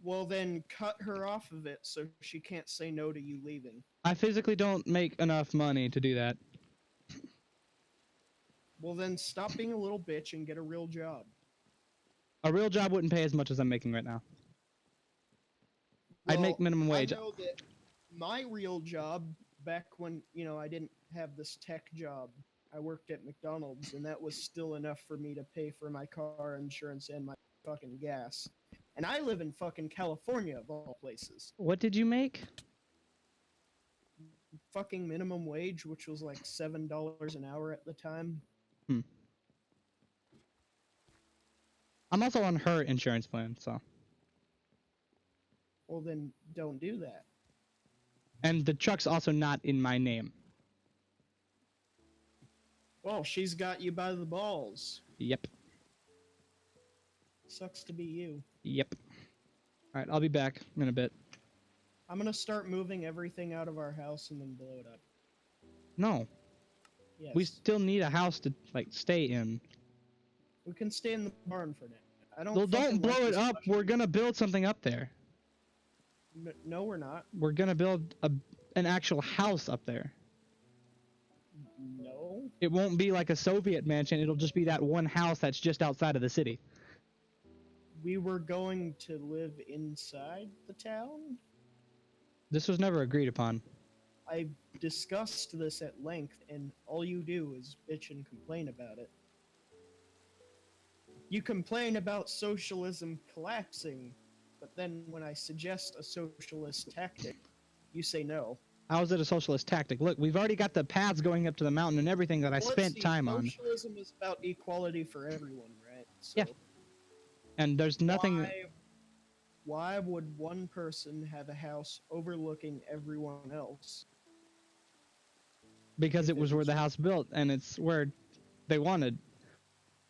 Well, then cut her off of it so she can't say no to you leaving. I physically don't make enough money to do that. Well, then stop being a little bitch and get a real job. A real job wouldn't pay as much as I'm making right now. I'd make minimum wage. I know that my real job, back when, you know, I didn't have this tech job, I worked at McDonald's, and that was still enough for me to pay for my car insurance and my fucking gas. And I live in fucking California, of all places. What did you make? Fucking minimum wage, which was like $7 an hour at the time. I'm also on her insurance plan, so. Well, then don't do that. And the truck's also not in my name. Well, she's got you by the balls. Yep. Sucks to be you. Yep. Alright, I'll be back in a bit. I'm gonna start moving everything out of our house and then blow it up. No. Yes. We still need a house to, like, stay in. We can stay in the barn for now. I don't. Well, fucking don't blow like it this up. mushroom. We're gonna build something up there. No, we're not. We're gonna build an actual house up there. No. It won't be like a Soviet mansion. It'll just be that one house that's just outside of the city. We were going to live inside the town. This was never agreed upon. I discussed this at length, and all you do is bitch and complain about it. You complain about socialism collapsing, but then when I suggest a socialist tactic, you say no. How is it a socialist tactic? Look, we've already got the paths going up to the mountain and everything that I Well, spent let's see, time on. Socialism is about equality for everyone, right? So Yeah. And there's nothing... Why would one person have a house overlooking everyone else? Because it was where the house built, and it's where they wanted.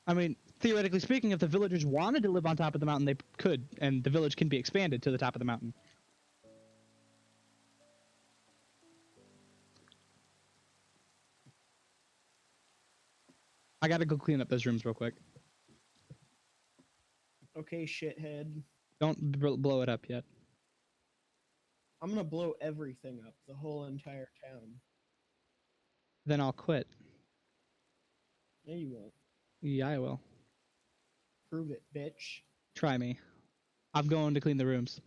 I mean, theoretically speaking, if the villagers wanted to live on top of the mountain, they could, and the village can be expanded to the top of the mountain. I gotta go clean up those rooms real quick. Okay, shithead. Don't blow it up yet. I'm gonna blow everything up, the whole entire town. Then I'll quit. No, you won't. Yeah, I will. Prove it, bitch. Try me. I'm going to clean the rooms.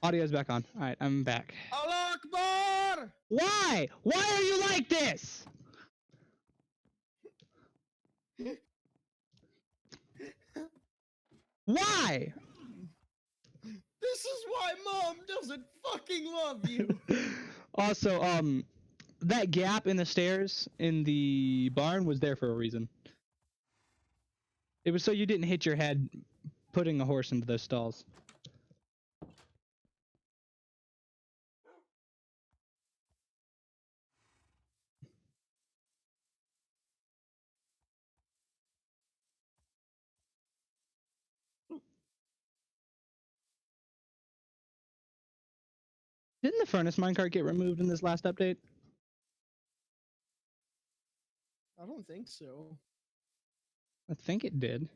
Audio's back on. All right, I'm back. Allah Akbar! Why? Why are you like this? Why? This is why Mom doesn't fucking love you. Also, that gap in the stairs in the barn was there for a reason. It was so you didn't hit your head putting a horse into those stalls. Didn't the furnace minecart get removed in this last update? I don't think so. I think it did.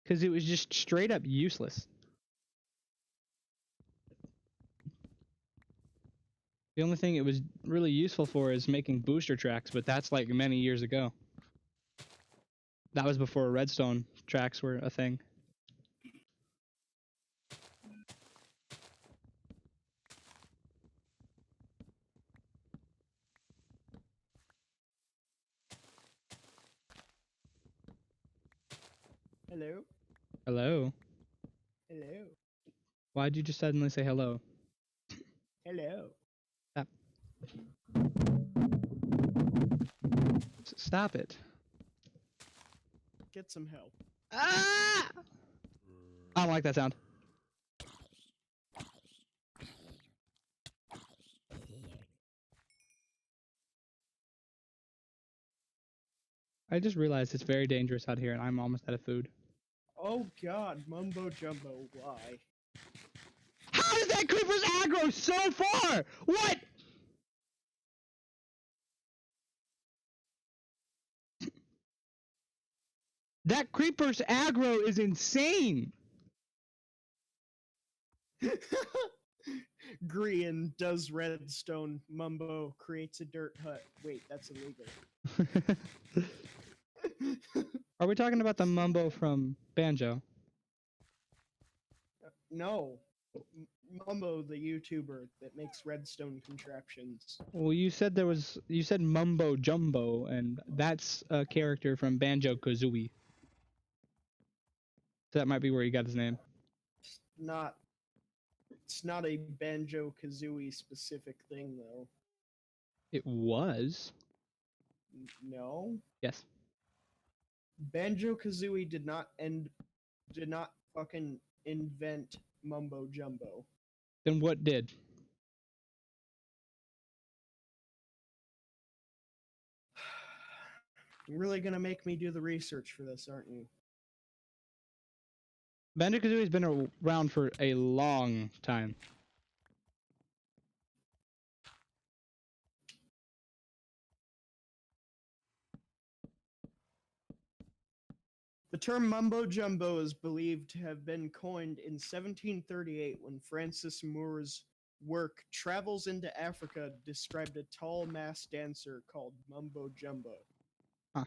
Because it was just straight up useless. The only thing it was really useful for is making booster tracks, but that's like many years ago. That was before redstone tracks were a thing. Hello? Hello? Hello? Why'd you just suddenly say hello? Hello? Stop. Stop it. Get some help. Ah! I don't like that sound. I just realized it's very dangerous out here and I'm almost out of food. Oh god, Mumbo Jumbo, why? How is that creeper's aggro so far? What? That creeper's aggro is insane. Grian does redstone. Mumbo creates a dirt hut. Wait, that's illegal. Are we talking about the Mumbo from Banjo? No. Mumbo, the YouTuber that makes redstone contraptions. Well, you said Mumbo Jumbo, and that's a character from Banjo Kazooie. So that might be where he got his name. It's not a Banjo Kazooie specific thing though. It was. No. Yes. Banjo Kazooie did not fucking invent Mumbo Jumbo. Then what did? You're really gonna make me do the research for this, aren't you? Banjo Kazooie's been around for a long time. The term mumbo jumbo is believed to have been coined in 1738 when Francis Moore's work Travels into Africa described a tall masked dancer called mumbo jumbo. Huh.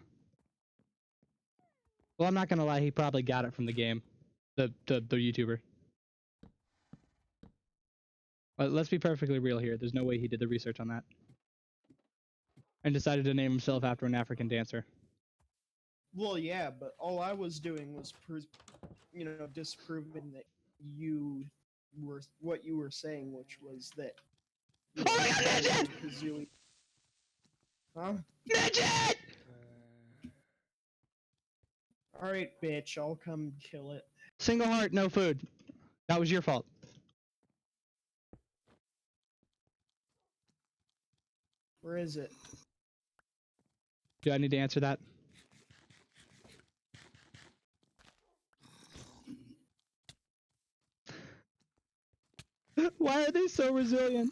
Well, I'm not gonna lie, he probably got it from the game. The YouTuber. But let's be perfectly real here. There's no way he did the research on that. And decided to name himself after an African dancer. Well, yeah, but all I was doing was, disproving that what you were saying, which was that. Oh my god, midget! Kazooie. Huh? Midget! Alright, bitch, I'll come kill it. Single heart, no food. That was your fault. Where is it? Do I need to answer that? Why are they so resilient?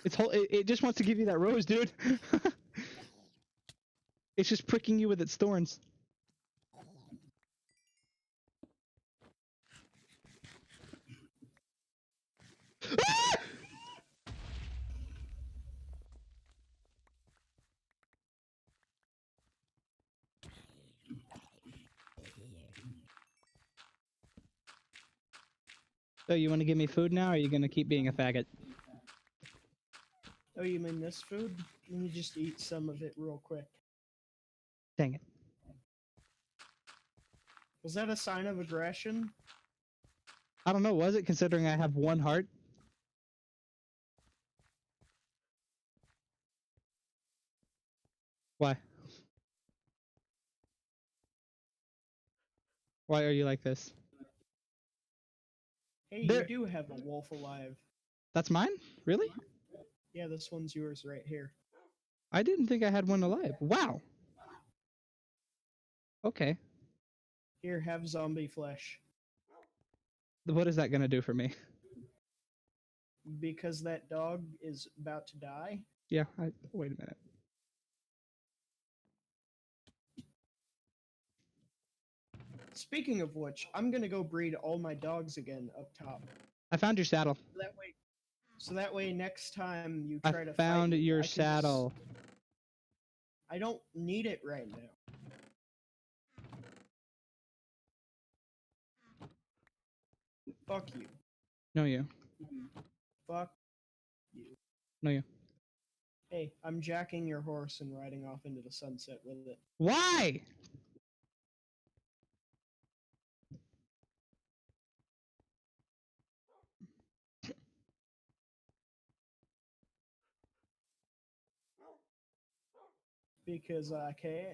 It just wants to give you that rose, dude. It's just pricking you with its thorns. Ah! So you want to give me food now, or are you gonna keep being a faggot? Oh, you mean this food? Let me just eat some of it real quick. Dang it. Was that a sign of aggression? I don't know, was it, considering I have 1 heart? Why? Why are you like this? Hey, There- you do have a wolf alive. That's mine? Really? Yeah, this one's yours right here. I didn't think I had one alive. Wow. Okay. Here, have zombie flesh. What is that gonna do for me? Because that dog is about to die. Yeah, wait a minute. Speaking of which, I'm gonna go breed all my dogs again up top. I found your saddle. So that way next time you I try to found fight me, your I can just- saddle. I don't need it right now. Fuck you. No, you. Fuck you. No, you. Hey, I'm jacking your horse and riding off into the sunset with it. Why? Because I can.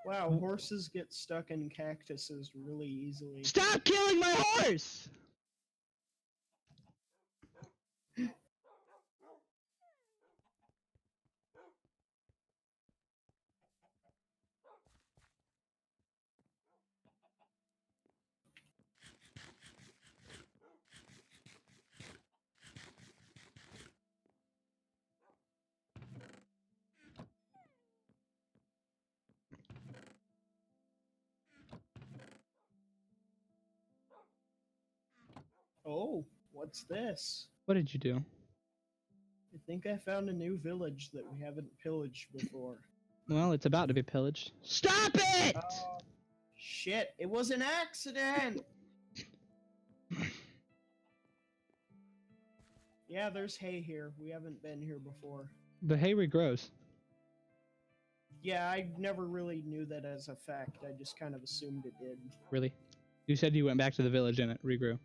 Wow, horses get stuck in cactuses really easily. Stop killing my horse! Oh, what's this? What did you do? I think I found a new village that we haven't pillaged before. Well, it's about to be pillaged. Stop it! Oh, shit, it was an accident! Yeah, there's hay here. We haven't been here before. The hay regrows. Yeah, I never really knew that as a fact. I just kind of assumed it did. Really? You said you went back to the village and it regrew.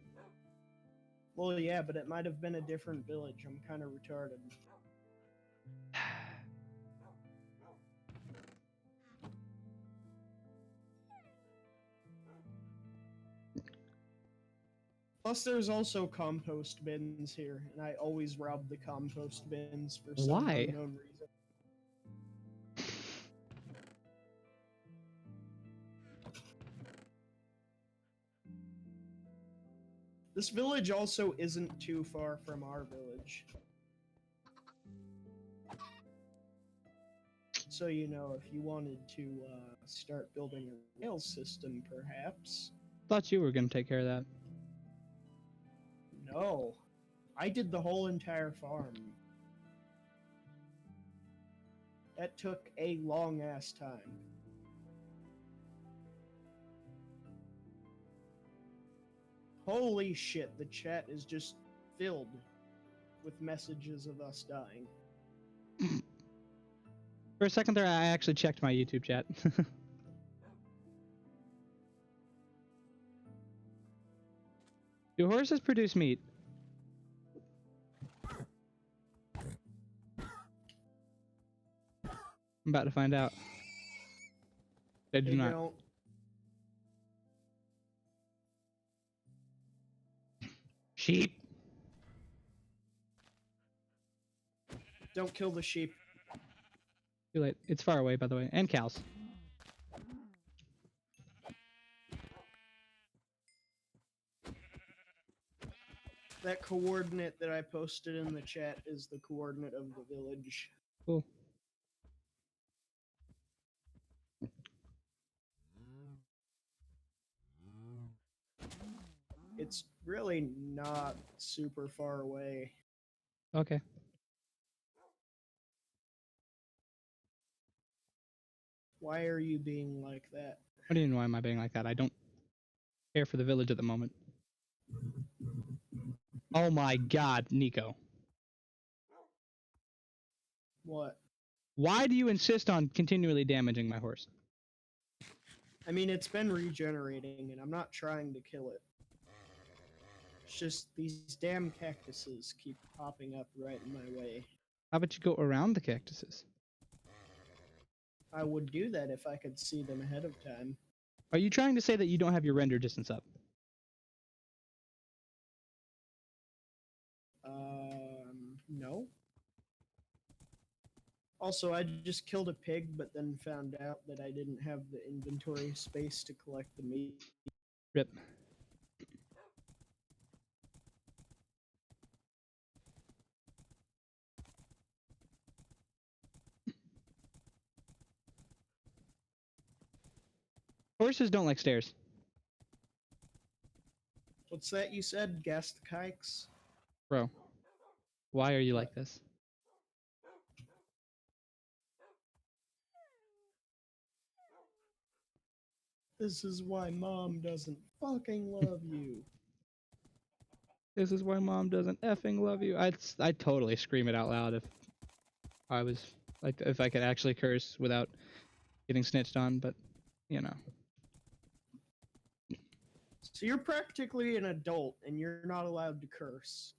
Well, yeah, but it might have been a different village. I'm kind of retarded. Plus, there's also compost bins here, and I always rob the compost bins for some Why? unknown reason. This village also isn't too far from our village. So, you know, if you wanted to start building a rail system, perhaps. Thought you were gonna take care of that. No. I did the whole entire farm. That took a long-ass time. Holy shit, the chat is just filled with messages of us dying. For a second there, I actually checked my YouTube chat. Do horses produce meat? I'm about to find out. They do They not. don't. Sheep. Don't kill the sheep. Too late. It's far away, by the way. And cows. That coordinate that I posted in the chat is the coordinate of the village. Cool. It's really not super far away. Okay. Why are you being like that? What do you mean, why am I being like that? I don't care for the village at the moment. Oh my god, Nico. What? Why do you insist on continually damaging my horse? I mean, it's been regenerating, and I'm not trying to kill it. It's just these damn cactuses keep popping up right in my way. How about you go around the cactuses? I would do that if I could see them ahead of time. Are you trying to say that you don't have your render distance up? No. Also, I just killed a pig, but then found out that I didn't have the inventory space to collect the meat. Rip. Horses don't like stairs. What's that you said? Guest kikes? Bro, why are you like this? This is why mom doesn't fucking love you. This is why mom doesn't effing love you. I'd totally scream it out loud if I was, like, if I could actually curse without getting snitched on, but, you know. So you're practically an adult, and you're not allowed to curse.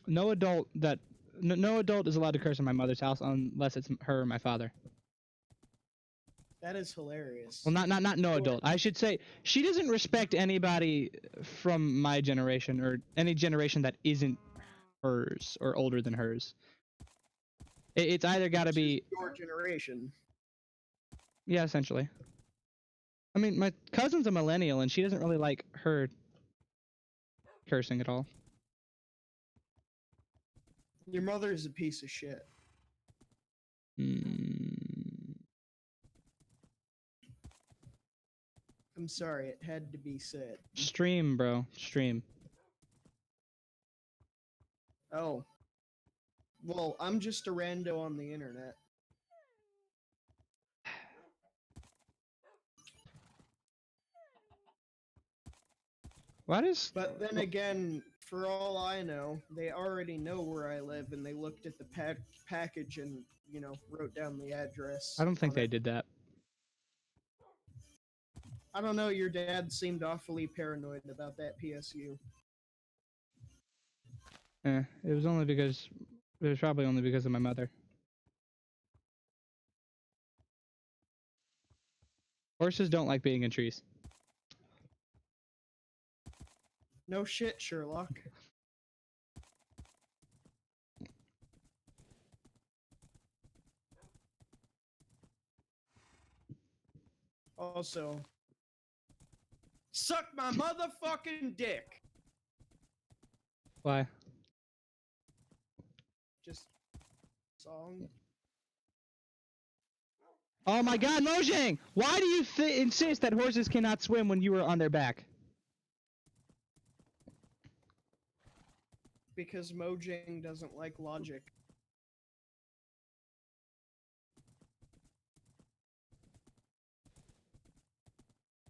No adult is allowed to curse in my mother's house unless it's her or my father. That is hilarious. Well, not no adult. I should say she doesn't respect anybody from my generation or any generation that isn't hers or older than hers. It's either got to Which be is your generation. yeah, essentially. I mean, my cousin's a millennial and she doesn't really like her cursing at all. Your mother is a piece of shit. I'm sorry, it had to be said. Stream, bro. Stream. Oh. Well, I'm just a rando on the internet. What is... But then again, for all I know, they already know where I live, and they looked at the package and, you know, wrote down the address. I don't think on they it. did that. I don't know, your dad seemed awfully paranoid about that PSU. It was only because... It was probably only because of my mother. Horses don't like being in trees. No shit, Sherlock. Also, suck my motherfucking dick! Why? Just song. Oh my god, Mojang! Why do you insist that horses cannot swim when you are on their back? Because Mojang doesn't like logic.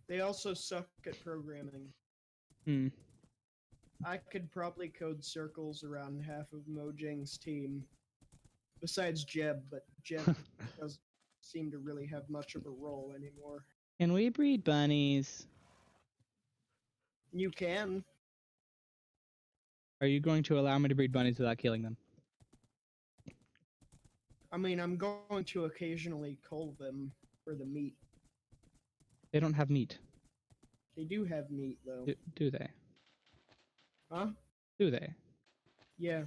They also suck at programming. I could probably code circles around half of Mojang's team. Besides Jeb, but Jeb doesn't seem to really have much of a role anymore. Can we breed bunnies? You can. Are you going to allow me to breed bunnies without killing them? I mean, I'm going to occasionally cull them for the meat. They don't have meat. They do have meat, though. Do they? Huh? Do they? Yeah.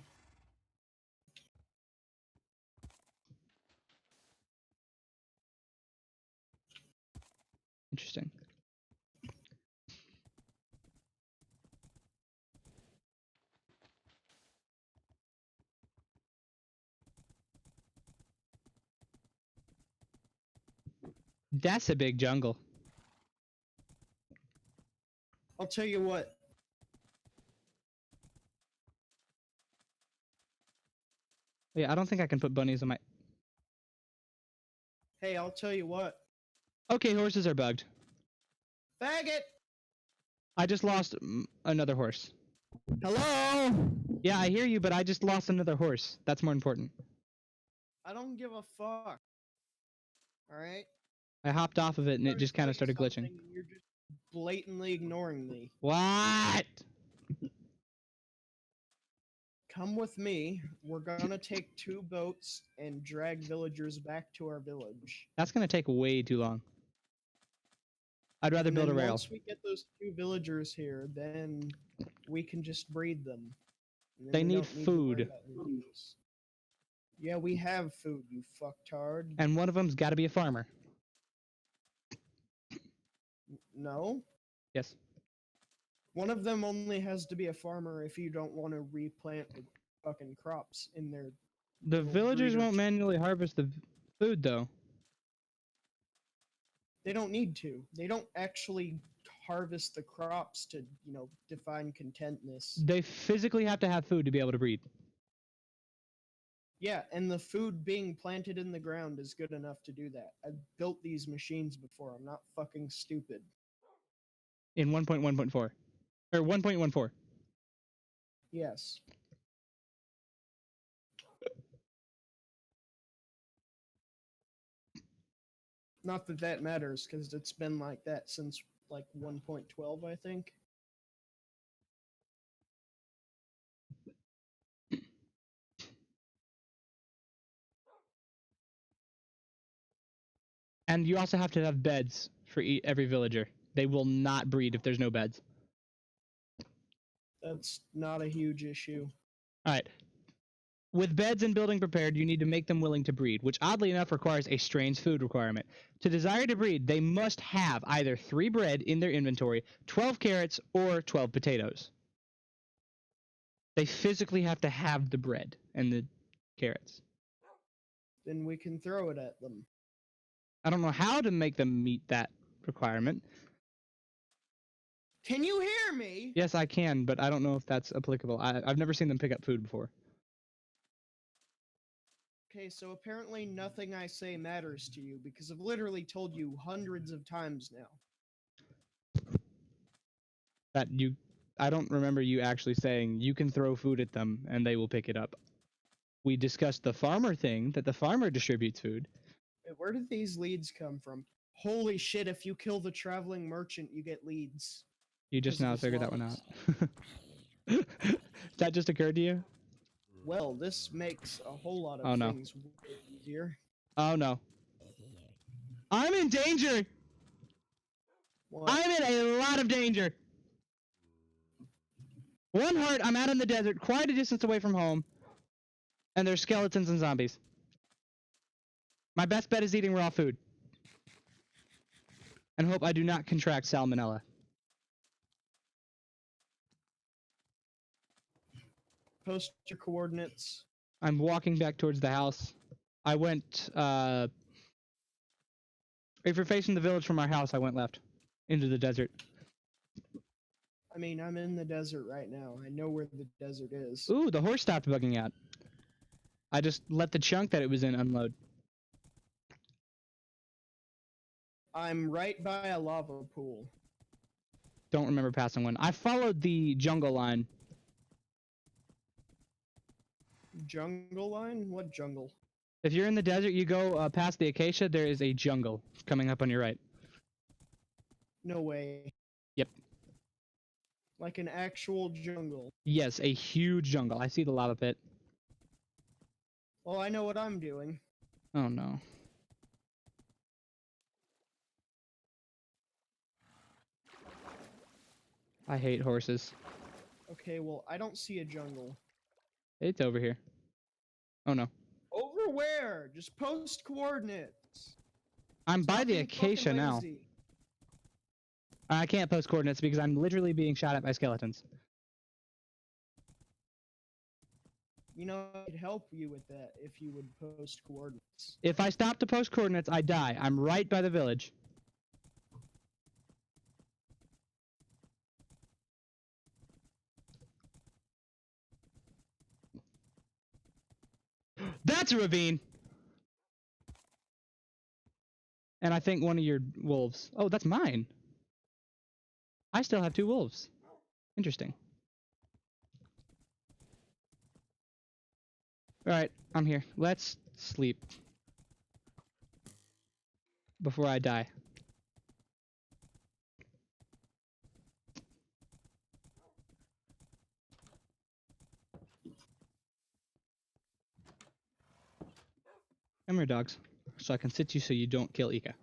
Interesting. That's a big jungle. I'll tell you what. Yeah, I don't think I can put bunnies on my... Hey, I'll tell you what. Okay, horses are bugged. Faggot! I just lost another horse. Hello? Yeah, I hear you, but I just lost another horse. That's more important. I don't give a fuck. Alright? I hopped off of it and it just kind of started glitching. And you're just blatantly ignoring me. What? Come with me. We're gonna take 2 boats and drag villagers back to our village. That's gonna take way too long. I'd rather And build a then rail. once we get those 2 villagers here, then we can just breed them. And then They we need don't to worry food. about villagers. Yeah, we have food, you fucktard. And one of them's gotta be a farmer. No? Yes. One of them only has to be a farmer if you don't want to replant the fucking crops in their... The little villagers breeder won't manually harvest the food, though. They don't need to. They don't actually harvest the crops to, you know, define contentness. They physically have to have food to be able to breed. Yeah, and the food being planted in the ground is good enough to do that. I've built these machines before. I'm not fucking stupid. In 1.1.4. Or 1.14. Yes. Not that that matters, because it's been like that since, like, 1.12, I think. And you also have to have beds for every villager. They will not breed if there's no beds. That's not a huge issue. Alright. With beds and building prepared, you need to make them willing to breed, which oddly enough requires a strange food requirement. To desire to breed, they must have either 3 bread in their inventory, 12 carrots, or 12 potatoes. They physically have to have the bread and the carrots. Then we can throw it at them. I don't know how to make them meet that requirement. Can you hear me? Yes, I can, but I don't know if that's applicable. I've never seen them pick up food before. Okay, so apparently nothing I say matters to you, because I've literally told you hundreds of times now. I don't remember you actually saying you can throw food at them and they will pick it up. We discussed the farmer thing, that the farmer distributes food. Wait, where did these leads come from? Holy shit, if you kill the traveling merchant, you get leads. You just Because of now his figured that one out. logs. That just occurred to you? Well, this makes a whole lot of Oh, no. things way easier. Oh no. I'm in danger! What? I'm in a lot of danger! 1 heart, I'm out in the desert, quite a distance away from home. And there's skeletons and zombies. My best bet is eating raw food. And hope I do not contract salmonella. Post your coordinates. I'm walking back towards the house. I went, if you're facing the village from our house, I went left. Into the desert. I mean, I'm in the desert right now. I know where the desert is. Ooh, the horse stopped bugging out. I just let the chunk that it was in unload. I'm right by a lava pool. Don't remember passing one. I followed the jungle line. Jungle line? What jungle? If you're in the desert, you go past the acacia, there is a jungle coming up on your right. No way. Yep. Like an actual jungle. Yes, a huge jungle. I see the lava pit. Well, I know what I'm doing. Oh no. I hate horses. Okay, well, I don't see a jungle. It's over here. Oh no. Over where? Just post coordinates. I'm by Stop the being acacia fucking now. lazy. I can't post coordinates because I'm literally being shot at by skeletons. You know, I could help you with that if you would post coordinates. If I stop to post coordinates, I die. I'm right by the village. That's a ravine. And I think one of your wolves. Oh, that's mine. I still have 2 wolves. Interesting. Alright, I'm here. Let's sleep. Before I die. Come here, dogs. So I can sit you so you don't kill Ika.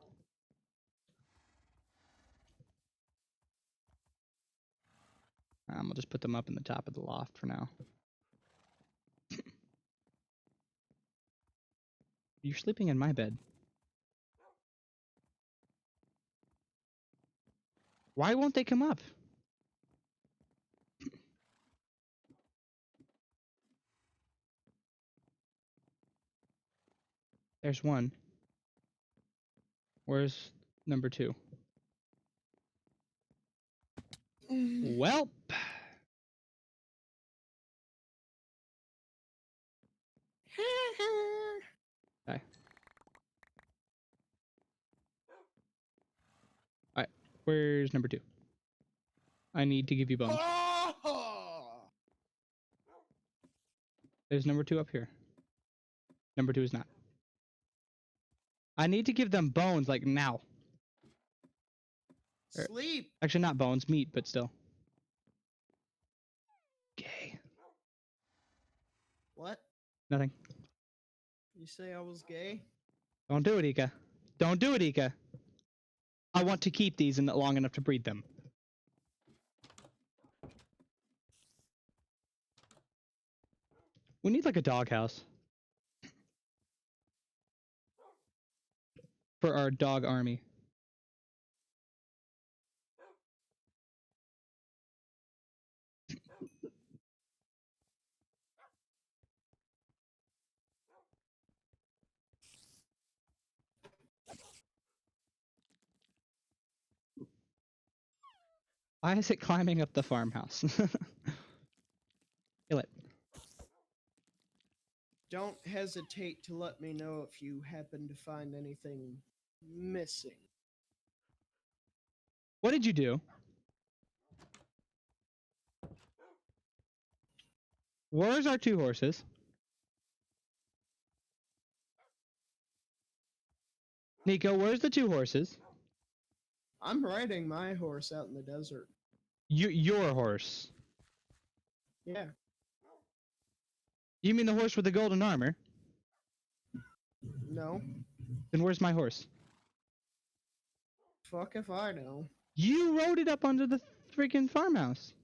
I'll just put them up in the top of the loft for now. You're sleeping in my bed. Why won't they come up? There's one. Where's number 2? Welp. Okay. Alright, where's number 2? I need to give you bones. There's number 2 up here. Number 2 is not. I need to give them bones, like, now. Sleep. Actually, not bones, meat, but still. Gay. What? Nothing. You say I was gay? Don't do it, Ika. Don't do it, Ika. I want to keep these long enough to breed them. We need, like, a doghouse. For our dog army. Why is it climbing up the farmhouse? Kill it. Don't hesitate to let me know if you happen to find anything missing. What did you do? Where's our 2 horses? Nico, where's the 2 horses? I'm riding my horse out in the desert. Your horse. Yeah. You mean the horse with the golden armor? No. Then where's my horse? Fuck if I know. You rode it up under the freaking farmhouse.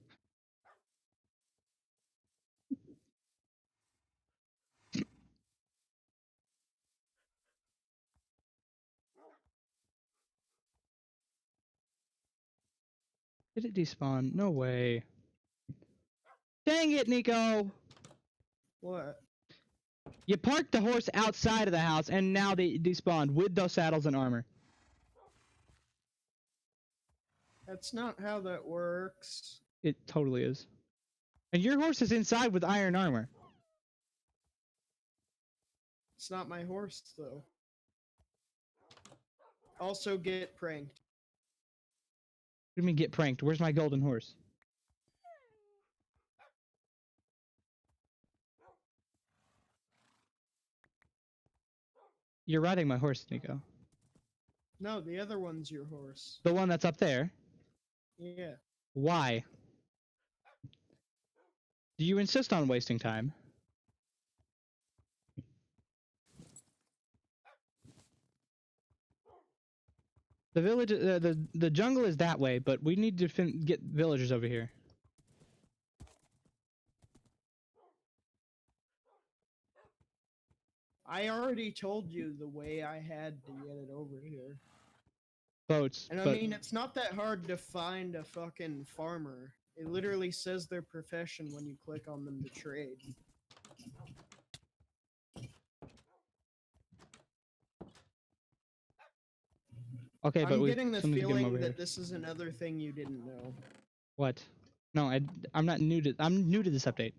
Did it despawn? No way. Dang it, Nico! What? You parked the horse outside of the house, and now they despawned with those saddles and armor. That's not how that works. It totally is. And your horse is inside with iron armor. It's not my horse, though. Also get pranked. What do you mean get pranked? Where's my golden horse? You're riding my horse, Nico. No, the other one's your horse. The one that's up there? Yeah. Why? Do you insist on wasting time? The village, the jungle is that way, but we need to get villagers over here. I already told you the way I had to get it over here. Boats. And I mean, it's not that hard to find a fucking farmer. It literally says their profession when you click on them to trade. Okay, but I'm we getting the still need to get 'em over feeling here. that this is another thing you didn't know. What? No, I'm not new to. I'm new to this update.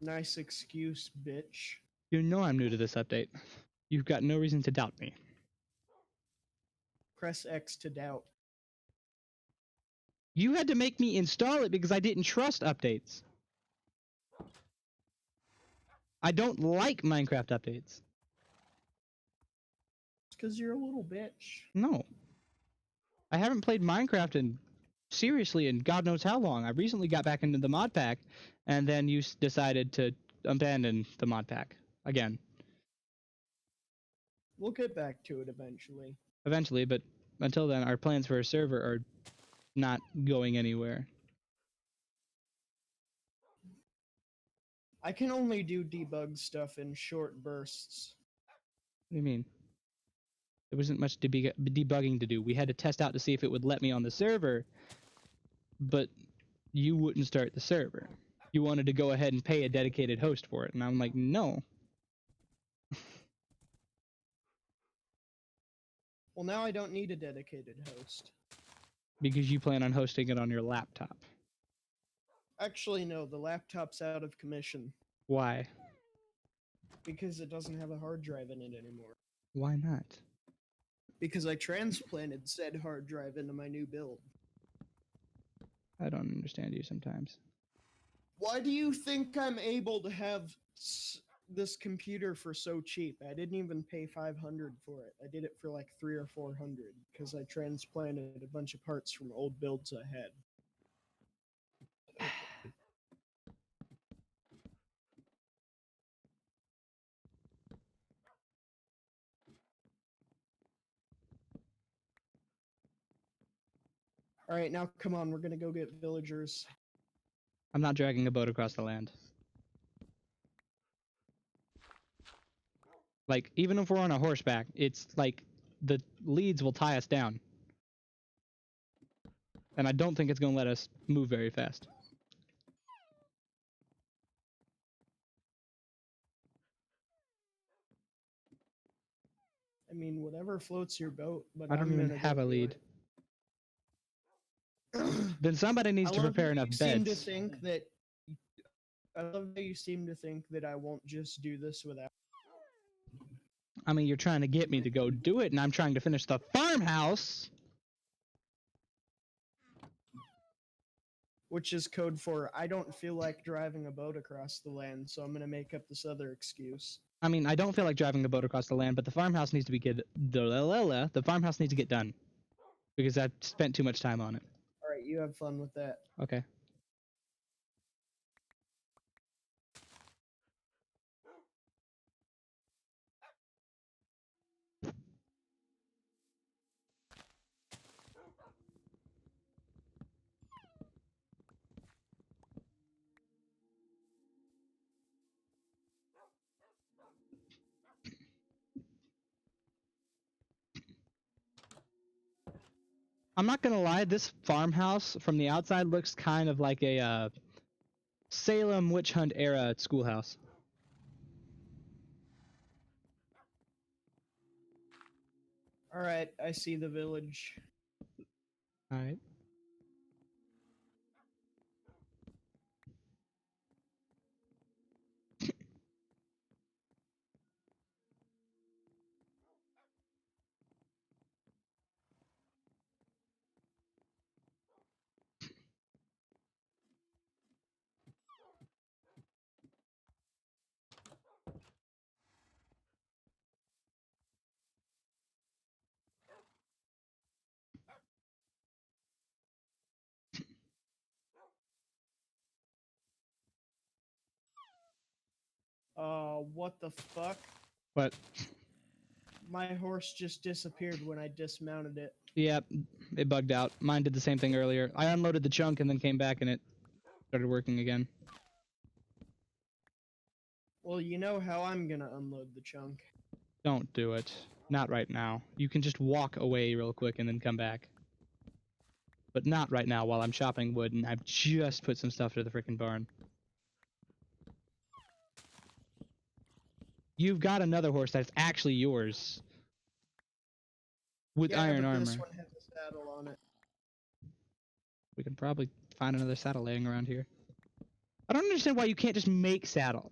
Nice excuse, bitch. You know I'm new to this update. You've got no reason to doubt me. Press X to doubt. You had to make me install it because I didn't trust updates. I don't like Minecraft updates. It's because you're a little bitch. No. I haven't played Minecraft seriously in God knows how long. I recently got back into the mod pack, and then you decided to abandon the mod pack again. We'll get back to it eventually. Eventually, but until then, our plans for a server are not going anywhere. I can only do debug stuff in short bursts. What do you mean? There wasn't much debugging to do. We had to test out to see if it would let me on the server, but you wouldn't start the server. You wanted to go ahead and pay a dedicated host for it, and I'm like, no. Well, now I don't need a dedicated host. Because you plan on hosting it on your laptop. Actually, no, the laptop's out of commission. Why? Because it doesn't have a hard drive in it anymore. Why not? Because I transplanted said hard drive into my new build. I don't understand you sometimes. Why do you think I'm able to have this computer for so cheap? I didn't even pay $500 for it. I did it for like $300 or $400 because I transplanted a bunch of parts from old builds I had. All right, now come on, we're gonna go get villagers. I'm not dragging a boat across the land. Like, even if we're on a horseback, it's like the leads will tie us down. And I don't think it's going to let us move very fast. I mean, whatever floats your boat, but I don't I'm even gonna have go a do lead. it. Then somebody needs to prepare enough You seem to beds. think that. I love that you seem to think that I won't just do this without. I mean, you're trying to get me to go do it, and I'm trying to finish the farmhouse. Which is code for I don't feel like driving a boat across the land, so I'm gonna make up this other excuse. I mean, I don't feel like driving a boat across the land, but the farmhouse needs to be the farmhouse needs to get done because I've spent too much time on it. All right, you have fun with that. Okay. I'm not gonna lie, this farmhouse from the outside looks kind of like a Salem witch hunt era schoolhouse. All right, I see the village. All right. What the fuck? But My horse just disappeared when I dismounted it. yeah, it bugged out. Mine did the same thing earlier. I unloaded the chunk and then came back and it started working again. Well, you know how I'm gonna unload the chunk. Don't do it. Not right now. You can just walk away real quick and then come back. But not right now while I'm chopping wood and I've just put some stuff to the frickin' barn. You've got another horse that's actually yours. With Yeah, iron but armor. this one has a saddle on it. We can probably find another saddle laying around here. I don't understand why you can't just make a saddle.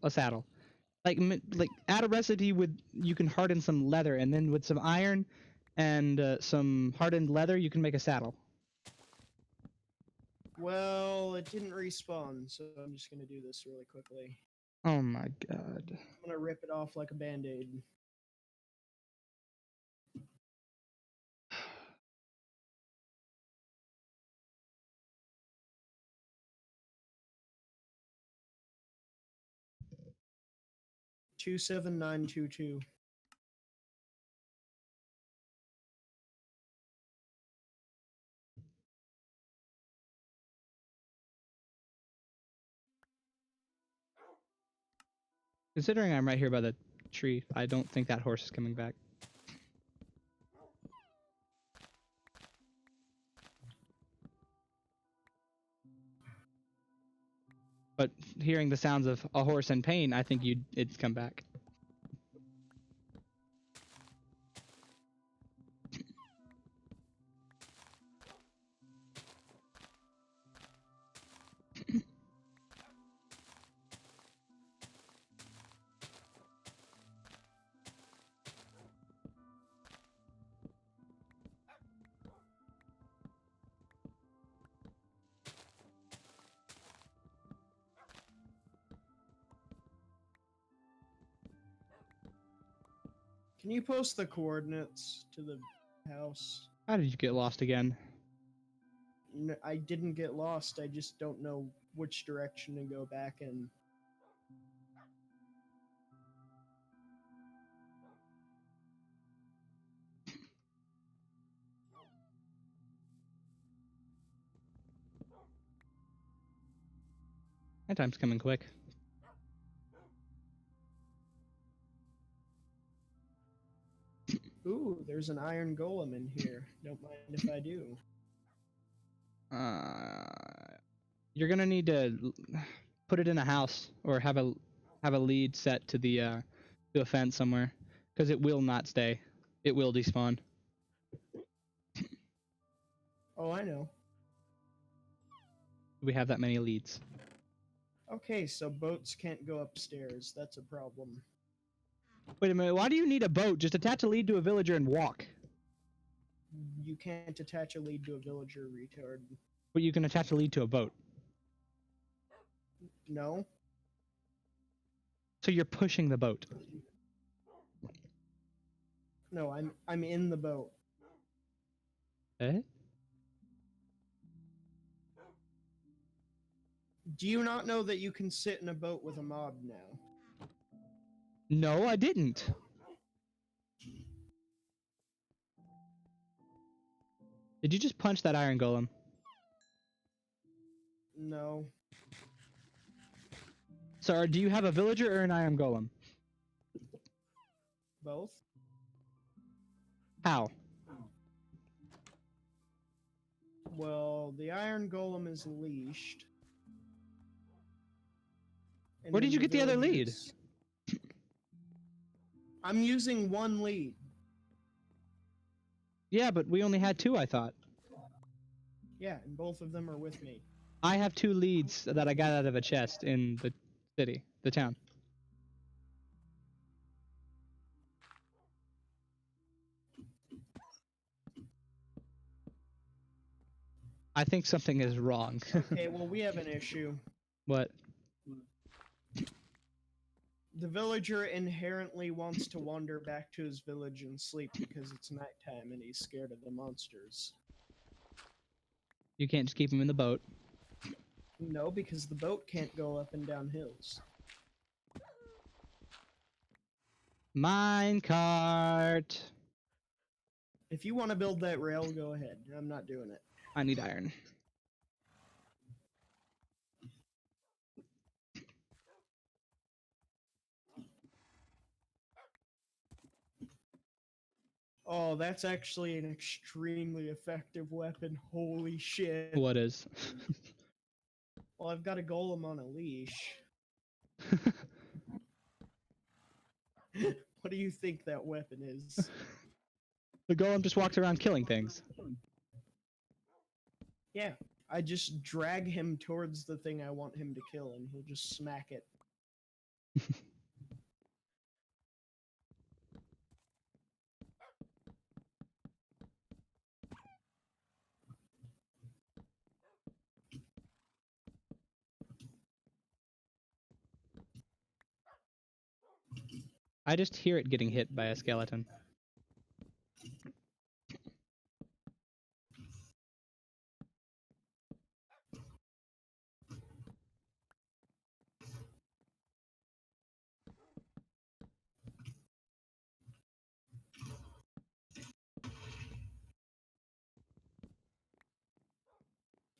Like add a recipe with you can harden some leather, and then with some iron and some hardened leather, you can make a saddle. Well, it didn't respawn, so I'm just gonna do this really quickly. Oh my god. I'm gonna rip it off like a band-aid. Two 27922. Considering I'm right here by the tree, I don't think that horse is coming back. But hearing the sounds of a horse in pain, I think it'd come back. Can you post the coordinates to the house? How did you get lost again? I didn't get lost. I just don't know which direction to go back in. My time's coming quick. Ooh, there's an iron golem in here. Don't mind if I do. You're gonna need to put it in a house or have a lead set to the to a fence somewhere, because it will not stay. It will despawn. Oh, I know. We have that many leads. Okay, so boats can't go upstairs. That's a problem. Wait a minute. Why do you need a boat? Just attach a lead to a villager and walk. You can't attach a lead to a villager, retard. But you can attach a lead to a boat. No? So you're pushing the boat. No, I'm in the boat. Eh? Do you not know that you can sit in a boat with a mob now? No, I didn't. Did you just punch that iron golem? No. Sorry, do you have a villager or an iron golem? Both? How? Well, the iron golem is leashed. And Where did then you get the other lead? villagers- I'm using one lead. Yeah, but we only had two, I thought. Yeah, and both of them are with me. I have two leads that I got out of a chest in the city, the town. I think something is wrong. Okay, well, we have an issue. What? The villager inherently wants to wander back to his village and sleep because it's nighttime and he's scared of the monsters. You can't just keep him in the boat. No, because the boat can't go up and down hills. Minecart. If you want to build that rail, go ahead. I'm not doing it. I need iron. Oh, that's actually an extremely effective weapon. Holy shit. What is? Well, I've got a golem on a leash. What do you think that weapon is? The golem just walks around killing things. Yeah, I just drag him towards the thing I want him to kill, and he'll just smack it. I just hear it getting hit by a skeleton.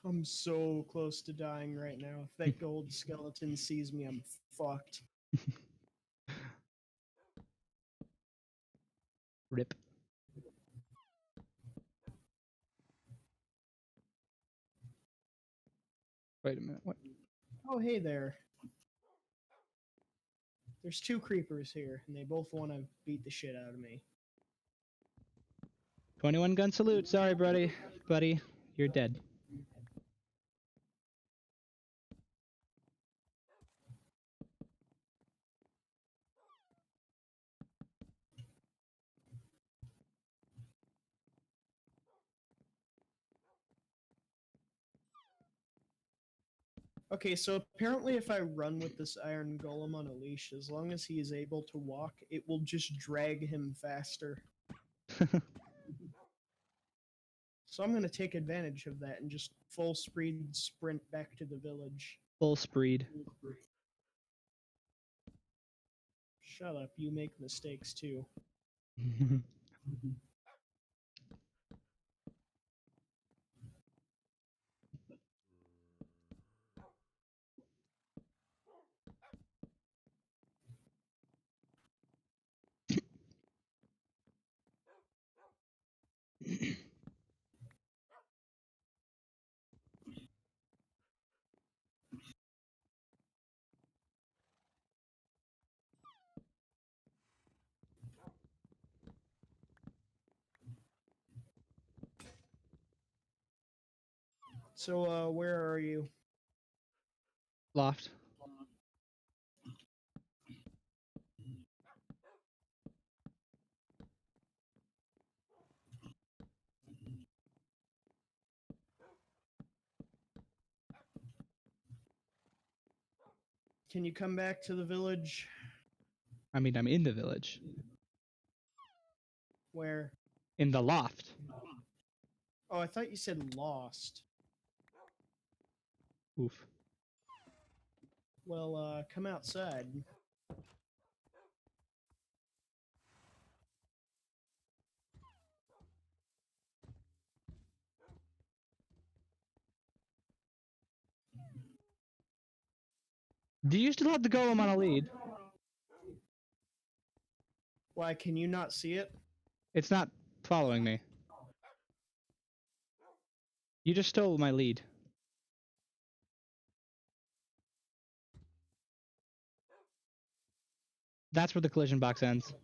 I'm so close to dying right now. If that gold skeleton sees me, I'm fucked. Rip. Wait a minute, what? Oh, hey there. There's two creepers here, and they both want to beat the shit out of me. 21 gun salute, sorry buddy. Buddy, you're dead. Okay, so apparently if I run with this iron golem on a leash, as long as he is able to walk, it will just drag him faster. So I'm gonna take advantage of that and just full speed sprint back to the village. Full spreed. Shut up, you make mistakes too. So, where are you? Loft. Can you come back to the village? I mean, I'm in the village. Where? In the loft. Oh, I thought you said lost. Oof. Well, come outside. Do you still have the golem on a lead? Why, can you not see it? It's not following me. You just stole my lead. That's where the collision box ends.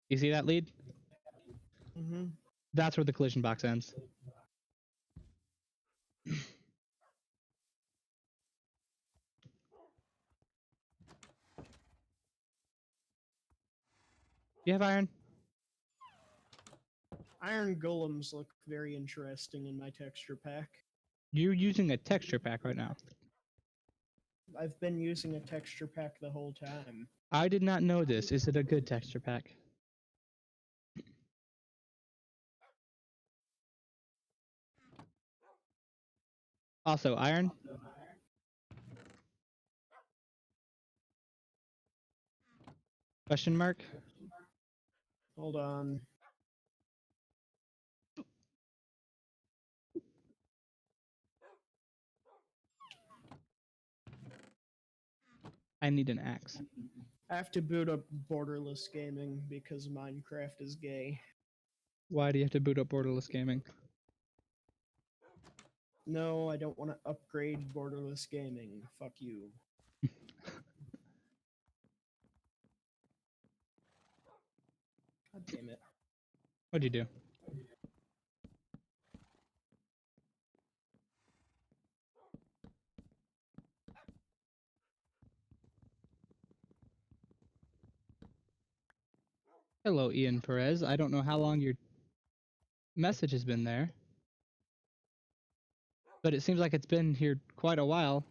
You see that lead? Mm-hmm. That's where the collision box ends. You have iron? Iron golems look very interesting in my texture pack. You're using a texture pack right now. I've been using a texture pack the whole time. I did not know this. Is it a good texture pack? Also, iron? Question mark? Hold on. I need an axe. I have to boot up borderless gaming because Minecraft is gay. Why do you have to boot up borderless gaming? No, I don't want to upgrade borderless gaming. Fuck you. God damn it. What'd you do? Hello, Ian Perez. I don't know how long your message has been there, but it seems like it's been here quite a while.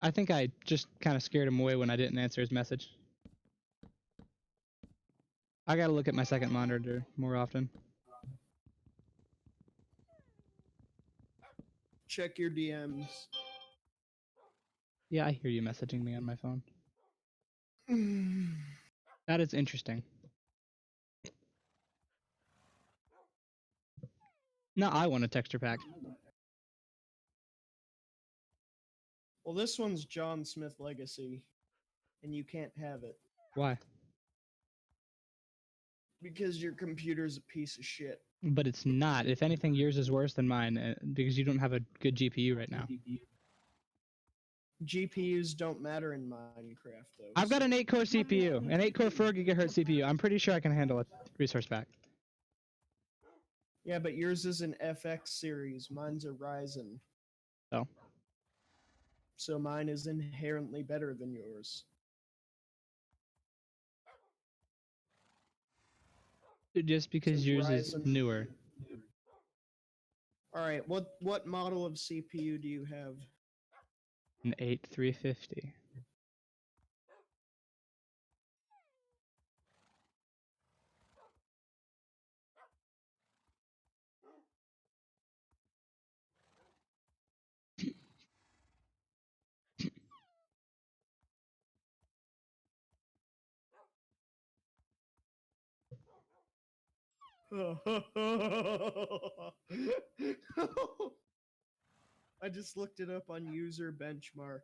I think I just kind of scared him away when I didn't answer his message. I gotta look at my second monitor more often. Check your DMs. Yeah, I hear you messaging me on my phone. That is interesting. Now I want a texture pack. Well, this one's John Smith Legacy, and you can't have it Why? because your computer's a piece of shit. But it's not. If anything, yours is worse than mine because you don't have a good GPU right now. GPUs don't matter in Minecraft, though. I've got so- an 8-core CPU, an 8-core 4 GHz CPU. I'm pretty sure I can handle a resource pack. Yeah, but yours is an FX series. Mine's a Ryzen. Oh. So mine is inherently better than yours. Just because So yours is Ryzen- newer. All right, what model of CPU do you have? An 8350. I just looked it up on user benchmark.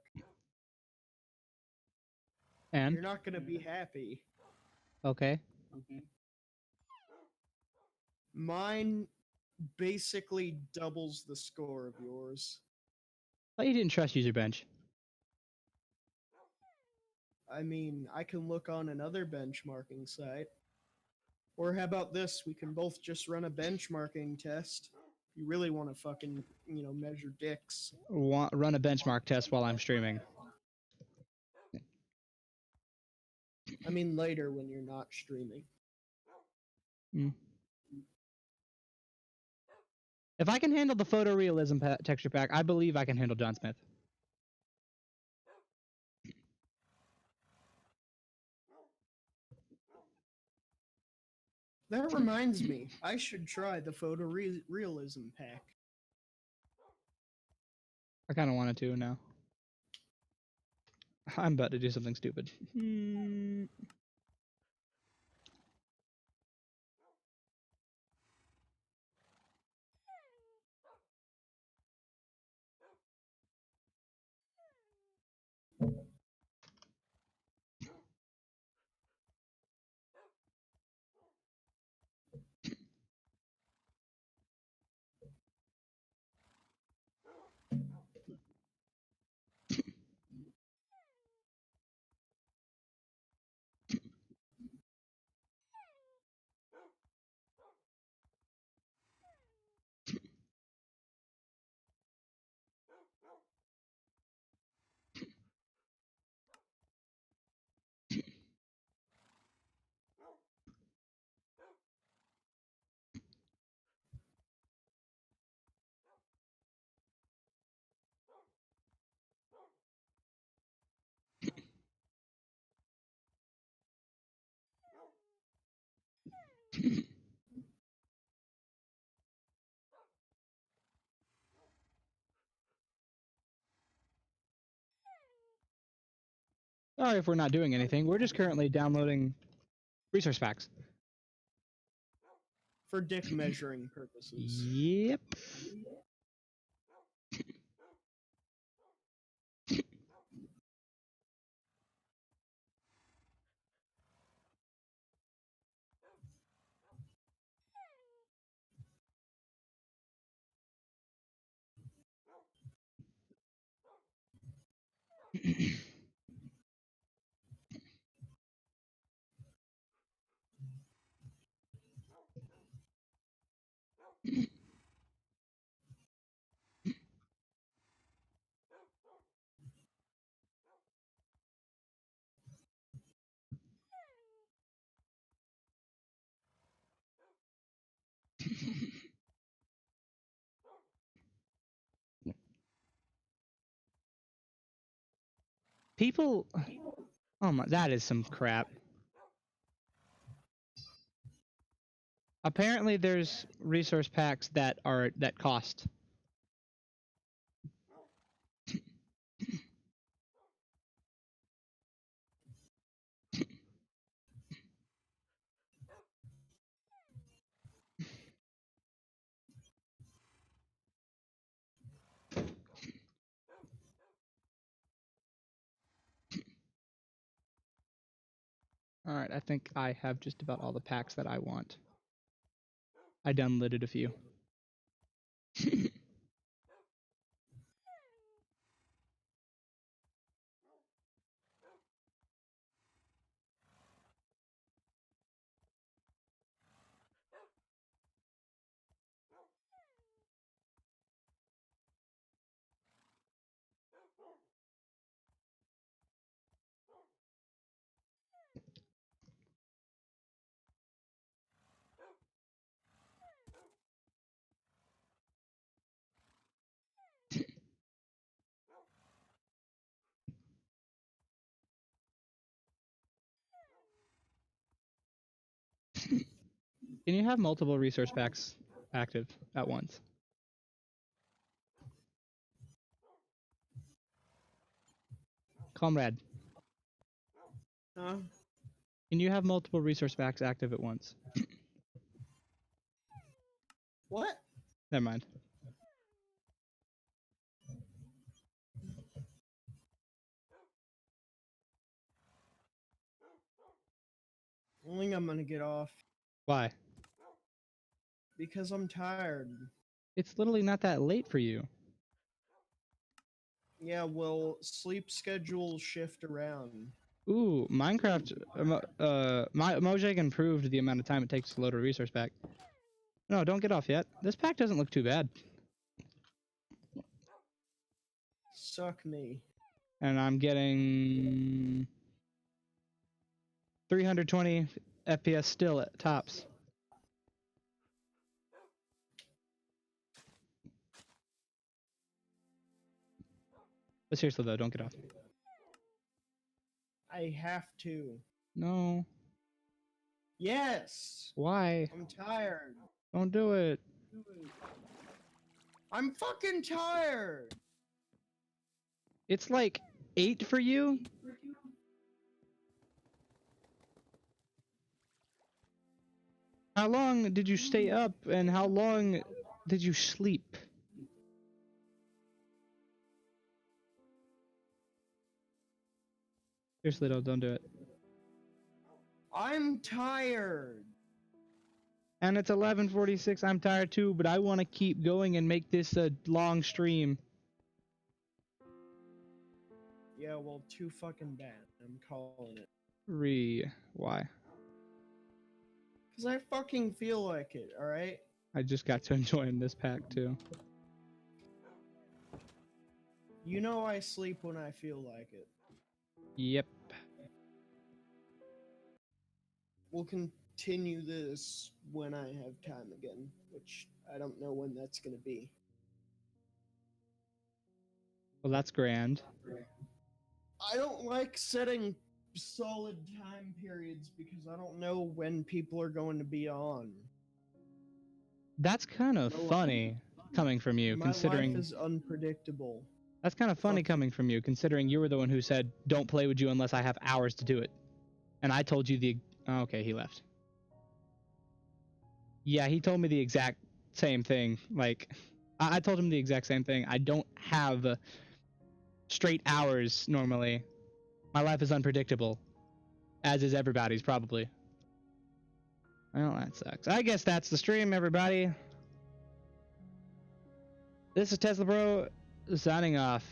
And? You're not gonna be happy. Okay. Mine basically doubles the score of yours. Well, you didn't trust user bench. I mean, I can look on another benchmarking site. Or how about this? We can both just run a benchmarking test. If you really want to fucking, measure dicks. Run a benchmark test while I'm streaming. I mean, later when you're not streaming. If I can handle the photorealism texture pack, I believe I can handle John Smith. That reminds me, I should try the photorealism pack. I kind of wanted to now. I'm about to do something stupid. Sorry if we're not doing anything. We're just currently downloading resource packs. For dick measuring purposes. Yep. People... Oh my, that is some crap. Apparently there's resource packs that cost. Alright, I think I have just about all the packs that I want. I downloaded a few. Can you have multiple resource packs active at once? Comrade, Huh? can you have multiple resource packs active at once? What? Never mind. I think I'm gonna get off Why? because I'm tired. It's literally not that late for you. Yeah, well, sleep schedules shift around. Ooh, Minecraft, Mojang improved the amount of time it takes to load a resource pack. No, don't get off yet. This pack doesn't look too bad. Suck me. And I'm getting 320 FPS still at tops. But seriously though, don't get off. I have to. No. Yes! Why? I'm tired. Don't do it. I'm fucking tired! It's like 8 for you? How long did you stay up and how long did you sleep? Seriously though, don't do it. I'm tired! And it's 11:46. I'm tired too, but I want to keep going and make this a long stream. Yeah, well, too fucking bad. I'm calling it. Why? Because I fucking feel like it, alright? I just got to enjoying this pack too. You know I sleep when I feel like it. Yep. We'll continue this when I have time again, which I don't know when that's gonna be. Well, that's grand. I don't like setting solid time periods because I don't know when people are going to be on. That's kind of My funny coming from you, My considering... life is unpredictable. That's kind of funny coming from you, considering you were the one who said, don't play with you unless I have hours to do it. And I told you the... Oh, okay, he left. Yeah, he told me the exact same thing. Like, I told him the exact same thing. I don't have straight hours normally. My life is unpredictable. As is everybody's, probably. Well, that sucks. I guess that's the stream, everybody. This is Tesla Bro, signing off.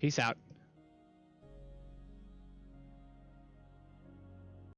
Peace out.